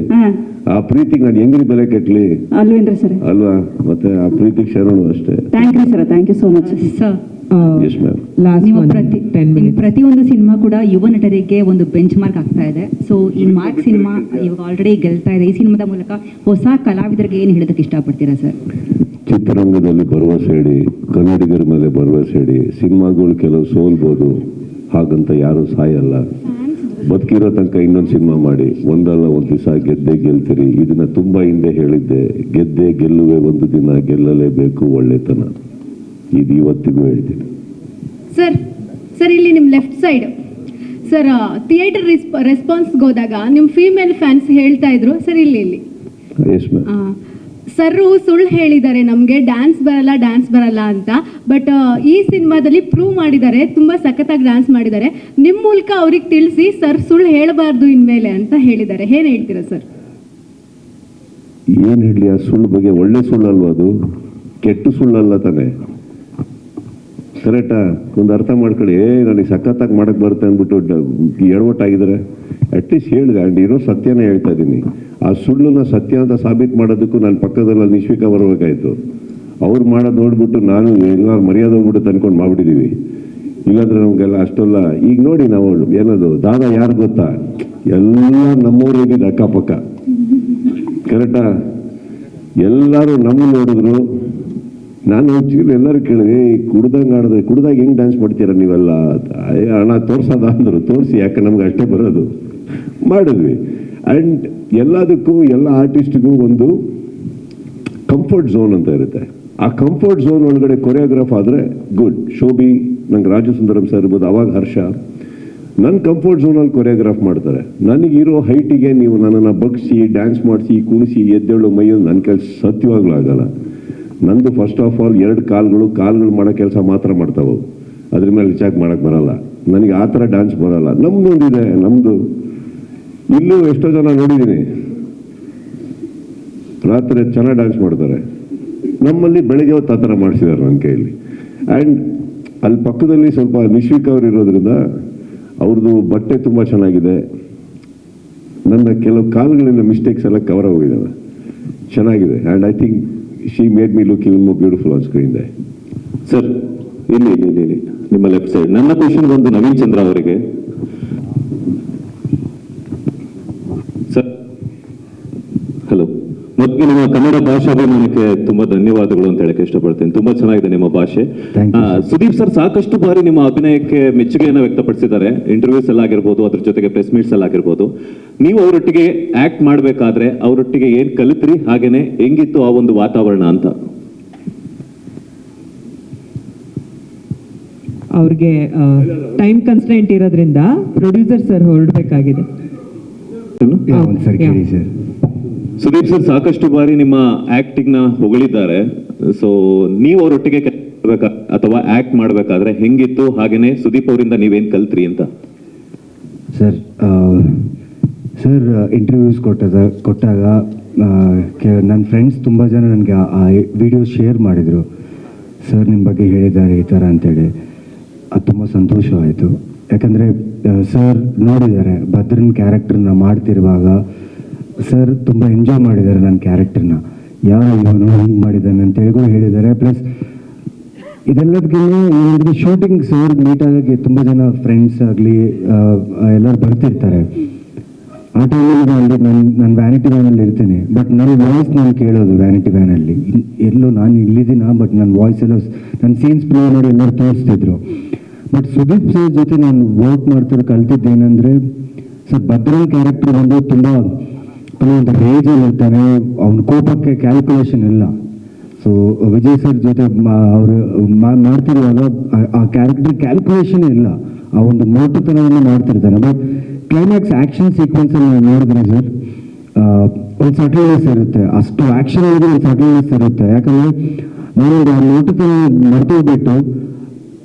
ಆ ಪ್ರೀತಿಗೆ ನಾನು ಹೆಂಗ್ರಿ ಬೆಲೆ ಕಟ್ಲಿ ಅಲ್ವೇನ್ರಿ ಸರ್? ಅಲ್ವಾ? ಮತ್ತೆ ಆ ಪ್ರೀತಿಗೆ ಶರಣು ಅಷ್ಟೇ. Thank you sir, thank you so much sir. Yes ma'am. ನಿಮ್ಮ ಪ್ರತಿಯೊಂದು ಸಿನಿಮಾ ಕೂಡ ಯುವ ನಟರಿಗೆ ಒಂದು ಬೆಂಚ್ ಮಾರ್ಕ್ ಆಗ್ತಾ ಇದೆ. ಸೊ ಈ ಮಾರ್ಕ್ ಸಿನಿಮಾ ಇವಾಗ ಆಲ್ರೆಡಿ ಗೆಲ್ತಾ ಇದೆ. ಈ ಸಿನಿಮಾದ ಮೂಲಕ ಹೊಸ ಕಲಾವಿದರಿಗೆ ಏನು ಹೇಳೋದಕ್ಕೆ ಇಷ್ಟಪಡ್ತೀರಾ ಸರ್? ಚಿತ್ರರಂಗದಲ್ಲಿ ಭರವಸೆ ಇಡಿ, ಕನ್ನಡಿಗರ ಮೇಲೆ ಭರವಸೆ ಇಡಿ. ಸಿನಿಮಾಗಳು ಕೆಲವು ಸೋಲ್ಬೋದು, ಹಾಗಂತ ಯಾರು ಸಾಯಲ್ಲ. ಬದುಕಿರೋ ತನಕ ಇನ್ನೊಂದು ಸಿನಿಮಾ ಮಾಡಿ, ಒಂದಲ್ಲ ಒಂದು ದಿವಸ ಗೆದ್ದೇ ಗೆಲ್ತೀರಿ. ಇದನ್ನ ತುಂಬಾ ಹಿಂದೆ ಹೇಳಿದ್ದೆ, ಗೆದ್ದೇ ಗೆಲ್ಲುವೆ ಒಂದು ದಿನ, ಗೆಲ್ಲಲೇಬೇಕು ಒಳ್ಳೆತನ. ಇದು ಇವತ್ತಿಗೂ ಹೇಳ್ತೀನಿ. ಸರ್ ಇಲ್ಲಿ ನಿಮ್ಮ ಲೆಫ್ಟ್ ಸೈಡ್ ಸರ್ ಥಿಯೇಟರ್ ರೆಸ್ಪಾನ್ಸ್ಗೆ ಹೋದಾಗ ನಿಮ್ಮ ಫೀಮೇಲ್ ಫ್ಯಾನ್ಸ್ ಹೇಳ್ತಾ ಇದ್ರು ಸರ್ ಇಲ್ಲಿ ಎಸ್ ಮ್ಯಾಮ್, ಸರ್ ಸುಳ್ಳು ಹೇಳಿದ್ದಾರೆ ನಮಗೆ ಡ್ಯಾನ್ಸ್ ಬರಲ್ಲ ಅಂತ. ಬಟ್ ಈ ಸಿನಿಮಾದಲ್ಲಿ ಪ್ರೂವ್ ಮಾಡಿದ್ದಾರೆ, ತುಂಬ ಸಖತ್ತಾಗಿ ಡ್ಯಾನ್ಸ್ ಮಾಡಿದ್ದಾರೆ. ನಿಮ್ಮ ಮೂಲಕ ಅವ್ರಿಗೆ ತಿಳಿಸಿ ಸರ್ ಸುಳ್ಳು ಹೇಳಬಾರ್ದು ಇನ್ಮೇಲೆ ಅಂತ ಹೇಳಿದ್ದಾರೆ. ಏನು ಹೇಳ್ತೀರಾ ಸರ್? ಏನು ಹೇಳಲಿ, ಆ ಸುಳ್ಳು ಬಗ್ಗೆ? ಒಳ್ಳೆ ಸುಳ್ಳಲ್ವ ಅದು? ಕೆಟ್ಟ ಸುಳ್ಳಲ್ಲ ತಾನೆ. ಕರೆಕ್ಟಾ? ಒಂದು ಅರ್ಥ ಮಾಡ್ಕೊಳ್ಳಿ. ನನಗೆ ಸಖತ್ತಾಗಿ ಮಾಡಕ್ಕೆ ಬರುತ್ತೆ ಅಂದ್ಬಿಟ್ಟು ಎಡವಟ್ಟಾಗಿದ್ದಾರೆ. ಅಟ್ಲೀಸ್ಟ್ ಹೇಳಿದೆ, ಆ್ಯಂಡ್ ಇರೋ ಸತ್ಯನೇ ಹೇಳ್ತಾ ಇದ್ದೀನಿ. ಆ ಸುಳ್ಳನ್ನ ಸತ್ಯ ಅಂತ ಸಾಬೀತು ಮಾಡೋದಕ್ಕೂ ನಾನು ಪಕ್ಕದಲ್ಲಿ ನಿಶ್ವಿಕಾ ಬರಬೇಕಾಯ್ತು. ಅವ್ರು ಮಾಡೋದು ನೋಡ್ಬಿಟ್ಟು ನಾನು ಎಲ್ಲ ಮರ್ಯಾದೆ ಹೋಗ್ಬಿಟ್ಟು ತಂದ್ಕೊಂಡು ಮಾಡ್ಬಿಟ್ಟಿದ್ದೀವಿ. ಇಲ್ಲಾಂದ್ರೆ ನಮಗೆಲ್ಲ ಅಷ್ಟೆಲ್ಲ. ಈಗ ನೋಡಿ ನಾವು ಏನದು ದಾದಾ ಯಾರು ಗೊತ್ತಾ? ಎಲ್ಲ ನಮ್ಮೂರು ಇದ್ದಿದ್ದು ಅಕ್ಕಪಕ್ಕ. ಕರೆಕ್ಟಾ? ಎಲ್ಲರೂ ನಮ್ಮ ನೋಡಿದ್ರು. ನಾನು ಎಲ್ಲರೂ ಕೇಳಿದೆ, ಕುಡ್ದಾಗ ಹೆಂಗೆ ಡ್ಯಾನ್ಸ್ ಮಾಡ್ತೀರಾ ನೀವೆಲ್ಲ? ಹಣ ತೋರ್ಸೋದ ಅಂದರು. ತೋರಿಸಿ, ಯಾಕೆ ನಮ್ಗೆ ಅಷ್ಟೇ ಬರೋದು. ಮಾಡಿದ್ವಿ. ಆ್ಯಂಡ್ ಎಲ್ಲದಕ್ಕೂ ಎಲ್ಲ ಆರ್ಟಿಸ್ಟ್ಗೂ ಒಂದು ಕಂಫರ್ಟ್ ಝೋನ್ ಅಂತ ಇರುತ್ತೆ. ಆ ಕಂಫರ್ಟ್ ಝೋನ್ ಒಳಗಡೆ ಕೊರಿಯೋಗ್ರಾಫ್ ಆದರೆ ಗುಡ್. ಶೋಭಿ, ನಂಗೆ ರಾಜು ಸುಂದರಂ ಸರ್ ಇರ್ಬೋದು, ಅವಾಗ ಹರ್ಷ. ನನ್ನ ಕಂಫರ್ಟ್ ಝೋನಲ್ಲಿ ಕೊರಿಯೋಗ್ರಾಫ್ ಮಾಡ್ತಾರೆ. ನನಗಿರೋ ಹೈಟಿಗೆ ನೀವು ನನ್ನನ್ನು ಬಗ್ಸಿ ಡ್ಯಾನ್ಸ್ ಮಾಡಿಸಿ ಕುಣಿಸಿ ಎದ್ದೇಳು ಮೈಯೊಂದು ನನ್ನ ಕೆಲಸ ಸತ್ಯವಾಗ್ಲೂ ಆಗಲ್ಲ. ನಂದು ಫಸ್ಟ್ ಆಫ್ ಆಲ್ 2 ಕಾಲ್ಗಳು ಮಾಡೋ ಕೆಲಸ ಮಾತ್ರ ಮಾಡ್ತಾವೆ. ಅದ್ರ ಮೇಲೆ ರಿಚಾರ್ಜ್ ಮಾಡೋಕ್ಕೆ ಬರಲ್ಲ. ನನಗೆ ಆ ಥರ ಡ್ಯಾನ್ಸ್ ಬರಲ್ಲ. ನಮ್ಮದೊಂದಿದೆ, ನಮ್ಮದು ಇಲ್ಲೂ ಎಷ್ಟೋ ಜನ ನೋಡಿದ್ದೀನಿ, ರಾತ್ರಿ ಚೆನ್ನಾಗಿ ಡ್ಯಾನ್ಸ್ ಮಾಡ್ತಾರೆ. ನಮ್ಮಲ್ಲಿ ಬೆಳಗ್ಗೆ ಹೊತ್ತು ಆ ಥರ ಮಾಡಿಸಿದ್ದಾರೆ ನನ್ನ ಕೈಯಲ್ಲಿ. ಆ್ಯಂಡ್ ಅಲ್ಲಿ ಪಕ್ಕದಲ್ಲಿ ಸ್ವಲ್ಪ ನಿಶ್ವಿಕ್ ಅವರು ಇರೋದ್ರಿಂದ ಅವ್ರದ್ದು ಬಟ್ಟೆ ತುಂಬ ಚೆನ್ನಾಗಿದೆ. ನನ್ನ ಕೆಲವು ಕಾಲುಗಳಿಂದ ಮಿಸ್ಟೇಕ್ಸ್ ಎಲ್ಲ ಕವರ್ ಹೋಗಿದ್ದಾವೆ. ಚೆನ್ನಾಗಿದೆ. And I think she made me look even more beautiful on screen there. Sir ಇಲ್ಲಿ ನಿಮ್ಮ ಲೆಫ್ಟ್ ಸೈಡ್. ನನ್ನ ಕ್ವೆಶ್ಚನ್ ಬಂದು ನವೀನ್ ಚಂದ್ರ ಅವರಿಗೆ. ಸರ್ ಹಲೋ, ಮೊದಲಿಗೆ ನಿಮ್ಮ ಕನ್ನಡ ಭಾಷಾಭಿಮಾನಕ್ಕೆ ತುಂಬಾ ಧನ್ಯವಾದಗಳು ಅಂತ ಹೇಳಕ್ಕೆ ಇಷ್ಟಪಡ್ತೇನೆ. ತುಂಬಾ ಚೆನ್ನಾಗಿದೆ ನಿಮ್ಮ ಭಾಷೆ. ಸುದೀಪ್ ಸರ್ ಸಾಕಷ್ಟು ಬಾರಿ ನಿಮ್ಮ ಅಭಿನಯಕ್ಕೆ ಮೆಚ್ಚುಗೆಯನ್ನು ವ್ಯಕ್ತಪಡಿಸಿದ್ದಾರೆ. ಇಂಟರ್ವ್ಯೂಸ್ ಎಲ್ಲ ಆಗಿರ್ಬೋದು, ಅದ್ರ ಜೊತೆಗೆ ಪ್ರೆಸ್ ಮೀಟ್ಸ್ ಎಲ್ಲ ಆಗಿರ್ಬೋದು. ನೀವು ಅವರೊಟ್ಟಿಗೆ ಆಕ್ಟ್ ಮಾಡಬೇಕಾದ್ರೆ ಅವರೊಟ್ಟಿಗೆ ಏನ್ ಕಲಿತ್ರಿ, ಹಾಗೇನೆ ಹೆಂಗಿತ್ತು ಆ ಒಂದು ವಾತಾವರಣ ಅಂತ? ಅವ್ರಿಗೆ ಟೈಮ್ ಕನ್ಸ್ಟೆಂಟ್ ಇರೋದ್ರಿಂದ ಪ್ರೊಡ್ಯೂಸರ್ ಸರ್ ಹೊರಡಬೇಕಾಗಿದೆ. ಸುದೀಪ್ ಸರ್ ಸಾಕಷ್ಟು ಬಾರಿ ನಿಮ್ಮ ಆಕ್ಟಿಂಗ್ ನ ಹೊಗಳಿದ್ದಾರೆ. ಸೊ ನೀವು ಅವರೊಟ್ಟಿಗೆ ಅಥವಾ ಆಕ್ಟ್ ಮಾಡಬೇಕಾದ್ರೆ ಹೆಂಗಿತ್ತು, ಹಾಗೇನೆ ಸುದೀಪ್ ಅವರಿಂದ ನೀವೇನ್ ಕಲ್ತ್ರಿ ಅಂತ? ಸರ್ ಇಂಟರ್ವ್ಯೂಸ್ ಕೊಟ್ಟಾಗ ನನ್ನ ಫ್ರೆಂಡ್ಸ್ ತುಂಬ ಜನ ನನಗೆ ಆ ವಿಡಿಯೋಸ್ ಶೇರ್ ಮಾಡಿದರು. ಸರ್ ನಿಮ್ಮ ಬಗ್ಗೆ ಹೇಳಿದ್ದಾರೆ ಈ ಥರ ಅಂತೇಳಿ. ಅದು ತುಂಬ ಸಂತೋಷವಾಯಿತು. ಯಾಕಂದರೆ ಸರ್ ನೋಡಿದ್ದಾರೆ ಭದ್ರನ್ ಕ್ಯಾರೆಕ್ಟರ್ನ ಮಾಡ್ತಿರುವಾಗ. ಸರ್ ತುಂಬ ಎಂಜಾಯ್ ಮಾಡಿದ್ದಾರೆ ನನ್ನ ಕ್ಯಾರೆಕ್ಟರ್ನ. ಇವನು ಹಿಂಗೆ ಮಾಡಿದ್ದಾನೆ ಅಂತೇಳಿ ಕೂಡ ಹೇಳಿದ್ದಾರೆ. ಪ್ಲಸ್ ಇದೆಲ್ಲದಕ್ಕಿಂತ ಶೂಟಿಂಗ್ ಸರ್ ಮೀಟ್ ಆಗೋಕ್ಕೆ ತುಂಬ ಜನ ಫ್ರೆಂಡ್ಸ್ ಆಗಲಿ ಎಲ್ಲರೂ ಬರ್ತಿರ್ತಾರೆ. ಆ ಟೈಮಲ್ಲಿ ನಾನು ವ್ಯಾನಿಟಿ ವ್ಯಾನಲ್ಲಿ ಇರ್ತೀನಿ. ಬಟ್ ನನ್ನ ವಾಯ್ಸ್ ನಾನು ಕೇಳೋದು ವ್ಯಾನಿಟಿ ವ್ಯಾನಲ್ಲಿ. ಎಲ್ಲೋ ನಾನು ಇಲ್ಲಿದ್ದೀನ, ಬಟ್ ನನ್ನ ವಾಯ್ಸ್ ಎಲ್ಲ ನನ್ನ ಸೀನ್ಸ್ ಪ್ಲೇ ಮಾಡಿ ಎಲ್ಲರೂ ತೋರಿಸ್ತಿದ್ರು. ಬಟ್ ಸುದೀಪ್ ಸರ್ ಜೊತೆ ನಾನು ವರ್ಕ್ ಮಾಡ್ತಿರೋ ಕಲ್ತಿದ್ದೇನೆಂದರೆ, ಸರ್ ಭದ್ರನ್ ಕ್ಯಾರೆಕ್ಟರ್ ಬಂದು ತುಂಬ ಒಂದು ರೇಜಲ್ಲಿ ಇರ್ತಾನೆ. ಅವನ ಕೋಪಕ್ಕೆ ಕ್ಯಾಲ್ಕುಲೇಷನ್ ಇಲ್ಲ. ಸೊ ವಿಜಯ್ ಸರ್ ಜೊತೆ ಅವರು ಮಾಡ್ತಿರುವಾಗ ಆ ಕ್ಯಾರೆಕ್ಟರ್ ಕ್ಯಾಲ್ಕುಲೇಷನ್ ಇಲ್ಲ. ಆ ಒಂದು ಮೋಟುತನವನ್ನು ಮಾಡ್ತಿರ್ತಾನೆ. ಬಟ್ ಕ್ಲೈಮ್ಯಾಕ್ಸ್ ಆ್ಯಕ್ಷನ್ ಸೀಕ್ವೆನ್ಸಲ್ಲಿ ನಾವು ನೋಡಿದ್ರೆ ಸರ್ ಒಂದು ಸಟಲ್ನೆಸ್ ಇರುತ್ತೆ. ಅಷ್ಟು ಆ್ಯಕ್ಷನ್ ಒಂದು ಸಟಲ್ನೆಸ್ ಇರುತ್ತೆ. ಯಾಕಂದರೆ ನಾನೊಂದು ಆ ಮೋಟುತನ ಮರ್ತೋಗ್ಬಿಟ್ಟು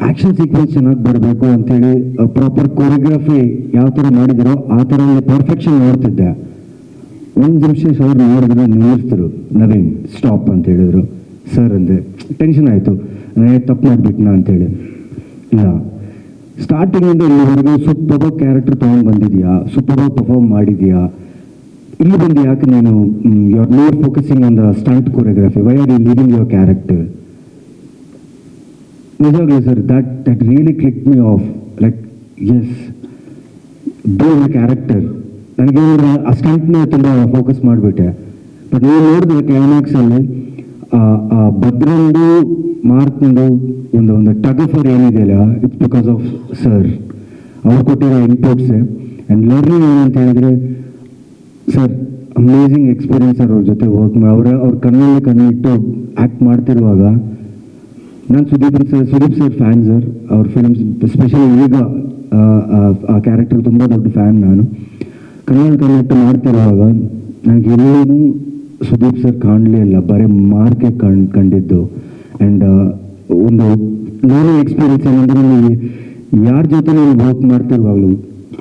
ಆ್ಯಕ್ಷನ್ ಸೀಕ್ವೆನ್ಸ್ ಚೆನ್ನಾಗಿ ಬರಬೇಕು ಅಂಥೇಳಿ ಪ್ರಾಪರ್ ಕೊರಿಯೋಗ್ರಫಿ ಯಾವ ಥರ ಮಾಡಿದಿರೋ ಆ ಥರ ಒಂದು ಪರ್ಫೆಕ್ಷನ್ ನೋಡ್ತಿದ್ದೆ. ಒಂದು ನಿಮಿಷ ಸರ್ ನೋಡಿದ್ರೆ ನಿಲ್ಲಿಸಿದ್ರು. ನವೀನ್ ಸ್ಟಾಪ್ ಅಂತ ಹೇಳಿದ್ರು. ಸರ್ ಅಂದೆ, ಟೆನ್ಷನ್ ಆಯಿತು. ತಪ್ಪು ಮಾಡಿಬಿಟ್ನಾ ಅಂತೇಳಿ. ಇಲ್ಲ, ಸ್ಟಾರ್ಟಿಂಗಿಂದ ಇಲ್ಲಿವರೆಗೂ ಸೂಪರ್ ಕ್ಯಾರೆಕ್ಟರ್ ತೊಗೊಂಡು ಬಂದಿದ್ಯಾ, ಸೂಪರ್ ಪರ್ಫಾರ್ಮ್ ಮಾಡಿದ್ಯಾ, ಇಲ್ಲಿ ಬಂದು ಯಾಕೆ ನೀನು you are more focusing on the stunt choreography, why are you leaving your character? ನಿಜವಾಗ್ಲೂ sir, that really click me off, like yes do the character. ನನಗೆ ಆ ಸ್ಟಂಟ್ನ ತುಂಬ ಫೋಕಸ್ ಮಾಡಿಬಿಟ್ಟೆ. ಬಟ್ ನೀವು ನೋಡಿದ್ರೆ ಕ್ಲೈಮ್ಯಾಕ್ಸಲ್ಲಿ ಭದ್ರಂದು ಮಾರ್ಕ್ನದು ಒಂದು ಟಗ್ ಫಾರ್ ಏನಿದೆಯಲ್ಲ, ಇಟ್ಸ್ ಬಿಕಾಸ್ ಆಫ್ ಸರ್. ಅವ್ರು ಕೊಟ್ಟಿರೋ ಇನ್ಪುಟ್ಸೆ ಆ್ಯಂಡ್ ಲರ್ನಿಂಗ್ ಏನಂತ ಹೇಳಿದರೆ ಸರ್ ಅಮೇಝಿಂಗ್ ಎಕ್ಸ್ಪೀರಿಯನ್ಸ್ ಸರ್. ಅವ್ರ ಜೊತೆ ವರ್ಕ್ ಮಾಡಿ ಅವ್ರ ಕಣ್ಣಲ್ಲಿ ಕಣ್ಣಿಟ್ಟು ಆ್ಯಕ್ಟ್ ಮಾಡ್ತಿರುವಾಗ ನಾನು ಸುದೀಪ್ ಸರ್ ಫ್ಯಾನ್ ಸರ್. ಅವ್ರ ಫಿಲ್ಮ್ಸ್ ಎಸ್ಪೆಷಲಿ ಈಗ ಆ ಕ್ಯಾರೆಕ್ಟರ್ ತುಂಬ ದೊಡ್ಡ ಫ್ಯಾನ್ ನಾನು. ಕಣ್ಣಲ್ಲಿ ಕಣ್ಣಿಟ್ಟು ಮಾಡ್ತಿರುವಾಗ ನನಗೆ ಎಲ್ಲೂ ಸುದೀಪ್ ಸರ್ ಕಾಣಲೇ ಇಲ್ಲ, ಬರೀ ಮಾರ್ಕೆ ಕಂಡಿದ್ದು. ಆ್ಯಂಡ್ ಒಂದು ಲರ್ನಿಂಗ್ ಎಕ್ಸ್ಪೀರಿಯನ್ಸ್ ಏನಂದರೆ ನೀವು ಯಾರ ಜೊತೆ ನೀವು ವರ್ಕ್ ಮಾಡ್ತಿರುವಾಗಲೂ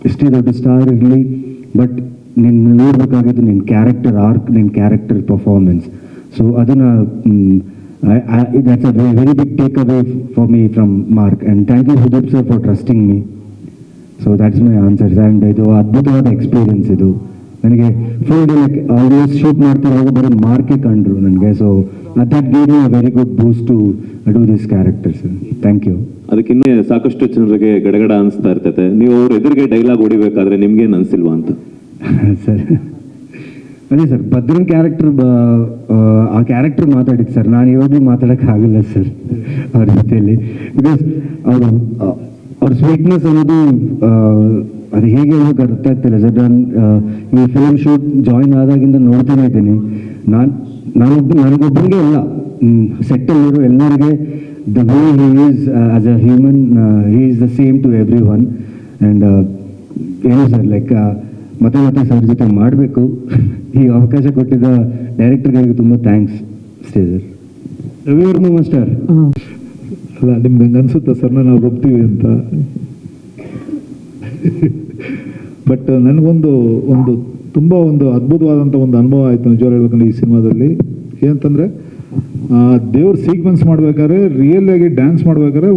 ಎಷ್ಟೇ ದೊಡ್ಡ ಸ್ಟಾರ್ ಇರಲಿ, ಬಟ್ ನಿನ್ನ ನೋಡಬೇಕಾಗಿದ್ದು ನಿನ್ನ ಕ್ಯಾರೆಕ್ಟರ್ ಆರ್ಕ್, ನಿನ್ನ ಕ್ಯಾರೆಕ್ಟರ್ ಪರ್ಫಾರ್ಮೆನ್ಸ್. ಸೊ ಅದನ್ನು that's a very big takeaway for me from Mark, and thank you Sudeep sir for trusting me. So that's my answers, and ಇದು ಅದ್ಭುತವಾದ ಎಕ್ಸ್ಪೀರಿಯನ್ಸ್. ಇದು ನನಗೆ ಫುಲ್ ಡೇ ಆಲ್ಮೋಸ್ಟ್ ಶೂಟ್ ಮಾಡ್ತಿರುವಾಗ ಬರೀ ಮಾರ್ಕೆ ಕಂಡ್ರು ನನಗೆ. So that gave me a very good boost to do this character sir. Thank you. ಅದಕ್ಕಿನ್ನೂ ಸಾಕಷ್ಟು ಜನರಿಗೆ ಗಡಗಡ ಅನಿಸ್ತಾ ಇರ್ತೈತೆ. ನೀವು ಅವ್ರ ಎದುರಿಗೆ ಡೈಲಾಗ್ ಹೊಡಿಬೇಕಾದ್ರೆ ನಿಮ್ಗೇನು ಅನಿಸಿಲ್ವಾ ಅಂತ? ಸರ್ ಅದೇ ಸರ್, ಭದ್ರನ್ ಕ್ಯಾರೆಕ್ಟರ್ ಆ ಕ್ಯಾರೆಕ್ಟರ್ ಮಾತಾಡಿದ್ದು ಸರ್. ನಾನು ಇವಾಗಲೂ ಮಾತಾಡೋಕ್ಕಾಗಲ್ಲ ಸರ್ ಅವ್ರ ಜೊತೆಯಲ್ಲಿ. ಬಿಕಾಸ್ ಅವ್ರ ಸ್ವೀಟ್ನೆಸ್ ಅನ್ನೋದು ಅದು ಹೇಗೆ ಹೇಳೋಕೆ ಅರ್ಥ ಆಗ್ತಿಲ್ಲ ಸರ್. ನಾನು ಈ ಫಿಲ್ಮ್ ಶೂಟ್ ಜಾಯಿನ್ ಆದಾಗಿಂದ ನೋಡ್ತಾನೆ ಇದ್ದೀನಿ. ನನಗೊಬ್ಬರಿಗೆ ಅಲ್ಲ, ಸೆಟ್ಟಲ್ಲಿರೋ ಎಲ್ಲರಿಗೆ the way he is as a human, he is the same to everyone. And ಏನು ಸರ್, ಲೈಕ್ ಮತ್ತೆ ಸರ್ ಜೊತೆ ಮಾಡಬೇಕು. ಈ ಅವಕಾಶ ಕೊಟ್ಟಿದ್ದ ಡೈರೆಕ್ಟರ್ಗಳಿಗೆ ತುಂಬ ಥ್ಯಾಂಕ್ಸ್ ಅಷ್ಟೇ ಸರ್. ರವಿ ವರ್ಮ ಮಾಸ್ಟರ್, ಅಲ್ಲ ನಿಮ್ಗೆ ಹಂಗೆ ಅನ್ಸುತ್ತಾ ಸರ್ ನಾವು ಒಪ್ತೀವಿ ಅಂತ? ಬಟ್ ನನಗೊಂದು ತುಂಬ ಅದ್ಭುತವಾದಂಥ ಒಂದು ಅನುಭವ ಆಯಿತು ನಿಜವಾಗ್ಲೂ ಹೇಳ್ಬೇಕಂದ್ರೆ ಈ ಸಿನಿಮಾದಲ್ಲಿ. ಏನಂತಂದರೆ ದೇವ್ರ ಸೀಕ್ವೆನ್ಸ್ ಮಾಡ್ಬೇಕಾದ್ರೆ, ರಿಯಲ್ ಆಗಿ ಡ್ಯಾನ್ಸ್ ಮಾಡ್ಬೇಕಾದ್ರೆ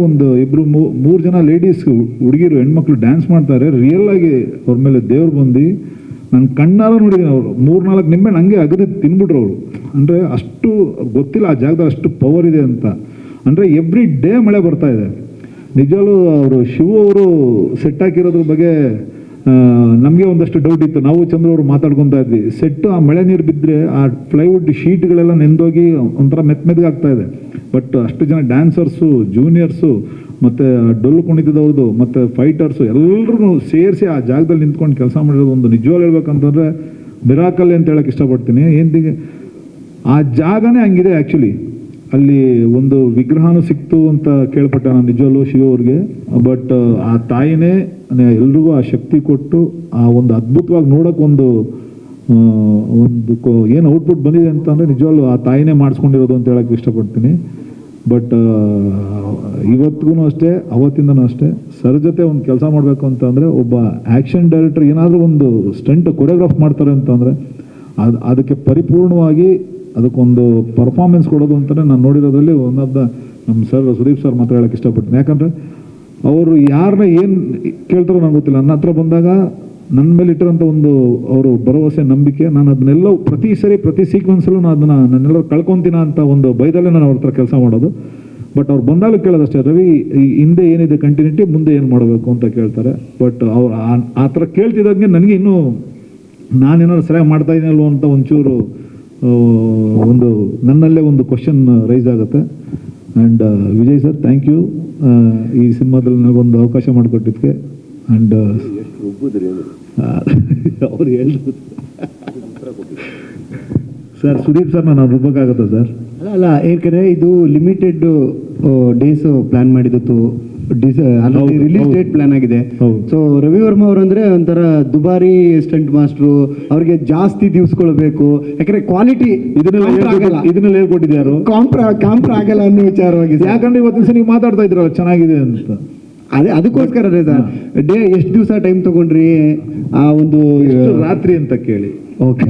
ಮೂರು ಜನ ಲೇಡೀಸ್ ಹುಡುಗಿರು ಹೆಣ್ಮಕ್ಳು ಡ್ಯಾನ್ಸ್ ಮಾಡ್ತಾರೆ. ರಿಯಲ್ ಆಗಿ ಅವ್ರ ಮೇಲೆ ದೇವ್ರು ಬಂದು ನಾನು ಕಣ್ಣಾರ ನೋಡಿದ್ದೀನಿ. ಅವರು 3-4 ನಿಂಬೆ ಹಂಗೆ ಅಗದಿ ತಿನ್ಬಿಟ್ರು ಅವರು. ಅಂದರೆ ಅಷ್ಟು ಗೊತ್ತಿಲ್ಲ ಆ ಜಾಗದಲ್ಲಿ ಅಷ್ಟು ಪವರ್ ಇದೆ ಅಂತ. ಅಂದರೆ ಎವ್ರಿ ಡೇ ಮಳೆ ಬರ್ತಾ ಇದೆ. ನಿಜವಾಗ್ಲೂ ಅವರು ಶಿವು ಅವರು ಸೆಟ್ ಹಾಕಿರೋದ್ರ ಬಗ್ಗೆ ನಮಗೆ ಒಂದಷ್ಟು ಡೌಟ್ ಇತ್ತು. ನಾವು ಚಂದ್ರ ಅವರು ಮಾತಾಡ್ಕೊತಾ ಇದ್ವಿ. ಸೆಟ್ಟು ಆ ಮಳೆ ನೀರು ಬಿದ್ದರೆ ಆ ಪ್ಲೈವುಡ್ ಶೀಟ್ಗಳೆಲ್ಲ ನೆಂದೋಗಿ ಒಂಥರ ಮೆತ್ತಗಾಗ್ತಾ ಇದೆ. ಬಟ್ ಅಷ್ಟು ಜನ ಡ್ಯಾನ್ಸರ್ಸು, ಜೂನಿಯರ್ಸು, ಮತ್ತು ಡೊಳ್ಳು ಕುಣಿತದವ್ರದ್ದು, ಮತ್ತು ಫೈಟರ್ಸು ಎಲ್ಲರೂ ಸೇರಿಸಿ ಆ ಜಾಗದಲ್ಲಿ ನಿಂತ್ಕೊಂಡು ಕೆಲಸ ಮಾಡಿರೋದು ಒಂದು ನಿಜವಾಗ್ಲೂ ಹೇಳ್ಬೇಕಂತಂದರೆ ಮಿರಾಕಲ್ ಅಂತ ಹೇಳೋಕ್ಕೆ ಇಷ್ಟಪಡ್ತೀನಿ. ಏನಿಗೆ ಆ ಜಾಗನೇ ಹಂಗಿದೆ. ಆ್ಯಕ್ಚುಲಿ ಅಲ್ಲಿ ಒಂದು ವಿಗ್ರಹನೂ ಸಿಕ್ತು ಅಂತ ಕೇಳ್ಪಟ್ಟೆ ನಾನು ನಿಜವಲ್ಲೂ ಶಿವ ಅವ್ರಿಗೆ. ಬಟ್ ಆ ತಾಯಿನೇ ಎಲ್ರಿಗೂ ಆ ಶಕ್ತಿ ಕೊಟ್ಟು ಆ ಒಂದು ಅದ್ಭುತವಾಗಿ ನೋಡೋಕ್ಕೊಂದು ಏನು ಔಟ್ಪುಟ್ ಬಂದಿದೆ ಅಂತಂದರೆ ನಿಜವಲ್ಲೂ ಆ ತಾಯಿನೇ ಮಾಡಿಸ್ಕೊಂಡಿರೋದು ಅಂತ ಹೇಳೋಕ್ಕೆ ಇಷ್ಟಪಡ್ತೀನಿ. ಬಟ್ ಇವತ್ತಿಗೂ ಅಷ್ಟೇ, ಅವತ್ತಿಂದನೂ ಅಷ್ಟೇ, ಸರ್ ಜೊತೆ ಒಂದು ಕೆಲಸ ಮಾಡಬೇಕು ಅಂತಂದರೆ ಒಬ್ಬ ಆ್ಯಕ್ಷನ್ ಡೈರೆಕ್ಟರ್ ಏನಾದರೂ ಒಂದು ಸ್ಟಂಟ್ ಕೊರಿಯೋಗ್ರಾಫ್ ಮಾಡ್ತಾರೆ ಅಂತಂದರೆ ಅದಕ್ಕೆ ಪರಿಪೂರ್ಣವಾಗಿ ಅದಕ್ಕೊಂದು ಪರ್ಫಾರ್ಮೆನ್ಸ್ ಕೊಡೋದು ಅಂತಲೇ ನಾನು ನೋಡಿರೋದ್ರಲ್ಲಿ ಒನ್ ಆಫ್ ದ ನಮ್ಮ ಸರ್ ಸುದೀಪ್ ಸರ್ ಮಾತ್ರ ಹೇಳೋಕ್ಕೆ ಇಷ್ಟಪಡ್ತೀನಿ. ಯಾಕಂದರೆ ಅವರು ಯಾರನ್ನ ಏನು ಕೇಳ್ತಾರೋ ನನಗೆ ಗೊತ್ತಿಲ್ಲ. ನನ್ನ ಹತ್ರ ಬಂದಾಗ ನನ್ನ ಮೇಲೆ ಇಟ್ಟಿರೋಂಥ ಒಂದು ಅವರು ಭರವಸೆ, ನಂಬಿಕೆ, ನಾನು ಅದನ್ನೆಲ್ಲ ಪ್ರತಿ ಸೀಕ್ವೆನ್ಸಲ್ಲೂ ನನ್ನೆಲ್ಲರೂ ಕಳ್ಕೊತೀನ ಅಂತ ಒಂದು ಬೈದಲ್ಲೇ ನಾನು ಅವ್ರ ಹತ್ರ ಕೆಲಸ ಮಾಡೋದು. ಬಟ್ ಅವ್ರು ಬಂದಾಗ ಕೇಳೋದಷ್ಟೇ, ರವಿ ಹಿಂದೆ ಏನಿದೆ ಕಂಟಿನ್ಯೂಟಿ, ಮುಂದೆ ಏನು ಮಾಡಬೇಕು ಅಂತ ಕೇಳ್ತಾರೆ. ಬಟ್ ಅವ್ರು ಆ ಥರ ಕೇಳ್ತಿದ್ದಾಗೆ ನನಗೆ ಇನ್ನೂ ನಾನೇನಾದ್ರು ಸರಿಯಾಗಿ ಮಾಡ್ತಾ ಇದ್ದೀನಲ್ವ ಅಂತ ಒಂಚೂರು ಒಂದು ನನ್ನಲ್ಲೇ ಒಂದು ಕ್ವಶನ್ ರೈಸ್ ಆಗುತ್ತೆ. And Vijay sir, thank you ಈ ಸಿನಿಮಾದಲ್ಲಿ ನನಗೊಂದು ಅವಕಾಶ ಮಾಡಿಕೊಟ್ಟಿದ್ದಕ್ಕೆ. ಆ್ಯಂಡ್ ಅವ್ರು ಹೇಳಿದ್ರು ಸರ್, ಸುದೀಪ್ ಸರ್ ನಾನು ರುಬ್ಬಕ್ಕಾಗುತ್ತಾ ಸರ್? ಅಲ್ಲ, ಏಕೆಂದರೆ ಇದು ಲಿಮಿಟೆಡ್ ಡೇಸ್ ಪ್ಲಾನ್ ಮಾಡಿದ್ದು, ರಿಲೀಸ್ ಡೇಟ್ ಪ್ಲಾನ್ ಆಗಿದೆ. ಸೊ ರವಿ ವರ್ಮ ಅವರು ಅಂದ್ರೆ ಒಂಥರ ದುಬಾರಿ ಸ್ಟಂಟ್ ಮಾಸ್ಟ್ರು, ಅವ್ರಿಗೆ ಜಾಸ್ತಿ ದಿವ್ಸಕೊಳ್ಬೇಕು. ಯಾಕಂದ್ರೆ ಕ್ವಾಲಿಟಿ ಇದನ್ನೆಲ್ಲ ಹೇಳ್ಕೊಟ್ಟಿದ್ಯಾರು? ಕಾಂಪ್ರ ಆಗಲ್ಲ ಅನ್ನೋ ವಿಚಾರವಾಗಿ. ಯಾಕಂದ್ರೆ ಇವತ್ತಿನ ನೀವು ಮಾತಾಡ್ತಾ ಇದ್ರಲ್ಲ ಚೆನ್ನಾಗಿದೆ ಅಂತ. ಅದಕ್ಕೋಸ್ಕರ ಸರ್ ಡೇ ಎಷ್ಟು ದಿವಸ ಟೈಮ್ ತಗೊಂಡ್ರಿ ಆ ಒಂದು ರಾತ್ರಿ ಅಂತ ಕೇಳಿ. ಓಕೆ.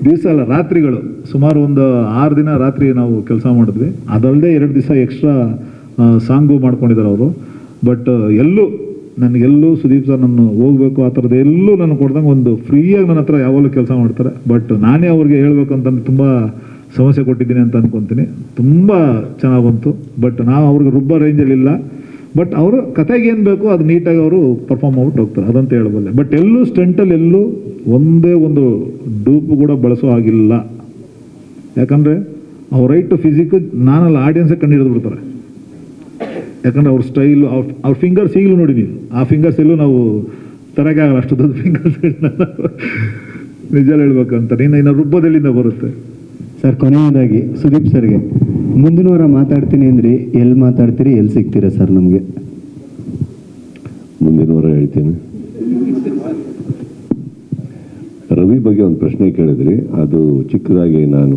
ದಿವಸ ಅಲ್ಲ, ರಾತ್ರಿಗಳು ಸುಮಾರು ಒಂದು 6 ದಿನ ರಾತ್ರಿ ನಾವು ಕೆಲಸ ಮಾಡಿದ್ವಿ. ಅದಲ್ಲದೆ 2 ದಿವಸ ಎಕ್ಸ್ಟ್ರಾ ಸಾಂಗು ಮಾಡ್ಕೊಂಡಿದ್ದಾರೆ ಅವರು. ಬಟ್ ನನಗೆಲ್ಲೂ ಸುದೀಪ್ ಸರ್ ನಾನು ಹೋಗ್ಬೇಕು ಆ ಥರದ್ದು ಎಲ್ಲೂ ನನಗೆ ಕೊಡ್ದಂಗೆ ಒಂದು ಫ್ರೀಯಾಗಿ ನನ್ನ ಹತ್ರ ಯಾವಾಗಲೂ ಕೆಲಸ ಮಾಡ್ತಾರೆ. ಬಟ್ ನಾನೇ ಅವ್ರಿಗೆ ಹೇಳ್ಬೇಕು ಅಂತಂದು ತುಂಬ ಸಮಸ್ಯೆ ಕೊಟ್ಟಿದ್ದೀನಿ ಅಂತ ಅಂದ್ಕೊತೀನಿ. ತುಂಬ ಚೆನ್ನಾಗಿ ಬಂತು. ಬಟ್ ನಾವು ಅವ್ರಿಗೆ ರುಬ್ಬ ರೇಂಜಲ್ಲಿಲ್ಲ. ಬಟ್ ಅವರು ಕತೆಗೆ ಏನು ಬೇಕು ಅದು ನೀಟಾಗಿ ಅವರು ಪರ್ಫಾರ್ಮ್ ಮಾಡ್ಬಿಟ್ಟು ಹೋಗ್ತಾರೆ, ಅದಂತ ಹೇಳಬಲ್ಲೆ. ಬಟ್ ಎಲ್ಲೂ ಸ್ಟಂಟಲ್ಲಿ ಎಲ್ಲೂ ಒಂದೇ ಒಂದು ಡೂಪು ಕೂಡ ಬಳಸೋ ಆಗಿಲ್ಲ. ಯಾಕಂದರೆ ಅವ್ರ ರೈಟ್ ಟು ಫಿಸಿಕ್ ನಾನಲ್ಲ ಆಡಿಯನ್ಸೇ ಕಂಡು ಹಿಡಿದು ಬಿಡ್ತಾರೆ. ಯಾಕಂದರೆ ಅವ್ರ ಸ್ಟೈಲು ಅವ್ರ ಫಿಂಗರ್ಸ್ ಈಗಲೂ ನೋಡಿ ನೀವು, ಆ ಫಿಂಗರ್ಸ್ ಎಲ್ಲೂ ನಾವು ತರಕ್ಕೆ ಆಗಲ್ಲ, ಅಷ್ಟು ದೊಡ್ಡ ಫಿಂಗರ್ಸ್ಗಳನ್ನ ನಿಜ ಹೇಳ್ಬೇಕಂತ. ಇನ್ನು ರುಬ್ಬದಲ್ಲಿಂದ ಬರುತ್ತೆ. ಸರ್, ಕೊನೆಯದಾಗಿ ಸುದೀಪ್ ಸರ್ಗೆ ಮುಂದಿನ ವಾರ ಮಾತಾಡ್ತೀನಿ ಅಂದ್ರಿ, ಎಲ್ಲಿ ಮಾತಾಡ್ತೀರಿ, ಎಲ್ಲಿ ಸಿಗ್ತೀರಾ ಸರ್ ನಮಗೆ? ಮುಂದಿನ ವಾರ ಹೇಳ್ತೀನಿ. ರವಿ ಬಗ್ಗೆ ಒಂದು ಪ್ರಶ್ನೆ ಕೇಳಿದ್ರಿ, ಅದು ಚಿಕ್ಕದಾಗಿ ನಾನು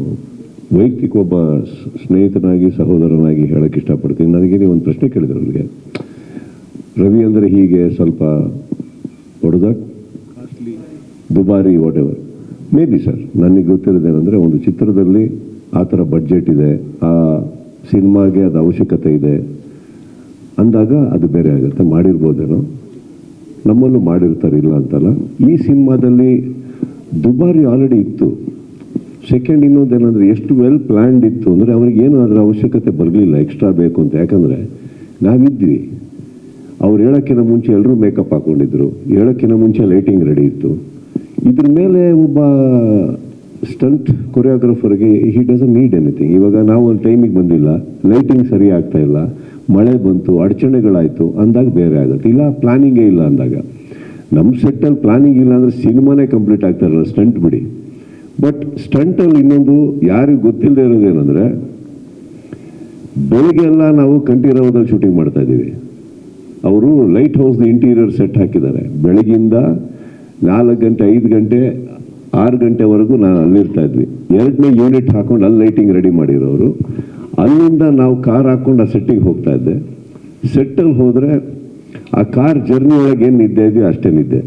ವೈಯಕ್ತಿಕ ಒಬ್ಬ ಸ್ನೇಹಿತನಾಗಿ ಸಹೋದರನಾಗಿ ಹೇಳಕ್ಕೆ ಇಷ್ಟಪಡ್ತೀನಿ. ನನಗೆ ನೀವು ಒಂದು ಪ್ರಶ್ನೆ ಕೇಳಿದ್ರು ಅವ್ರಿಗೆ, ರವಿ ಅಂದರೆ ಹೀಗೆ ಸ್ವಲ್ಪ ಹೊಡೆದ ದುಬಾರಿ what ever may be sir. ನನಗೆ ಗೊತ್ತಿರೋದೇನೆಂದರೆ ಒಂದು ಚಿತ್ರದಲ್ಲಿ ಆ ಥರ ಬಡ್ಜೆಟ್ ಇದೆ, ಆ ಸಿನಿಮಾಗೆ ಅದು ಅವಶ್ಯಕತೆ ಇದೆ ಅಂದಾಗ ಅದು ಬೇರೆ ಆಗುತ್ತೆ. ಮಾಡಿರ್ಬೋದೇನೋ, ನಮ್ಮಲ್ಲೂ ಮಾಡಿರ್ತಾರೆ, ಇಲ್ಲ ಅಂತಲ್ಲ. ಈ ಸಿನಿಮಾದಲ್ಲಿ ದುಬಾರಿ ಆಲ್ರೆಡಿ ಇತ್ತು. ಸೆಕೆಂಡ್ ಇನ್ನೊಂದೇನೆಂದರೆ ಎಷ್ಟು ವೆಲ್ ಪ್ಲ್ಯಾನ್ಡ್ ಇತ್ತು ಅಂದರೆ ಅವ್ರಿಗೇನು ಅದರ ಅವಶ್ಯಕತೆ ಬರಲಿಲ್ಲ ಎಕ್ಸ್ಟ್ರಾ ಬೇಕು ಅಂತ. ಯಾಕಂದರೆ ನಾವಿದ್ವಿ, ಅವ್ರು ಹೇಳೋಕ್ಕಿಂತ ಮುಂಚೆ ಎಲ್ಲರೂ ಮೇಕಪ್ ಹಾಕ್ಕೊಂಡಿದ್ರು, ಹೇಳೋಕ್ಕಿಂತ ಮುಂಚೆ ಲೈಟಿಂಗ್ ರೆಡಿ ಇತ್ತು. ಇದ್ರ ಮೇಲೆ ಒಬ್ಬ ಸ್ಟಂಟ್ ಕೊರಿಯೋಗ್ರಾಫರ್ಗೆ ಹಿ ಡಸಂಟ್ ನೀಡ್ ಎನಿಥಿಂಗ್. ಇವಾಗ ನಾವು ಒಂದು ಟೈಮಿಗೆ ಬಂದಿಲ್ಲ, ಲೈಟಿಂಗ್ ಸರಿ ಆಗ್ತಾ ಇಲ್ಲ, ಮಳೆ ಬಂತು, ಅಡಚಣೆಗಳಾಯಿತು ಅಂದಾಗ ಬೇರೆ ಆಗುತ್ತೆ. ಇಲ್ಲ ಪ್ಲಾನಿಂಗೇ ಇಲ್ಲ ಅಂದಾಗ. ನಮ್ಮ ಸೆಟ್ಟಲ್ಲಿ ಪ್ಲಾನಿಂಗ್ ಇಲ್ಲ ಅಂದರೆ ಸಿನಿಮಾನೇ ಕಂಪ್ಲೀಟ್ ಆಗ್ತಾ ಇರಲ್ಲ, ಸ್ಟಂಟ್ ಬಿಡಿ. ಬಟ್ ಸ್ಟಂಟಲ್ಲಿ ಇನ್ನೊಂದು ಯಾರಿಗೆ ಗೊತ್ತಿಲ್ಲದೆ ಇರೋದೇನೆಂದರೆ, ಬೆಳಗ್ಗೆ ಎಲ್ಲ ನಾವು ಕಂಠೀರವದಲ್ಲಿ ಶೂಟಿಂಗ್ ಮಾಡ್ತಾ ಇದ್ದೀವಿ. ಅವರು ಲೈಟ್ ಹೌಸ್ದು ಇಂಟೀರಿಯರ್ ಸೆಟ್ ಹಾಕಿದ್ದಾರೆ. ಬೆಳಗಿಂದ 4 ಗಂಟೆ 5 ಗಂಟೆ 6 ಗಂಟೆವರೆಗೂ ನಾನು ಅಲ್ಲಿರ್ತಾ ಇದ್ವಿ. 2ನೇ ಯೂನಿಟ್ ಹಾಕೊಂಡು ಅಲ್ಲಿ ಲೈಟಿಂಗ್ ರೆಡಿ ಮಾಡಿರೋರು. ಅಲ್ಲಿಂದ ನಾವು ಕಾರ್ ಹಾಕ್ಕೊಂಡು ಆ ಸೆಟ್ಟಿಗೆ ಹೋಗ್ತಾ ಇದ್ದೆ. ಸೆಟ್ಟಲ್ಲಿ ಹೋದರೆ ಆ ಕಾರ್ ಜರ್ನಿ ಒಳಗೆ ಏನು ನಿದ್ದೆ ಇದೆಯೋ ಅಷ್ಟೇ ನಿದ್ದೆ.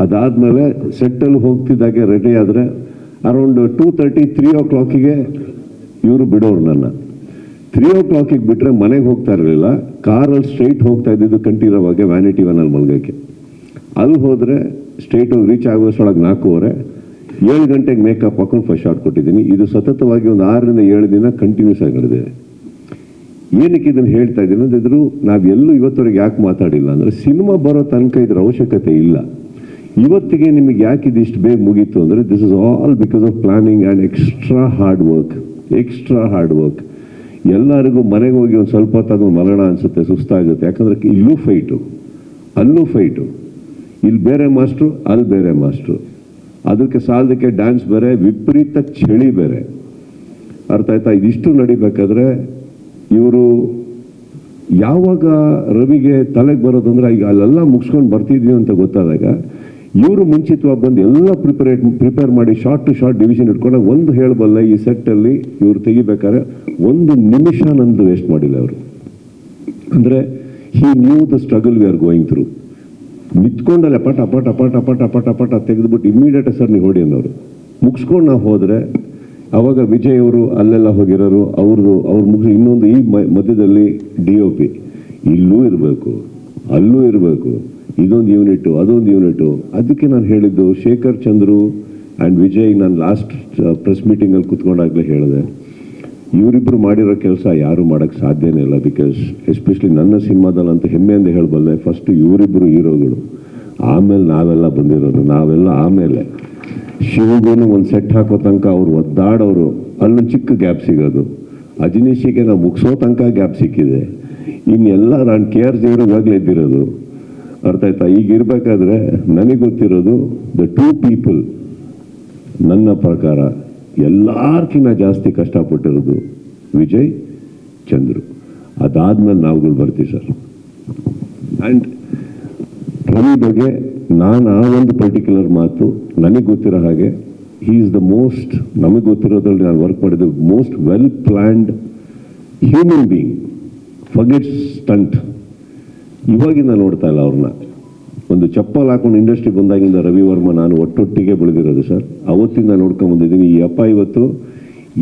ಅದಾದಮೇಲೆ ಸೆಟ್ಟಲ್ಲಿ ಹೋಗ್ತಿದ್ದಾಗೆ ರೆಡಿ ಆದರೆ ಅರೌಂಡ್ 2:30 3 o'clock ಇವರು ಬಿಡೋರು ನನ್ನ. 3 o'clock ಬಿಟ್ಟರೆ ಮನೆಗೆ ಹೋಗ್ತಾ ಇರಲಿಲ್ಲ. ಕಾರಲ್ಲಿ ಸ್ಟ್ರೈಟ್ ಹೋಗ್ತಾ ಇದ್ದಿದ್ದು ಕಂಠೀರವಾಗೆ ವ್ಯಾನಿಟಿ ವ್ಯಾನಲ್ಲಿ ಮಲ್ಗೋಕ್ಕೆ. ಅಲ್ಲಿ ಹೋದರೆ ಸ್ಟ್ರೈಟ್ ಹೋಗಿ ರೀಚ್ ಆಗೋಷ್ಟೊಳಗೆ 4:15 7 ಗಂಟೆಗೆ ಮೇಕಪ್ ಹಾಕೊಂಡು ಫಸ್ಟ್ ಶಾಟ್ ಕೊಟ್ಟಿದ್ದೀನಿ. ಇದು ಸತತವಾಗಿ ಒಂದು 6 ರಿಂದ 7 ದಿನ ಕಂಟಿನ್ಯೂಸ್ ಆಗಿ ನಡೆದಿದೆ. ಏನಕ್ಕೆ ಇದನ್ನು ಹೇಳ್ತಾ ಇದ್ದೀನಿ ಅಂದಿದ್ರು, ನಾವೆಲ್ಲೂ ಇವತ್ತವರೆಗೆ ಯಾಕೆ ಮಾತಾಡಿಲ್ಲ ಅಂದರೆ, ಸಿನಿಮಾ ಬರೋ ತನಕ ಇದ್ರ ಅವಶ್ಯಕತೆ ಇಲ್ಲ. ಇವತ್ತಿಗೆ ನಿಮಗೆ ಯಾಕೆ ಇದಿಷ್ಟು ಬೇಗ ಮುಗೀತು ಅಂದರೆ, this is all because of planning and extra hard work. ಎಲ್ಲರಿಗೂ ಮನೆಗೆ ಹೋಗಿ ಒಂದು ಸ್ವಲ್ಪ ತಗೊಂಡು ಮಲಣ ಅನಿಸುತ್ತೆ, ಸುಸ್ತಾಗುತ್ತೆ. ಯಾಕಂದರೆ ಇಲ್ಲೂ ಫೈಟು, ಅಲ್ಲೂ ಫೈಟು, ಇಲ್ಲಿ ಬೇರೆ ಮಾಸ್ಟ್ರು, ಅಲ್ಲಿ ಬೇರೆ ಮಾಸ್ಟ್ರು. ಅದಕ್ಕೆ ಸಾಲದಕ್ಕೆ ಡ್ಯಾನ್ಸ್ ಬೇರೆ, ವಿಪರೀತ ಚಳಿ ಬೇರೆ. ಅರ್ಥ ಆಯ್ತಾ? ಇದಿಷ್ಟು ನಡಿಬೇಕಾದ್ರೆ ಇವರು ಯಾವಾಗ ರವಿಗೆ ತಲೆಗೆ ಬರೋದಂದ್ರೆ, ಈಗ ಅಲ್ಲೆಲ್ಲ ಮುಗಿಸ್ಕೊಂಡು ಬರ್ತಿದ್ವಿ ಅಂತ ಗೊತ್ತಾದಾಗ ಇವರು ಮುಂಚಿತವಾಗಿ ಬಂದು ಎಲ್ಲ ಪ್ರಿಪೇರ್ ಮಾಡಿ ಶಾರ್ಟ್ ಟು ಶಾರ್ಟ್ ಡಿವಿಷನ್ ಇಟ್ಕೊಂಡಾಗ ಒಂದು ಹೇಳಬಲ್ಲ, ಈ ಸೆಟ್ಟಲ್ಲಿ ಇವರು ತೆಗಿಬೇಕಾದ್ರೆ 1 ನಿಮಿಷ ನಂದು ವೇಸ್ಟ್ ಮಾಡಿಲ್ಲ ಅವರು. ಅಂದರೆ he knew the struggle we are going through. ನಿಂತ್ಕೊಂಡಲ್ಲೇ ಪಟ ಪಟ ಪಟ ಪಟ ಪಟ ಪಟ ತೆಗೆದುಬಿಟ್ಟು ಇಮ್ಮಿಡಿಯೇಟ್ ಸರ್ ನೀವು ಹೊಡಿ ಅನ್ನೋರು. ಮುಗಿಸ್ಕೊಂಡು ನಾವು ಹೋದರೆ ಅವಾಗ ವಿಜಯ್ ಅವರು ಅಲ್ಲೆಲ್ಲ ಹೋಗಿರೋರು, ಅವ್ರು ಮುಗಿಸಿ ಇನ್ನೊಂದು ಈ ಮಧ್ಯದಲ್ಲಿ DOP ಇಲ್ಲೂ ಇರಬೇಕು, ಅಲ್ಲೂ ಇರಬೇಕು, ಇದೊಂದು ಯೂನಿಟು ಅದೊಂದು ಯೂನಿಟು. ಅದಕ್ಕೆ ನಾನು ಹೇಳಿದ್ದು, ಶೇಖರ್ ಚಂದ್ರು ಆ್ಯಂಡ್ ವಿಜಯ್ ನಾನು ಲಾಸ್ಟ್ ಪ್ರೆಸ್ ಮೀಟಿಂಗಲ್ಲಿ ಕೂತ್ಕೊಂಡಾಗಲೇ ಹೇಳಿದೆ, ಇವರಿಬ್ಬರು ಮಾಡಿರೋ ಕೆಲಸ ಯಾರೂ ಮಾಡೋಕ್ಕೆ ಸಾಧ್ಯನೇ ಇಲ್ಲ. ಬಿಕಾಸ್ ಎಸ್ಪೆಷಲಿ ನನ್ನ ಸಿನಿಮಾದಲ್ಲಂತೂ ಹೆಮ್ಮೆಯಿಂದ ಹೇಳಬಲ್ಲೆ, ಫಸ್ಟು ಇವರಿಬ್ಬರು ಹೀರೋಗಳು, ಆಮೇಲೆ ನಾವೆಲ್ಲ ಬಂದಿರೋದು. ನಾವೆಲ್ಲ ಆಮೇಲೆ ಶಿವಗೂನು ಒಂದು ಸೆಟ್ ಹಾಕೋ ತನಕ ಅವ್ರು ಒದ್ದಾಡೋರು, ಅಲ್ಲೊಂದು ಚಿಕ್ಕ ಗ್ಯಾಪ್ ಸಿಗೋದು. ಅಜನೀಶಿಗೆ ನಾವು ಮುಗಿಸೋ ತನಕ ಗ್ಯಾಪ್ ಸಿಕ್ಕಿದೆ. ಇನ್ನೆಲ್ಲ ನಾನು KRJ ಇವಾಗಲೇ ಇದ್ದಿರೋದು. ಅರ್ಥ ಆಯ್ತಾ? ಈಗ ಇರಬೇಕಾದ್ರೆ ನನಗೆ ಗೊತ್ತಿರೋದು ದ 2 people ನನ್ನ ಪ್ರಕಾರ ಎಲ್ಲಾರ್ಕಿನ್ನ ಜಾಸ್ತಿ ಕಷ್ಟಪಟ್ಟಿರೋದು ವಿಜಯ್, ಚಂದ್ರು. ಅದಾದ್ಮೇಲೆ ನಾವುಗಳು ಬರ್ತೀವಿ ಸರ್. ಆ್ಯಂಡ್ ರವಿ ಬಗ್ಗೆ ನಾನು ಆ ಒಂದು ಪರ್ಟಿಕ್ಯುಲರ್ ಮಾತು ನನಗೆ ಗೊತ್ತಿರೋ ಹಾಗೆ, ಹೀ ಈಸ್ ದ ಮೋಸ್ಟ್, ನಮಗೆ ಗೊತ್ತಿರೋದ್ರಲ್ಲಿ ನಾನು ವರ್ಕ್ ಮಾಡಿದ್ದು most well planned human being. Forget stunt. ಇವಾಗಿಂದ ನೋಡ್ತಾ ಇಲ್ಲ ಅವ್ರನ್ನ. ಒಂದು ಚಪ್ಪಲ್ ಹಾಕೊಂಡು ಇಂಡಸ್ಟ್ರಿ ಬಂದಾಗಿಂದ ರವಿ ವರ್ಮ ನಾನು ಒಟ್ಟೊಟ್ಟಿಗೆ ಬೆಳೆದಿರೋದು ಸರ್. ಅವತ್ತಿಂದ ನೋಡ್ಕೊಂಬಂದಿದ್ದೀನಿ. ಈ ಅಪ್ಪ ಇವತ್ತು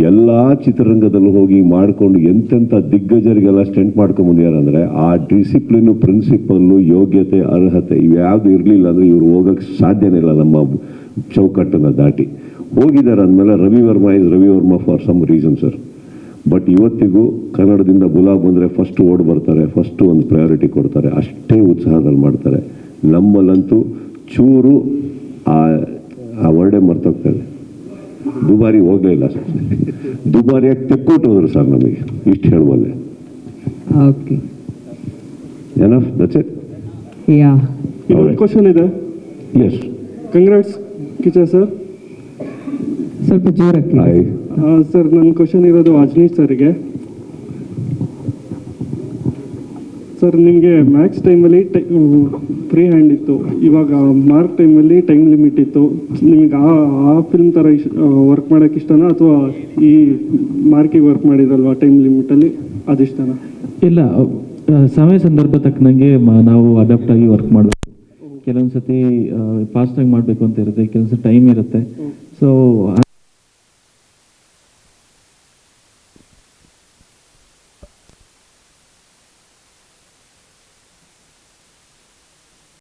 ಎಲ್ಲ ಚಿತ್ರರಂಗದಲ್ಲೂ ಹೋಗಿ ಮಾಡಿಕೊಂಡು ಎಂತೆಂಥ ದಿಗ್ಗಜರಿಗೆಲ್ಲ ಸ್ಟೆಂಟ್ ಮಾಡ್ಕೊಂಬಂದಿದ್ದಾರೆ. ಆ ಡಿಸಿಪ್ಲಿನು, ಪ್ರಿನ್ಸಿಪಲ್ಲು, ಯೋಗ್ಯತೆ, ಅರ್ಹತೆ ಇವ್ಯಾವುದು ಇರಲಿಲ್ಲ ಅಂದರೆ ಇವ್ರು ಹೋಗೋಕ್ಕೆ ಸಾಧ್ಯನೇ ಇಲ್ಲ ನಮ್ಮ ಚೌಕಟ್ಟನ್ನು ದಾಟಿ. ಹೋಗಿದ್ದಾರೆ ಅಂದಮೇಲೆ Ravi Varma for some reason sir. But ಇವತ್ತಿಗೂ ಕನ್ನಡದಿಂದ ಗುಲಾಬ್ ಬಂದರೆ ಫಸ್ಟ್ ಓಡ್ ಬರ್ತಾರೆ, ಫಸ್ಟು ಒಂದು ಪ್ರಯಾರಿಟಿ ಕೊಡ್ತಾರೆ, ಅಷ್ಟೇ ಉತ್ಸಾಹದಲ್ಲಿ ಮಾಡ್ತಾರೆ. ನಮ್ಮಲ್ಲಂತೂ ಚೂರು ಆ ವರ್ಡೇ ಮರ್ತೋಗ್ತದೆ. ದುಬಾರಿ ಹೋಗಲೇ ಇಲ್ಲ ಸರ್. ದುಬಾರಿಯಾಗಿ ತೆಕ್ಕೊಟ್ಟು ಹೋದ್ರು ಸರ್ ನಮಗೆ. ಇಷ್ಟು ಹೇಳುವಲ್ಲೇ. Okay, enough, that's it. Yeah, ಇನ್ನೊಂದು ಕ್ವಶನ್ ಇದೆ. ಎಸ್, ಕಂಗ್ರಾಟ್ಸ್ ಕಿಚರ್ ಸರ್. ಸ್ವಲ್ಪ ಜೋರಕ್ಕೆ. ಸರ್, ನನ್ನ ಕ್ವಶನ್ ಇರೋದು ಅಜ್ನೀಶ್ ಸರ್ಗೆ. ಸರ್, ನಿಮಗೆ ಮ್ಯಾಕ್ಸ್ ಟೈಮಲ್ಲಿ ಫ್ರೀ ಹ್ಯಾಂಡ್ ಇತ್ತು, ಇವಾಗ ಮಾರ್ಕ್ ಟೈಮಲ್ಲಿ ಟೈಮ್ ಲಿಮಿಟ್ ಇತ್ತು. ನಿಮಗೆ ಆ ಫಿಲ್ಮ್ ಥರ ವರ್ಕ್ ಮಾಡೋಕ್ಕೆ ಇಷ್ಟನಾ ಅಥವಾ ಈ ಮಾರ್ಕಿಗೆ ವರ್ಕ್ ಮಾಡಿರಲ್ವಾ ಟೈಮ್ ಲಿಮಿಟಲ್ಲಿ, ಅದಿಷ್ಟನಾ? ಇಲ್ಲ, ಸಮಯ ಸಂದರ್ಭ ತಕ್ಕನಂಗೆ ನಾವು ಅಡಾಪ್ಟ್ ಆಗಿ ವರ್ಕ್ ಮಾಡಬೇಕು. ಕೆಲವೊಂದು ಸತಿ ಫಾಸ್ಟಾಗಿ ಮಾಡಬೇಕು ಅಂತ ಇರುತ್ತೆ, ಕೆಲವೊಂದು ಸತಿ ಟೈಮ್ ಇರುತ್ತೆ. ಸೊ